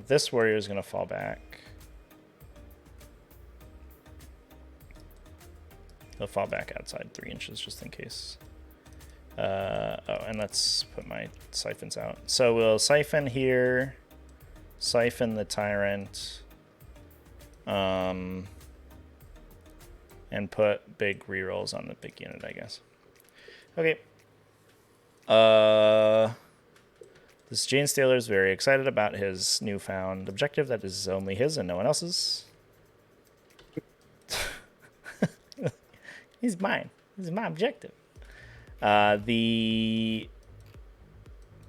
This warrior is going to fall back. He'll fall back outside 3 inches just in case. Oh, and let's put my siphons out. So we'll siphon here, siphon the Tyrant, and put big rerolls on the big unit, I guess. Okay. This Gene Stealer is very excited about his newfound objective that is only his and no one else's. He's mine. This is my objective. The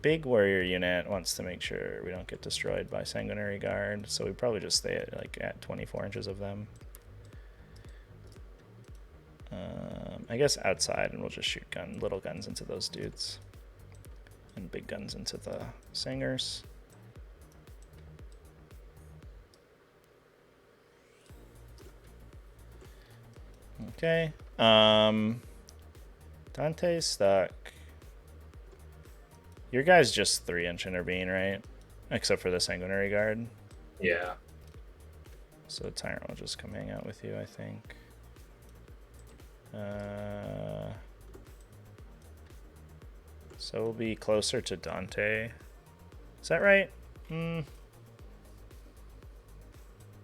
big warrior unit wants to make sure we don't get destroyed by Sanguinary Guard, so we probably just stay at 24 inches of them. I guess outside, and we'll just shoot little guns into those dudes, and big guns into the singers. Okay. Dante's stuck. Your guy's just 3-inch intervene, right? Except for the Sanguinary Guard. Yeah. So Tyrant will just come hang out with you, I think. So we'll be closer to Dante. Is that right? No,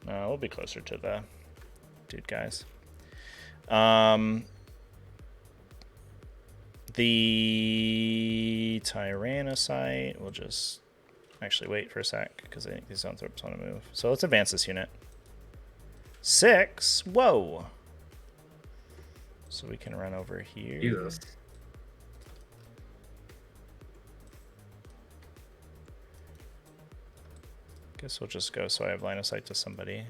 we'll be closer to the dude guys. The Tyrannocyte will just actually wait for a sec because I think these Zoanthropes want to move. So let's advance this unit. 6. Whoa. So we can run over here. Jesus. Guess we'll just go so I have line of sight to somebody.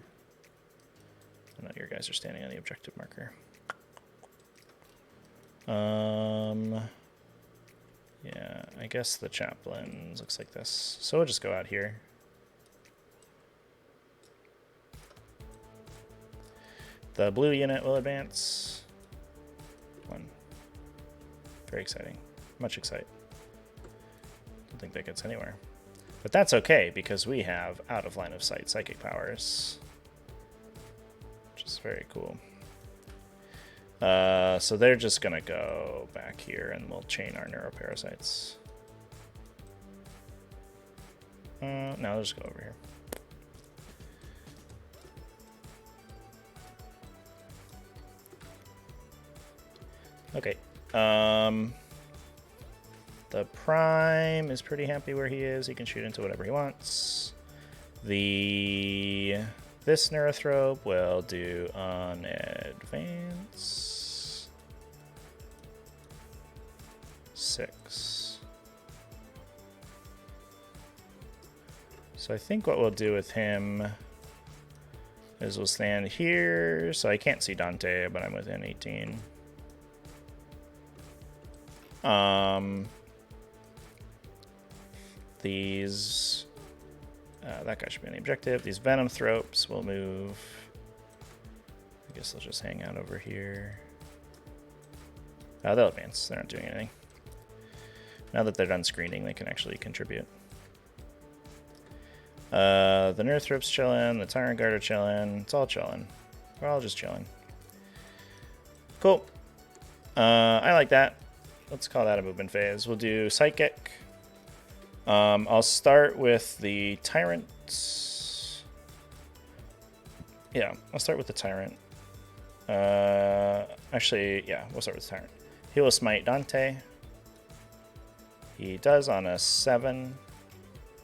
I know your guys are standing on the objective marker. Yeah, I guess the chaplains looks like this. So we'll just go out here. The blue unit will advance. 1. Very exciting. Much excite. Don't think that gets anywhere. But that's okay, because we have out of line of sight psychic powers. Which is very cool. So they're just gonna go back here and we'll chain our neuroparasites. No, they'll just go over here. Okay. The Prime is pretty happy where he is. He can shoot into whatever he wants. This Neurothrope will do an advance. 6. So I think what we'll do with him is we'll stand here. So I can't see Dante, but I'm within 18. These... that guy should be on the objective. These Venom Thropes will move. I guess they'll just hang out over here. They'll advance. They're not doing anything. Now that they're done screening, they can actually contribute. The Northropes chilling. The Tyrant Guard are chilling. It's all chilling. We're all just chilling. Cool. I like that. Let's call that a movement phase. We'll do Psychic. I'll start with the Tyrant. Yeah, I'll start with the Tyrant. Actually, yeah, we'll start with the Tyrant. He will smite Dante. He does on a 7.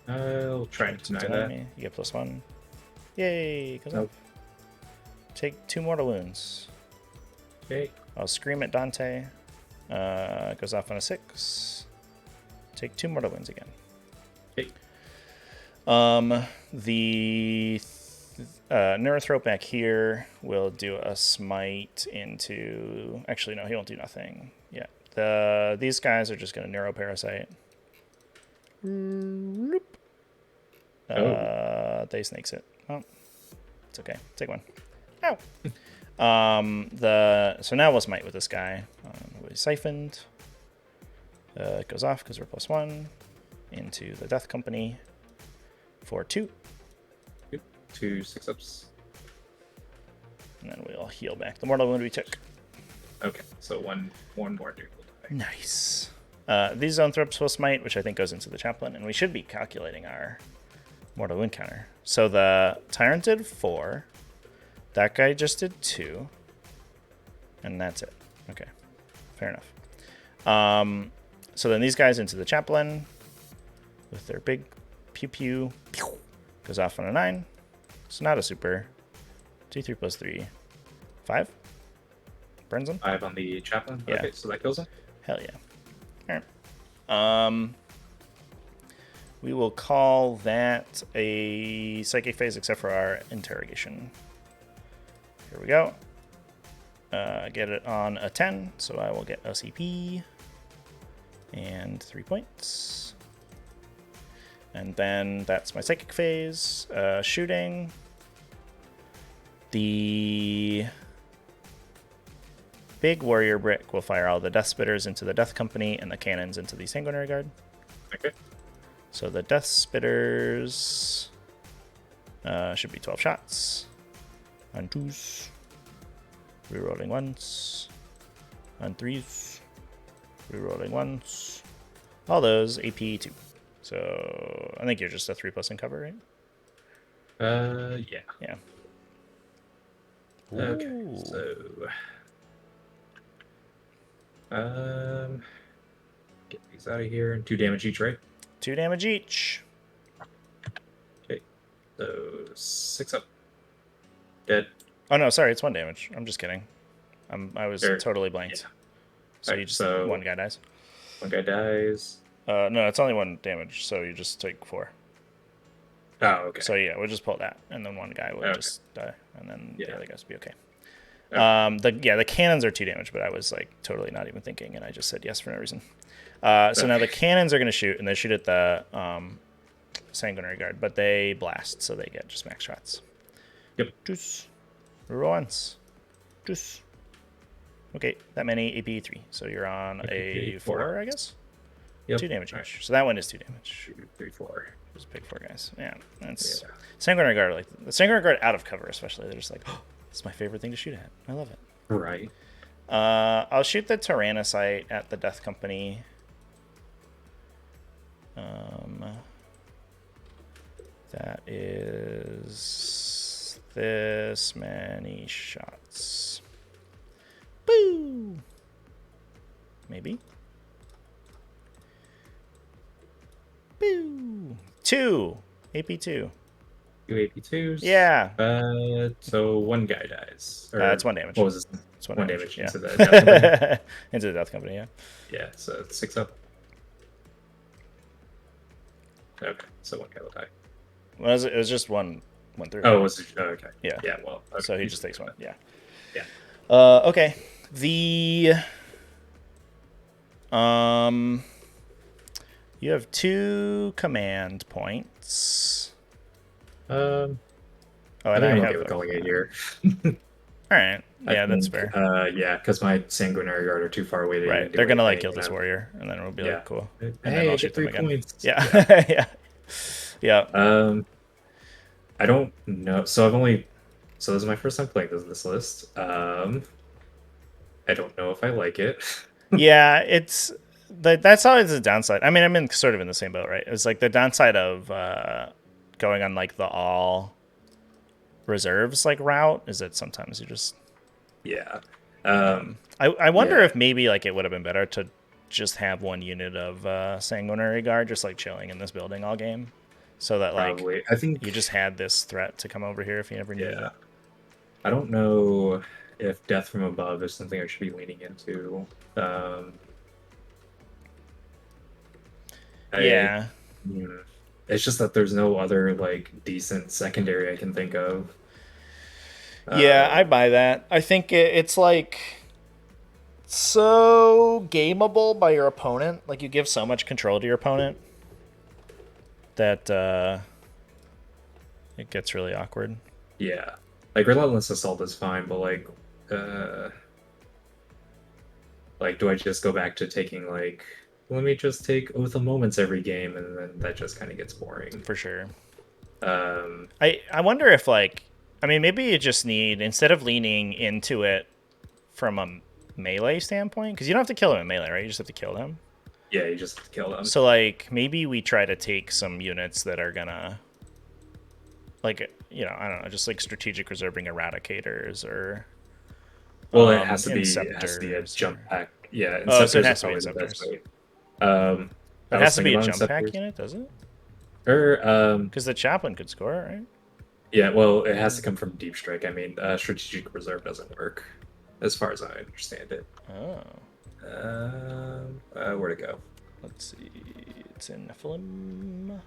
I'll try and deny that. You get +1. Yay! Goes off. Take 2 mortal wounds. Okay. I'll scream at Dante. Goes off on a 6. Take 2 mortal wounds again. Okay. The Neurothrope back here will do a smite into. Actually, no, he won't do nothing yet. These guys are just going to Neuroparasite. They snakes it. Oh, it's okay. Take 1. Ow. So now we'll smite with this guy. We siphoned. It goes off because we're +1 into the Death Company for 2. 2 6-ups. And then we'll heal back the mortal wound we took. Okay, so one more dude will die. Nice. These Zoanthropes will smite, which I think goes into the Chaplain, and we should be calculating our mortal wound counter. So the Tyrant did 4. That guy just did 2. And that's it. Okay, fair enough. So then these guys into the Chaplain with their big pew. Goes off on a 9. It's not a super. 2, 3 + 3. 5. Burns him. 5 on the Chaplain? Yeah. Okay, so that kills him? Hell yeah. Alright. We will call that a Psychic phase except for our interrogation. Here we go. Get it on a 10, so I will get a CP and 3 points. And then that's my Psychic phase. Shooting. The big warrior brick will fire all the Death Spitters into the Death Company and the cannons into the Sanguinary Guard. Okay. So the Death Spitters should be 12 shots. On 2s. Rerolling 1s. On 3s. Rerolling 1s. All those AP 2. So I think you're just a 3+ in cover, right? Yeah. Yeah. Okay, Ooh. so get these out of here. 2 damage each, right? 2 damage each. Okay. So 6 up. Dead. Oh no, sorry, it's 1 damage. I'm just kidding. I was totally blanked. Yeah. So you just one guy dies. One guy dies. No, it's only 1 damage, so you just take 4. Oh, okay. So yeah, we'll just pull that, and then 1 guy will just die, and then the other guys will be okay. Okay. The cannons are 2 damage, but I was like totally not even thinking, and I just said yes for no reason. So now the cannons are going to shoot, and they shoot at the Sanguinary Guard, but they blast, so they get just max shots. Yep. Juice. Once. Juice. Okay, that many AP 3. So you're on a 4, I guess? Yep. 2 damage each. Right. So that one is 2 damage. 2, 3, 4. Just pick 4 guys. Yeah, that's Sanguinary Guard. Like the Sanguinary Guard out of cover, especially. They're just like, oh, it's my favorite thing to shoot at. I love it. Right. I'll shoot the Tyrannocyte at the Death Company. That is this many shots. Boo! Maybe. Boo! 2! AP 2. 2 AP2s. Yeah. So 1 guy dies. Or, it's 1 damage. What was this? It's 1 damage yeah. into the Death Company. Into the Death Company, yeah. Yeah, so it's 6 up. Okay, so 1 guy will die. Well, it was just one through. Oh, okay. Yeah. Yeah, well. Okay. So he just takes 1. Yeah. Yeah. Okay. The you have 2 command points. I I don't know know you what have they were calling it here. All right. I Yeah, that's think, fair. yeah, because my Sanguinary Guard are too far away to even Right. They're do gonna like anything. kill this warrior, and then we'll be Yeah. like, cool. And then Hey, I'll I shoot get them three again. points. Yeah. Yeah. Yeah. Yeah. Um, I don't know. So this is my first time playing this list. I don't know if I like it. Yeah. That's always the downside. I mean, I'm in sort of in the same boat, right? It's like the downside of going on like the all reserves like route is that sometimes you just Yeah. I wonder Yeah, if maybe like it would have been better to just have one unit of sanguinary guard just like chilling in this building all game, so that like probably. I think, you just had this threat to come over here if you ever needed yeah. it. I don't know if Death from Above is something I should be leaning into. Um, I, Yeah, hmm, it's just that there's no other like decent secondary I can think of. yeah, I Um, buy that. I think it's like so gameable by your opponent. Like you give so much control to your opponent that it gets really awkward. yeah, like Relentless Assault is fine, but uh, like, do I just go back to taking like, let me just take Oath of Moments every game, and then that just kind of gets boring. For sure. Um, I wonder if like I mean maybe you just need instead of leaning into it from a melee standpoint because you don't have to kill him in melee, right? You just have to kill him. yeah, you just have to kill them. So like maybe we try to take some units that are gonna like I don't know, just like strategic reserving eradicators or Well, it has to be a inceptors jump or pack. Yeah, oh, so it Inceptors are has to be probably the best inceptors. way. I It was has to thinking be a about jump pack Inceptors. unit, does it? Or Because the chaplain could score it, right? yeah, well, it has to come from Deep Strike. I mean, Strategic Reserve doesn't work, as far as I understand it. Oh, Where'd it go? let's see. It's in Nephilim.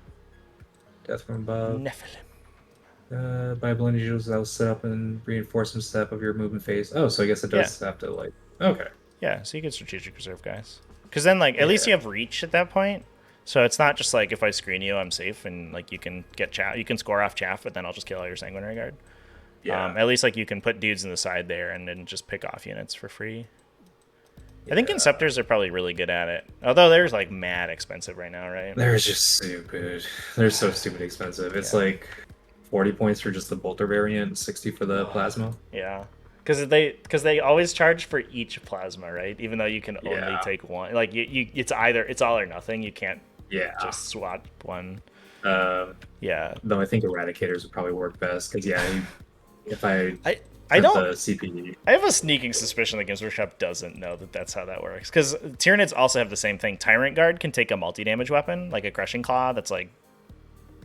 Death from Above. Nephilim. Bible Angels that will set up and reinforce some step of your movement phase. Oh, so I guess it Yeah. does have to like. Okay. Yeah, so you get strategic reserve guys. Because then, like, at least Yeah. you have reach at that point. So it's not just like if I screen you, I'm safe, and like you can get chaff, you can score off chaff, but then I'll just kill all your sanguinary guard. Yeah. At least like you can put dudes in the side there and then just pick off units for free. I think Yeah. Inceptors are probably really good at it. Although they're like mad expensive right now, right? They're just stupid. They're so stupid expensive. It's Yeah. like 40 points for just the bolter variant, 60 for the plasma. Yeah. Because they always charge for each plasma, right? Even though you can only Yeah. take one. Like it's all or nothing. You can't Yeah. just swap one. Um, Yeah. though I think Eradicators would probably work best because if I I put don't. the CP, I have a sneaking suspicion that Games Workshop doesn't know that that's how that works. Because Tyranids also have the same thing. Tyrant Guard can take a multi-damage weapon, like a Crushing Claw, that's like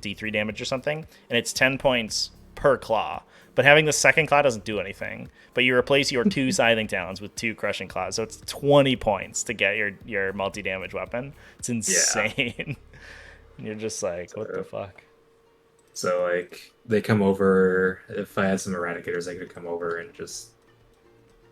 D3 damage or something, and it's 10 points per claw. But having the second claw doesn't do anything. But you replace your 2 Scything Talons with 2 Crushing Claws, so it's 20 points to get your multi-damage weapon. It's insane. And you're just like, what the fuck? so like they come over. If I had some Eradicators, they could come over and just.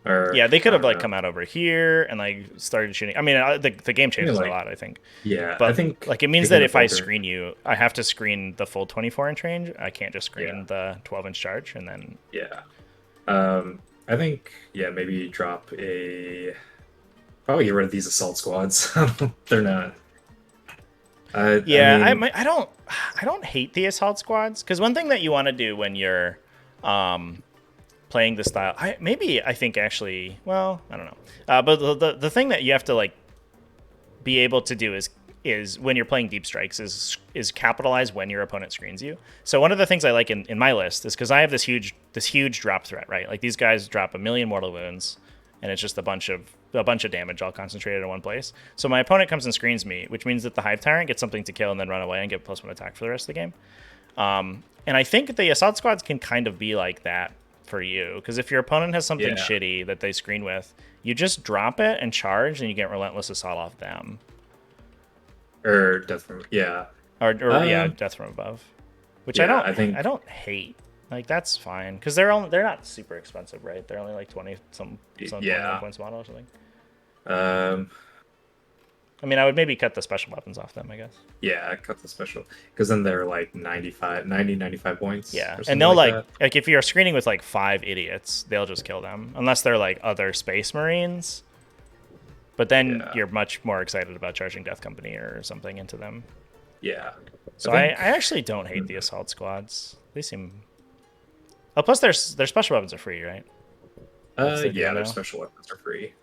Or Yeah, they could I have don't like know. come out over here and like started shooting. I mean, the game changes like- a lot, I think. Yeah, But I think like it means taking that the if I bolter- screen you, I have to screen the full 24-inch range. I can't just screen Yeah. the 12-inch charge and then Yeah. I think maybe drop a. Probably get rid of these assault squads. They're not. yeah. I mean, I don't hate the assault squads because one thing that you want to do when you're playing the style, I think actually, well, I don't know, but the thing that you have to like be able to do is when you're playing deep strikes is capitalize when your opponent screens you. So one of the things I like in my list is because I have this huge drop threat, right? Like these guys drop 1,000,000 mortal wounds, and it's just a bunch of damage all concentrated in one place. So my opponent comes and screens me, which means that the Hive Tyrant gets something to kill and then run away and get +1 attack for the rest of the game. And I think the assault squads can kind of be like that for you, because if your opponent has something Yeah. shitty that they screen with, you just drop it and charge, and you get relentless assault off them. or Death from yeah. Or death from above, which Yeah, I think- I don't hate. Like that's fine because they're not super expensive, right? They're only like 20 some Yeah. 21 points model or something. Um, I mean, I would maybe cut the special weapons off them, I guess. Yeah, cut the special. Because then they're like 95 points Yeah, or and something they'll like that. like if you're screening with like 5 idiots, they'll just kill them unless they're like other space marines. But then Yeah. you're much more excited about charging Death Company or something into them. Yeah. So I think- actually don't hate the assault squads. They seem. Oh, plus their special weapons are free, right? the deal yeah, their now? special weapons are free.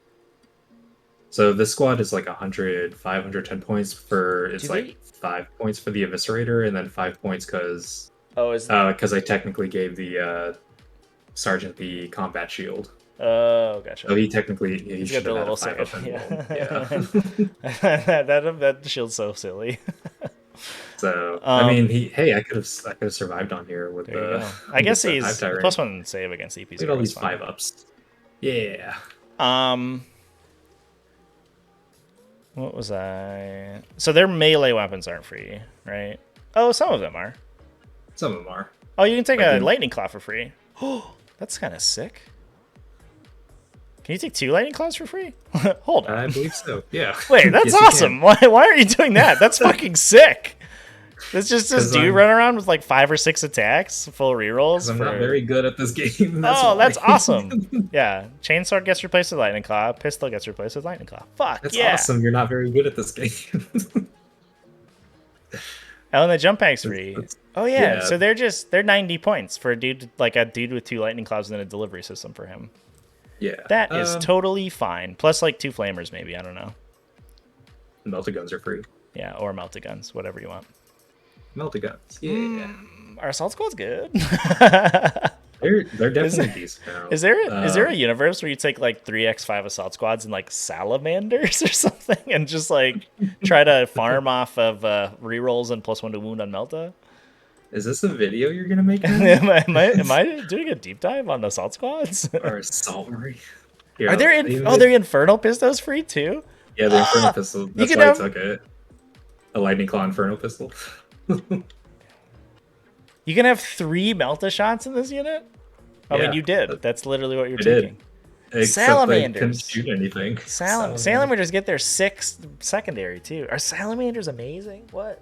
So this squad is like 100, 510 points for, it's Do like they- 5 points for the Eviscerator, and then 5 points because Oh, is I technically gave the Sergeant the combat shield. Oh, gotcha. So he technically, he He's got should the have had little a 5 up save. and Yeah. yeah. that shield's so silly. So I mean, I could have survived on here with There you the. go. I guess with the he's Hive Tyrant. +1 save against EP0. Look at all these fine. 5-ups. Yeah. What was I? So their melee weapons aren't free, right? Oh, some of them are. Some of them are. Oh, you can take I a think- lightning claw for free. Oh, that's kind of sick. Can you take 2 lightning claws for free? Hold on. I believe so. Yeah. Wait, that's Yes, you can. awesome. Why are you doing that? That's fucking sick. It's just this 'Cause dude I'm- running around with like 5 or 6 attacks, full rerolls. 'Cause I'm not very good at this game. Oh, that's why. awesome. Yeah. Chainsword gets replaced with lightning claw. Pistol gets replaced with lightning claw. Fuck That's yeah. awesome. You're not very good at this game. Oh, and the jump pack's free. That's- Oh yeah. yeah. So they're 90 points for a dude with 2 lightning claws and then a delivery system for him. Yeah. That is totally fine. Plus like 2 flamers maybe, I don't know. Melted guns are free. Yeah, or melted guns, whatever you want. Melted guns. Yeah. Our assault squad's good. They're definitely decent now. Is there a universe where you take like 3x5 assault squads and like salamanders or something and just like try to farm off of rerolls and +1 to wound on Melta? Is this a video you're gonna make? am I doing a deep dive on assault squads? Or assault marine? Are there they're infernal pistos free too? Yeah, the Inferno pistol. That's can why have- I took it. A lightning claw Inferno pistol. You can have 3 Melta shots in this unit? I mean, Yeah, you did. That's literally what you're I did. taking. Except Salamanders. they couldn't shoot anything. Salamanders get their 6th secondary too. Are salamanders amazing? What?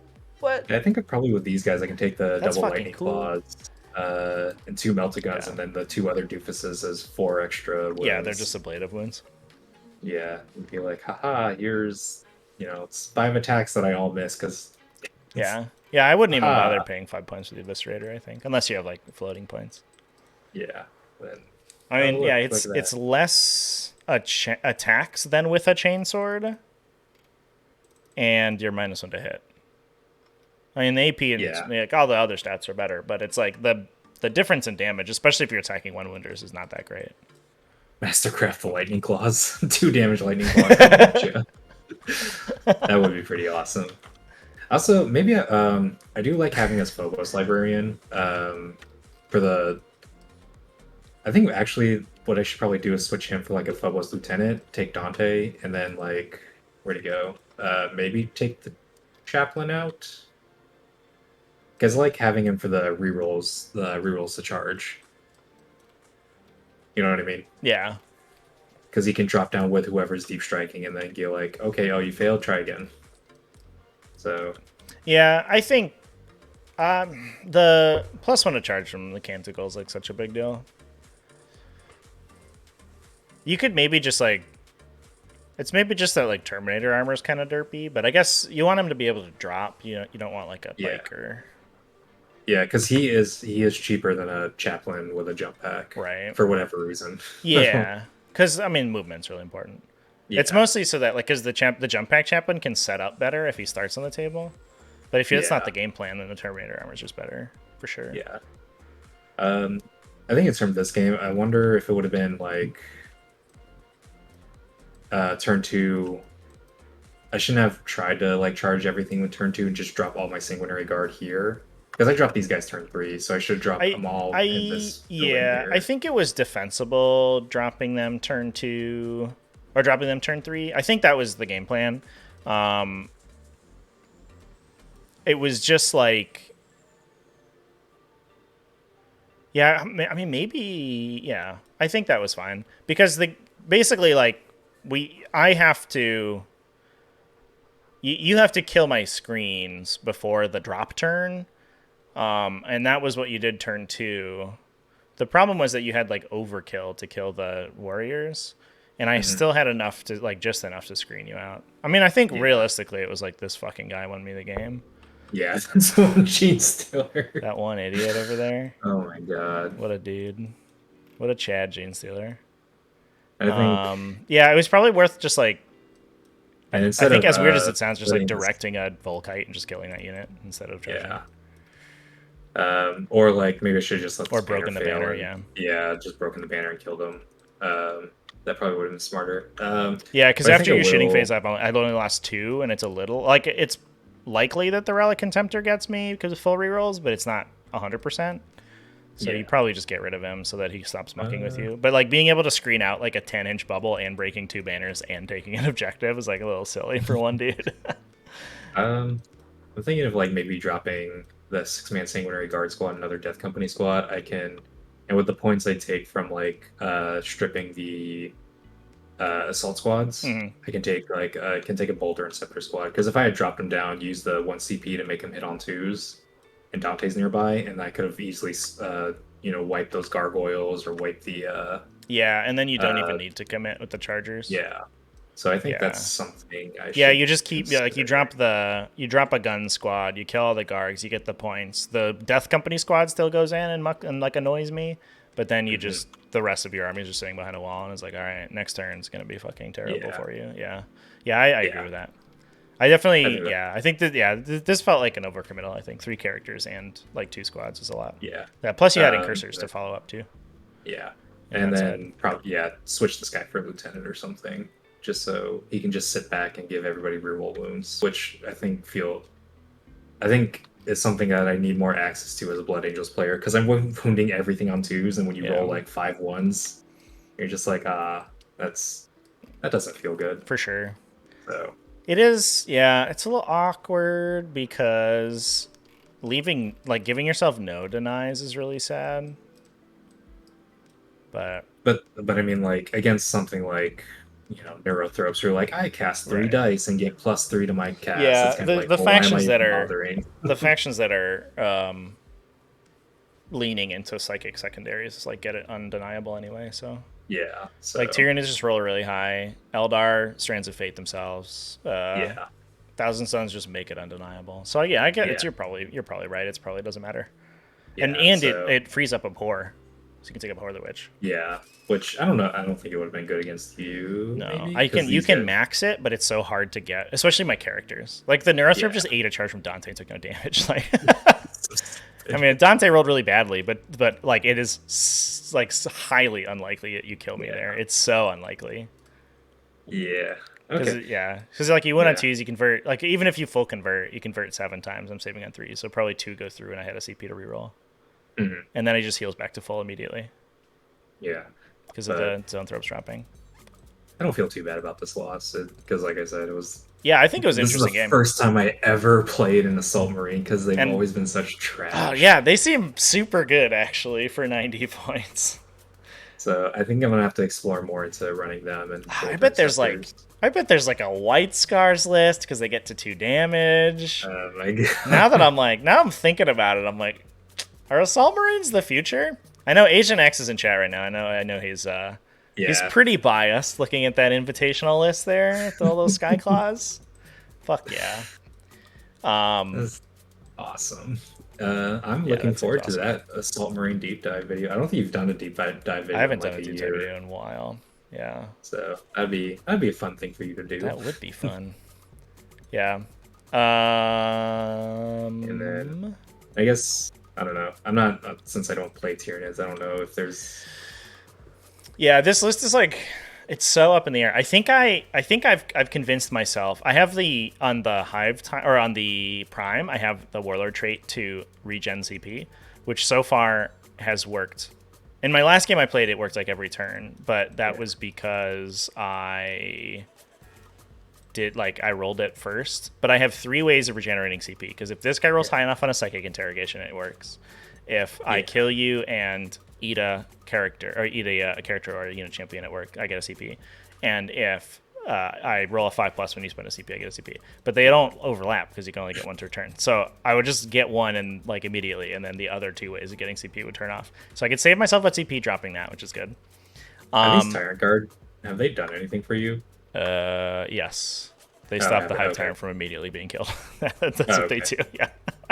I think probably with these guys, I can take the That's double fucking lightning cool. claws and 2 melted guns, Yeah. and then the 2 other doofuses as 4 extra wounds. Yeah, they're just ablative wounds. Yeah, and be like, haha, here's, it's 5 attacks that I all miss because. Yeah. Yeah, I wouldn't even Ah. bother paying 5 points for the Eviscerator, I think. Unless you have like floating points. Yeah. Then, I mean, look, yeah, look at it's that. less attacks than with a chainsword. And you're -1 to hit. I mean, the AP and Yeah. like, all the other stats are better, but it's like the difference in damage, especially if you're attacking 1-wounders, is not that great. Mastercraft the lightning claws. 2 damage lightning claws. coming at you. That would be pretty awesome. Also, maybe I do like having this Phobos librarian. For the, I think actually what I should probably do is switch him for like a Phobos lieutenant, take Dante, and then like where to go? Maybe take the chaplain out. Because I like having him for the rerolls to charge. You know what I mean? Yeah. Because he can drop down with whoever's deep striking and then get like, okay, oh, you failed, try again. So, Yeah, I think the +1 to charge from the Canticle is like such a big deal. You could maybe just like, it's maybe just that like Terminator armor is kind of derpy, but I guess you want him to be able to drop. You don't want like a Yeah. biker, yeah, because he is cheaper than a chaplain with a jump pack, right? for whatever reason. Yeah, because I mean movement's really important. Yeah. It's mostly so that like because the jump pack chaplain can set up better if he starts on the table, but if it's not Yeah. the game plan, then the Terminator armor is just better for sure. Yeah. I think it's from this game. I wonder if it would have been like turn 2. I shouldn't have tried to like charge everything with turn 2 and just drop all my sanguinary guard here. Because I dropped these guys turn 3, so I should drop them all in this building here. I think it was defensible dropping them turn 2 or dropping them turn 3. I think that was the game plan. It was just like, yeah, I mean maybe, yeah, I think that was fine because basically like I have to you have to kill my screens before the drop turn, and that was what you did turn 2. The problem was that you had like overkill to kill the warriors, and I Mhm. still had enough to like just enough to screen you out. I mean, I think Yeah. realistically it was like this fucking guy won me the game. Yeah, that's one Gene Stealer. That one idiot over there. Oh my god. What a dude. What a Chad Gene Stealer. I think, Yeah, it was probably worth just like and I instead think of as weird as it sounds, just like putting this, directing a Volkite and just killing that unit instead of charging. yeah. Or like maybe I should have just let Or this banner broken the fail banner, and yeah. yeah, just broken the banner and killed him. That probably would have been smarter. Yeah, because But I after think your shooting will. phase, I've only lost 2, and it's a little like it's likely that the Relic Contemptor gets me because of full rerolls, but it's not 100%. So Yeah. you probably just get rid of him so that he stops mucking with Uh, you. But like being able to screen out like a 10-inch bubble and breaking 2 banners and taking an objective is like a little silly for one dude. I'm thinking of like maybe dropping the 6-man sanguinary guard squad, another death company squad. I can, and with the points I take from like stripping the assault squads, Mhm. I can take a bolter and scepter squad. Because if I had dropped him down, use the 1 CP to make him hit on 2s, and Dante's nearby, and I could have easily wiped those gargoyles or wipe the Yeah, and then you don't even uh need to commit with the chargers. yeah. So I think that's Yeah. something I Yeah, should you just keep like you consider. drop a gun squad, you kill all the guards, you get the points. The death company squad still goes in and like annoys me, but then you Mhm. just the rest of your army is just sitting behind a wall and it's like, all right, next turn's gonna be fucking terrible Yeah, for you. Yeah, yeah, I agree yeah. with that. I I definitely, think that yeah, I think that this felt like an overcommittal. I think 3 characters and like 2 squads is a lot. yeah. Yeah, plus you had incursors to But follow up too, yeah. and And that side. then probably switch this guy for a lieutenant or something, just so he can just sit back and give everybody reroll wounds, which I think is something that I need more access to as a Blood Angels player because I'm wounding everything on 2s, and when you roll Yeah, like 5 1s, you're just like that doesn't feel good. for sure. So It is, yeah, it's a little awkward because leaving, like, giving yourself no denies is really sad. But, but I mean like against something like Neurothropes, you're like I cast 3 dice and get +3 to my cast. It's yeah, kind of like, the well, why am I factions that even are bothering? leaning into psychic secondaries like get it undeniable anyway. So Yeah. like So Tyranids just roll really high. Eldar, Strands of Fate themselves. yeah. Thousand Suns just make it undeniable. So yeah, I get Yeah. it's you're probably right. It's probably doesn't matter. And Yeah. So it frees up Abhor, so you can take Abhor the Witch. yeah. Which I don't know. I don't think it would have been good against you. No, Maybe I because can you these can guys. max it, but it's so hard to get, especially my characters. Like the Neurothrop Yeah. just ate a charge from Dante and took no damage. Like, I mean, Dante rolled really badly, but like it is highly unlikely that you kill me Yeah. there. It's so unlikely. Yeah. Because Okay. because like you win on Yeah. 2s, you convert like even if you full convert, you convert 7 times. I'm saving on 3s, so probably 2 go through, and I had a CP to reroll, Mhm. and then he just heals back to full immediately Yeah. because of But the Zoanthropes dropping. I don't feel too bad about this loss because, like I said, it was. Yeah, I think it was an This is the interesting game. first time I ever played an Assault Marine because they've And always been such oh trash. yeah, they seem super good actually for 90 points. So I think I'm gonna have to explore more into running them and. I Bolter bet there's like Scepters. a white scars list because they get to 2 damage. My God. Now I'm thinking about it. I'm like, are Assault Marines the future? I know Agent X is in chat right now. I know he's Yeah. pretty biased looking at that invitational list there with all those Sky Claws. Fuck yeah. That's awesome. I'm Yeah, looking that seems forward awesome. to that Assault Marine deep dive video. I don't think you've done a deep dive video I haven't in done like a a deep dive year, video in a while. Yeah, so that'd be a fun thing for you to do. that would be fun. Yeah. And then I guess I don't know. I'm not since I don't play Tyranids. I don't know if there's. Yeah, this list is like it's so up in the air. I think I've convinced myself. I have the on the Hive time or on the Prime. I have the Warlord trait to regen CP, which so far has worked. In my last game I played, it worked like every turn, but that was because I rolled it first. But I have 3 ways of regenerating CP because if this guy rolls high enough on a psychic interrogation, it works. If I kill you and eat a character or eat a character or a unit champion at work, I get a CP. And if I roll a 5+ when you spend a CP, I get a CP. But they don't overlap because you can only get one per turn. So I would just get one and like immediately, and then the other 2 ways of getting CP would turn off. So I could save myself at CP dropping that, which is good. Are these Tyrant Guard, have they done anything for you? Yes. They stop the Hive okay. Tyrant from immediately being killed. That's what they do, yeah.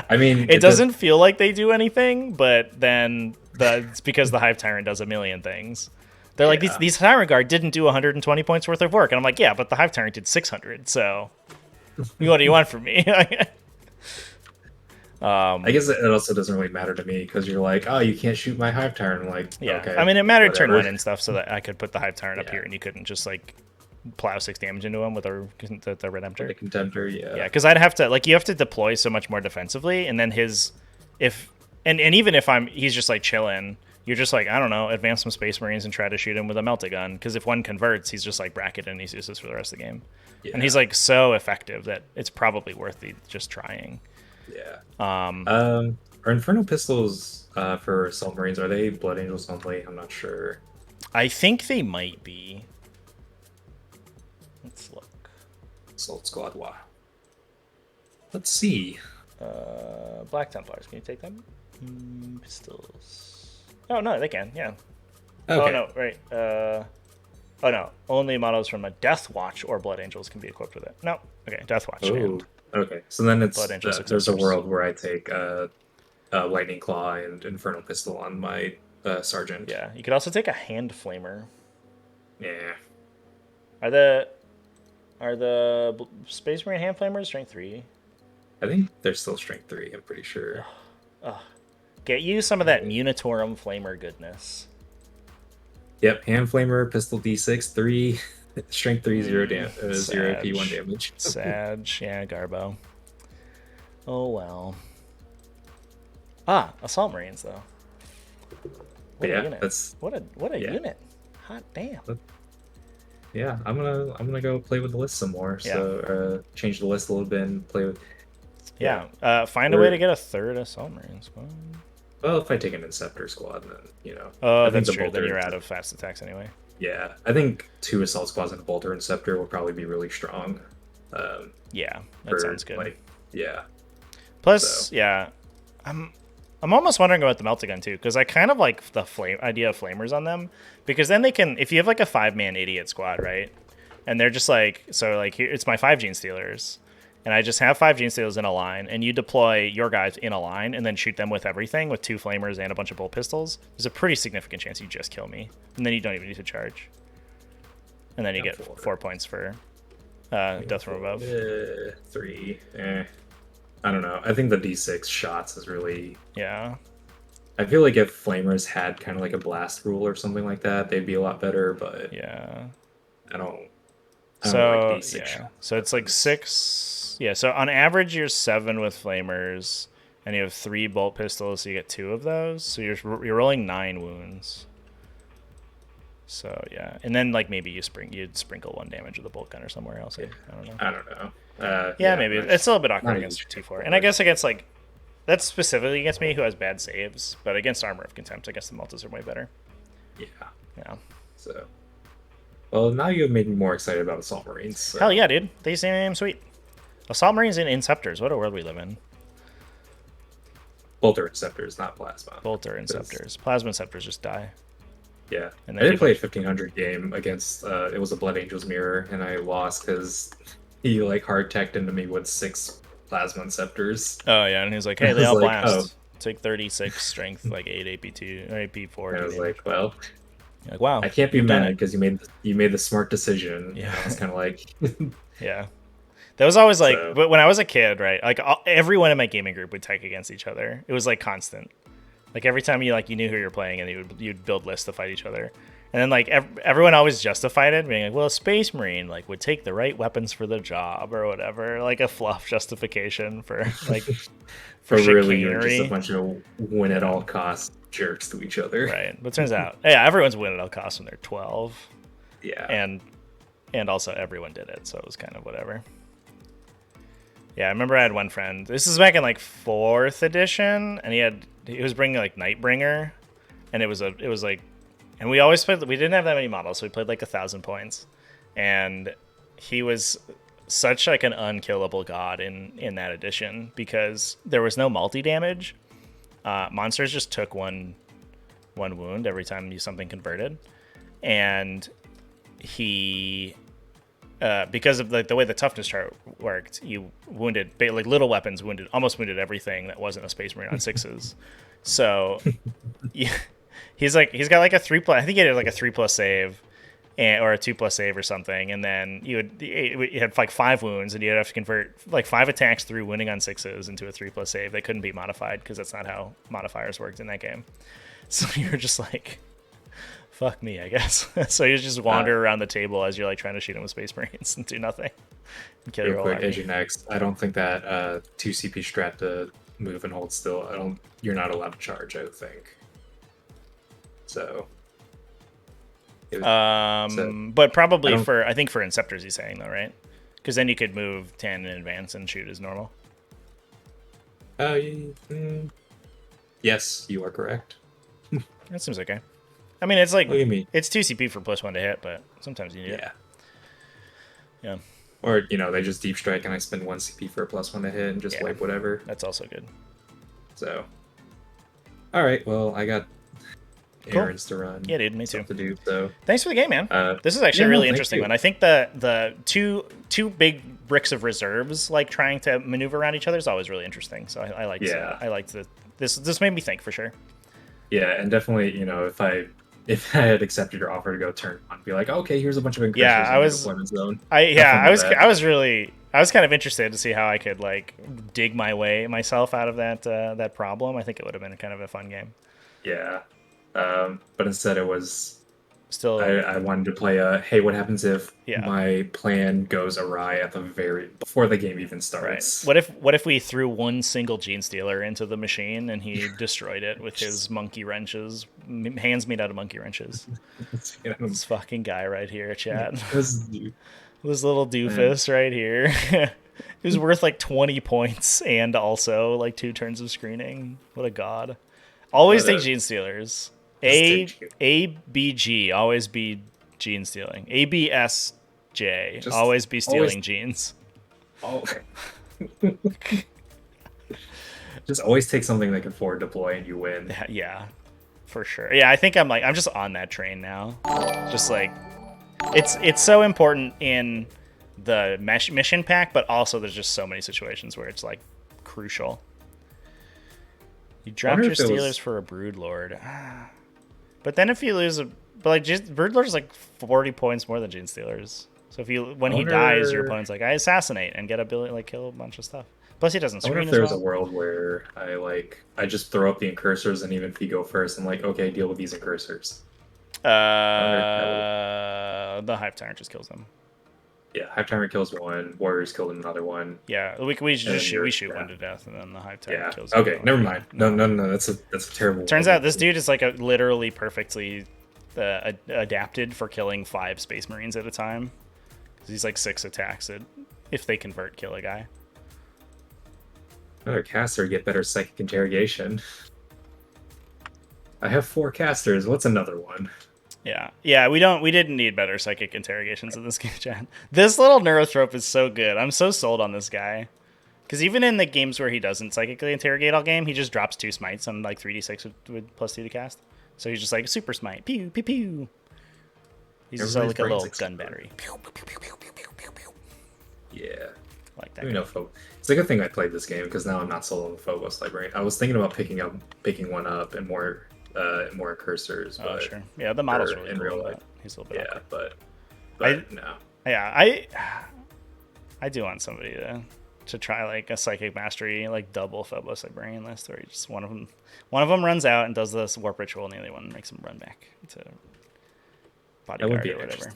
I mean... it doesn't feel like they do anything, but then it's because the Hive Tyrant does a million things. They're like, these Tyrant Guard didn't do 120 points worth of work. And I'm like, yeah, but the Hive Tyrant did 600, so what do you want from me? I guess it also doesn't really matter to me because you're like, oh, you can't shoot my Hive Tyrant. I'm like, yeah. Okay, I mean, it mattered whatever. turn 1 and stuff so that I could put the Hive Tyrant up here and you couldn't just like plow 6 damage into him with the Redemptor. The Contemptor, yeah. Yeah, because I'd have to, like, you have to deploy so much more defensively, and then even if he's just like chilling, you're just like, I don't know, advance some Space Marines and try to shoot him with a Meltagun, because if one converts, he's just like bracketed and he's useless for the rest of the game. Yeah. And he's like so effective that it's probably worth just trying. Yeah. Are Inferno Pistols for Assault Marines, are they Blood Angels only? I'm not sure. I think they might be. Let's look. Assault Squad, wow. Let's see. Black Templars, can you take them? Pistols. Oh, no, they can, yeah. Okay. Oh, no, right. Oh, no. Only models from a Death Watch or Blood Angels can be equipped with it. No. Okay, Death Watch. And okay, so then it's there's a world where I take Lightning Claw and Infernal Pistol on my Sergeant. Yeah, you could also take a Hand Flamer. Yeah. Are the Space Marine Hand Flamers Strength 3? I think they're still Strength 3, I'm pretty sure. Get you some of that Munitorum Flamer goodness. Yep, Hand Flamer, Pistol D6, 3, Strength 3, 0 AP, 1 damage. Sag, yeah, Garbo. Oh well. Assault Marines though. What a unit. What a unit. Hot damn. Yeah, I'm gonna go play with the list some more. Yeah. So change the list a little bit and play with. Yeah. Find a way to get a 3rd Assault Marine squad. Well, if I take an Inceptor squad, then Oh, that's true. Then you're out of fast attacks anyway. Yeah, I think 2 assault squads and a bolter and scepter will probably be really strong. Yeah, that sounds good. Yeah. Plus, yeah, I'm almost wondering about the Meltagun too, because I kind of like the idea of flamers on them, because then they can, if you have like a 5-man idiot squad, right, and they're just like, so like here, it's my 5 Gene Stealers, and I just have 5 Gene Stealers in a line, and you deploy your guys in a line and then shoot them with everything with 2 flamers and a bunch of bolt pistols. There's a pretty significant chance you just kill me, and then you don't even need to charge, and then you get 4 points for death from above. 3. I don't know. I think the D6 shots is really... Yeah. I feel like if flamers had kind of like a blast rule or something like that, they'd be a lot better, but... Yeah. I don't like D6 shots. So it's like 6... Yeah, so on average, you're 7 with flamers, and you have 3 bolt pistols, so you get 2 of those. So you're rolling 9 wounds. So yeah, and then like maybe you'd sprinkle 1 damage with a bolt gun or somewhere else. I don't know. I don't know. Yeah, maybe it's still a bit awkward against T4, and I guess against like that's specifically against me who has bad saves, but against Armor of Contempt, I guess the Maltas are way better. Yeah. So, well, now you've made me more excited about Assault Marines. So. Hell yeah, dude! They seem sweet. Assault Marines and Inceptors. What a world we live in. Bolter Inceptors, not Plasma. Bolter Inceptors. Plasma Inceptors just die. Yeah. I did play a 1500 game against, it was a Blood Angels Mirror, and I lost because he like hard-teched into me with 6 Plasma Inceptors. Oh, yeah, and he's like, hey, they all blast. Take 36 strength, like 8 AP2, or AP4. And I was like, well... You're like, wow. I can't be mad because you made the smart decision. Yeah. I was kind of like... Yeah. That was always like, but when I was a kid, right? Like everyone in my gaming group would tech against each other. It was like constant. Like every time you knew who you were playing, and you'd build lists to fight each other. And then like everyone always justified it, being like, well, a Space Marine would take the right weapons for the job or whatever, like a fluff justification for like for really you're just a bunch of win at all costs jerks to each other. Right. But it turns out, yeah, everyone's win at all costs when they're 12. Yeah. And also everyone did it, so it was kind of whatever. Yeah, I remember I had one friend. This is back in like 4th edition, and he was bringing like Nightbringer, and it was like, and we always played. We didn't have that many models, so we played like 1,000 points, and he was such like an unkillable god in that edition because there was no multi damage. Monsters just took one wound every time something converted, and he because of the way the toughness chart worked, you wounded like little weapons almost wounded everything that wasn't a Space Marine on 6s. So yeah, he's got like a 3+. I think he had like a 3+ save, or a 2+ save or something, and then you had like 5 wounds, and you'd have to convert like 5 attacks through winning on 6s into a 3+ save. They couldn't be modified because that's not how modifiers worked in that game. So you're just like, fuck me, I guess. So you just wander around the table as you're like trying to shoot him with Space Marines and do nothing. And kill Real quick, Agent X, I don't think that 2 CP strat to move and hold still. You're not allowed to charge, I would think. So. But probably I think for Inceptors he's saying though, right? Because then you could move 10 in advance and shoot as normal. Yes, you are correct. That seems okay. I mean, it's like What do you mean? It's 2 CP for +1 to hit, but sometimes you need it. Yeah. Or they just deep strike and I spend 1 CP for a +1 to hit and just wipe whatever. That's also good. So, all right. Well, I got Cool. errands to run. Yeah, dude, me too. To do, so thanks for the game, man. This is actually a really interesting one. I think the two big bricks of reserves like trying to maneuver around each other is always really interesting. So I liked this made me think for sure. Yeah, and definitely, if I had accepted your offer to go turn on, be like, okay, here's a bunch of incursors in the deployment zone. I was kind of interested to see how I could like dig myself out of that problem. I think it would have been kind of a fun game. Yeah. But instead it was still I wanted to play hey, what happens if my plan goes awry at before the game even starts? Right. What if we threw one single Gene Stealer into the machine and he destroyed it with his monkey wrenches, hands made out of monkey wrenches? This fucking guy right here, chat. This little doofus right here. He was worth like 20 points and also like 2 turns of screening. What a god. Always take Gene Stealers. ABG, always be gene stealing. ABSJ, always be stealing genes. Oh. Just always take something that can forward deploy and you win. Yeah, for sure. Yeah, I think I'm just on that train now. Just like, it's so important in the mission pack, but also there's just so many situations where it's like crucial. You dropped your Steelers for a Broodlord. But then if you lose Broodlord is like 40 points more than Gene Stealers. So when he dies, your opponent's like, I assassinate and get kill a bunch of stuff. Plus he doesn't screen as well. I wonder if there's a world where I just throw up the incursors, and even if you go first, I'm like, okay, deal with these incursors. The Hive Tyrant just kills them. Yeah, Hive Tyrant kills one, Warriors killed another one. Yeah, we shoot one to death, and then the Hive Tyrant kills. Okay, never mind. No, that's a terrible. Turns out this dude is like literally perfectly adapted for killing 5 Space Marines at a time. He's like 6 attacks if they convert, kill a guy. Another caster get better psychic interrogation. I have 4 casters. What's another one? Yeah, we didn't need better psychic interrogations in this game, Chad. This little Neurothrope is so good. I'm so sold on this guy. Because even in the games where he doesn't psychically interrogate all game, he just drops 2 smites on like 3d6 with +2 to cast. So he's just like super smite. Pew, pew, pew. He's just like a little gun battery. Pew, pew, pew, pew, pew, pew, pew, pew. Yeah. Like that. It's a good thing I played this game because now I'm not sold on the Phobos Librarian. I was thinking about picking one up and more incursors. Oh, sure. Yeah, the model's really cool, real life. He's a little bit awkward. but no. Yeah, I do want somebody to try like a psychic mastery like double Phobos Librarian list where just one of them runs out and does this warp ritual and the other one makes him run back to bodyguard or whatever.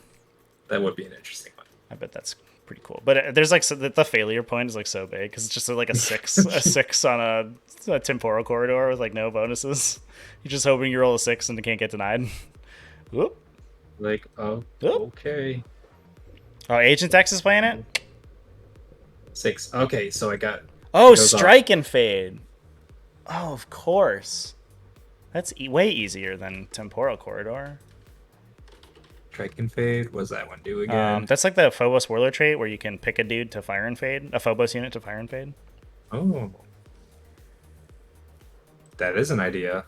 That would be an interesting one. I bet that's pretty cool. But there's like the failure point is like so big because it's just like a 6 on a temporal corridor with like no bonuses. You're just hoping you roll a 6 and it can't get denied. Whoop. Like, okay. Oh, Agent X is playing it? 6. Okay, so I got... Strike and Fade. Oh, of course. That's way easier than Temporal Corridor. Strike and Fade. What does that one do again? That's like the Phobos Warlord trait where you can pick a dude to fire and fade, a Phobos unit to fire and fade. Oh. That is an idea.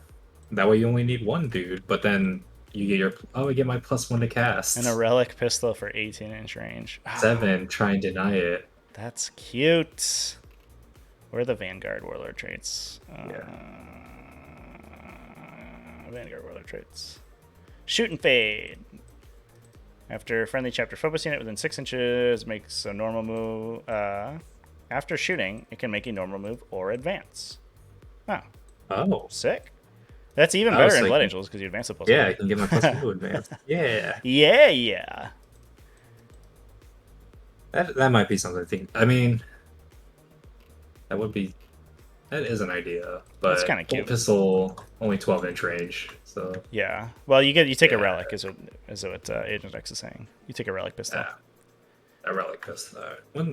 That way you only need one dude, but then you get your... Oh, I get my +1 to cast. And a Relic Pistol for 18-inch range. 7, try and deny it. That's cute. Where are the Vanguard Warlord traits? Vanguard Warlord traits. Shoot and Fade. After friendly chapter Phobos unit within 6 inches makes a normal move. After shooting, it can make a normal move or advance. Oh. Oh. Sick. That's even better in Blood Angels because you advance the +1. Yeah, I can get my +1 to advance. Yeah. Yeah. That might be something to think. I mean, that is an idea, but it's kind of cute. Bolt Pistol only 12-inch range, so yeah. Well, you take a relic, is what Agent X is saying. You take a relic pistol. Yeah. A relic pistol.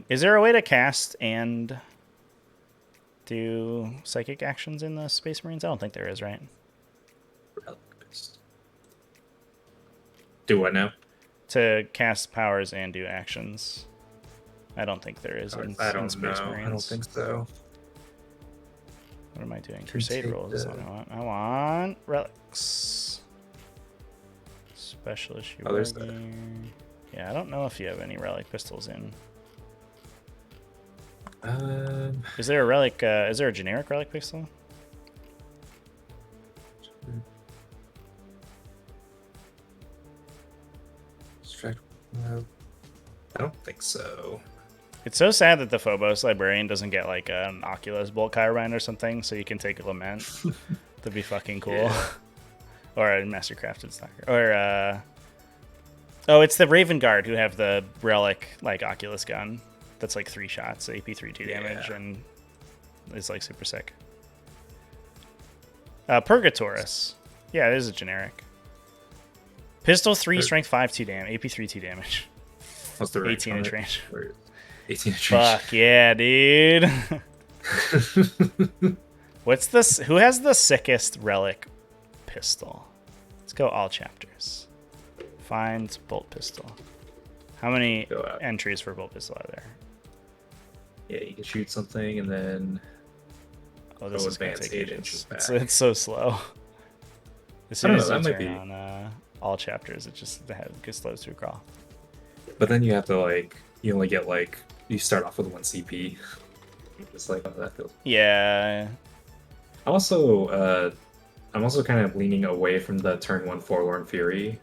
Is there a way to cast and do psychic actions in the Space Marines? I don't think there is, right? Relic pistol. Do what now? To cast powers and do actions. I don't think there is in Space Marines. I don't think so. What am I doing? Crusade rolls is what I want. I want relics. Special issue. Oh, there's that. Yeah, I don't know if you have any relic pistols in. Is there a relic? Is there a generic relic pistol? No, I don't think so. It's so sad that the Phobos Librarian doesn't get like an Oculus Bolt Chiron or something, so you can take a Lament. That'd be fucking cool. Yeah. Or a Mastercrafted Stalker. Or, oh, it's the Raven Guard who have the relic, like, Oculus gun. That's like 3 shots, AP 3-2 damage, and it's like super sick. Purgatorus. Yeah, it is a generic. Pistol 3, strength 5, 2 damage, AP 3, 2 damage. What's the 18-inch range. 18-inch range. Fuck yeah, dude. What's this? Who has the sickest relic pistol? Let's go all chapters. Find bolt pistol. How many entries for bolt pistol are there? Yeah, you can shoot something and then this is advance 8 inches back. It's so slow. As soon as you might be on all chapters, it just slows to a crawl. But then you have to you only get you start off with 1 CP. Just how that feels. Yeah. I'm also kind of leaning away from the turn 1 Forlorn Fury.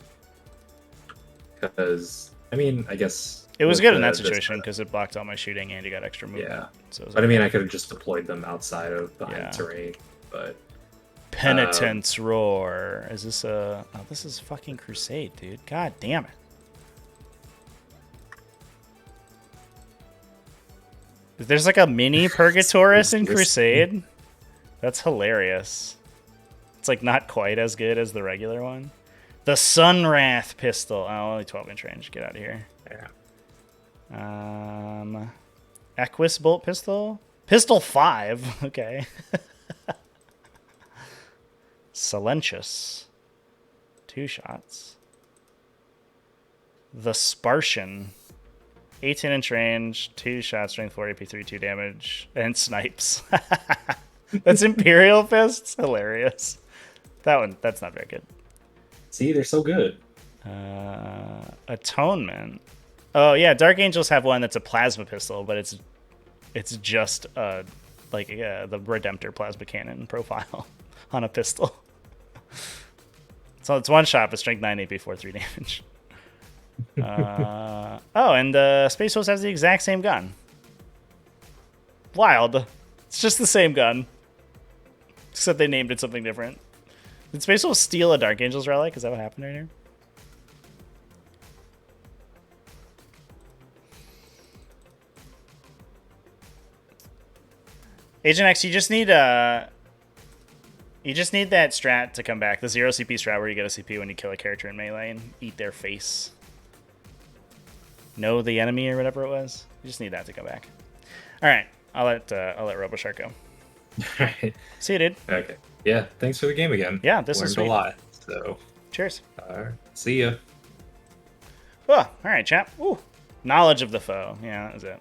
Because, I mean, I guess... It was good in that situation because it blocked all my shooting and you got extra movement. Yeah. So but I mean, I could have just deployed them outside of behind terrain, but... Penitence Roar. Is this a... Oh, this is fucking Crusade, dude. God damn it. There's like a mini Purgatorus in Crusade. That's hilarious. It's like not quite as good as the regular one. The Sunwrath pistol. Oh, only 12-inch range. Get out of here. Yeah. Equus bolt pistol. Pistol 5. Okay. Silentius. 2 shots. The Spartian. 18-inch range, 2 shots, strength 4, AP 3, 2 damage, and snipes. That's Imperial Fists? Hilarious. That's not very good. See, they're so good. Atonement. Oh, yeah, Dark Angels have one that's a plasma pistol, but it's just the Redemptor plasma cannon profile on a pistol. So it's 1 shot, but strength 9, AP 4, 3 damage. And Space Wolves has the exact same gun. Wild. It's just the same gun. Except they named it something different. Did Space Wolves steal a Dark Angels relic? Is that what happened right here? Agent X, you just need that strat to come back. The 0 CP strat where you get a CP when you kill a character in melee and eat their face. Know the enemy or whatever it was. You just need that to come back. All right, I'll let Roboshark go. All right. See you, dude. Okay. Yeah. Thanks for the game again. Yeah, this was learned a lot. So. Cheers. All right. See ya. Oh, all right, chap. Ooh, knowledge of the foe. Yeah, that was it.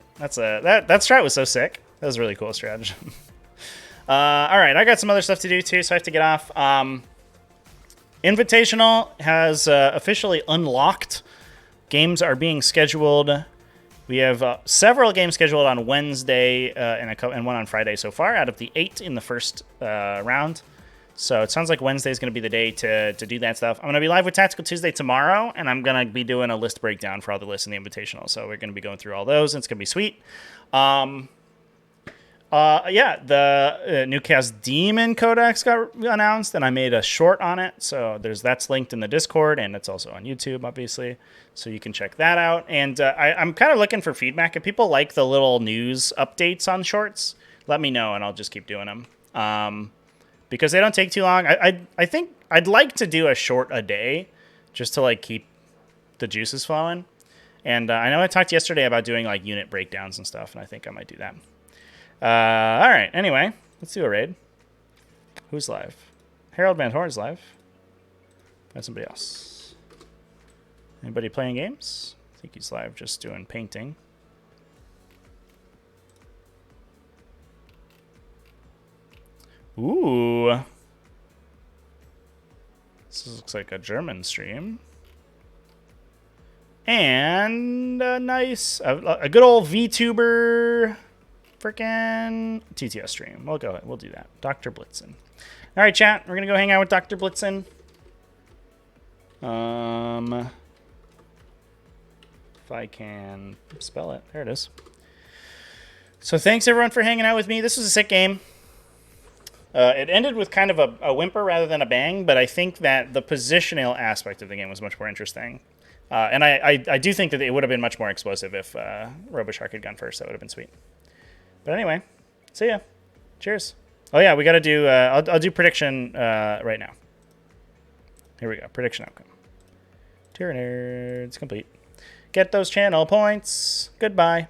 That strat was so sick. That was a really cool strategy. All right, I got some other stuff to do too, so I have to get off. Invitational has officially unlocked. Games are being scheduled. We have several games scheduled on Wednesday and one on Friday so far, out of the 8 in the first round. So it sounds like Wednesday is going to be the day to do that stuff. I'm going to be live with Tactical Tuesday tomorrow, and I'm going to be doing a list breakdown for all the lists in the Invitational. So we're going to be going through all those, and it's going to be sweet. Yeah, the new Chaos Demon Codex got announced, and I made a short on it. So that's linked in the Discord, and it's also on YouTube, obviously. So you can check that out. And I'm kind of looking for feedback. If people like the little news updates on shorts, let me know, and I'll just keep doing them. Because they don't take too long. I think I'd like to do a short a day, just to like keep the juices flowing. And I know I talked yesterday about doing like unit breakdowns and stuff, and I think I might do that. All right. Anyway, let's do a raid. Who's live? Harold Van Horn's live. That's somebody else. Anybody playing games? I think he's live just doing painting. Ooh. This looks like a German stream. And a nice, a good old VTuber frickin' TTS stream. We'll go ahead. We'll do that. Dr. Blitzen. All right, chat. We're going to go hang out with Dr. Blitzen. If I can spell it. There it is. So thanks, everyone, for hanging out with me. This was a sick game. It ended with kind of a whimper rather than a bang, but I think that the positional aspect of the game was much more interesting. And I do think that it would have been much more explosive if Roboshark had gone first. That would have been sweet. But anyway, see ya. Cheers. Oh, yeah, we got to do... I'll do prediction right now. Here we go. Prediction outcome. Tyranids complete. Get those channel points. Goodbye.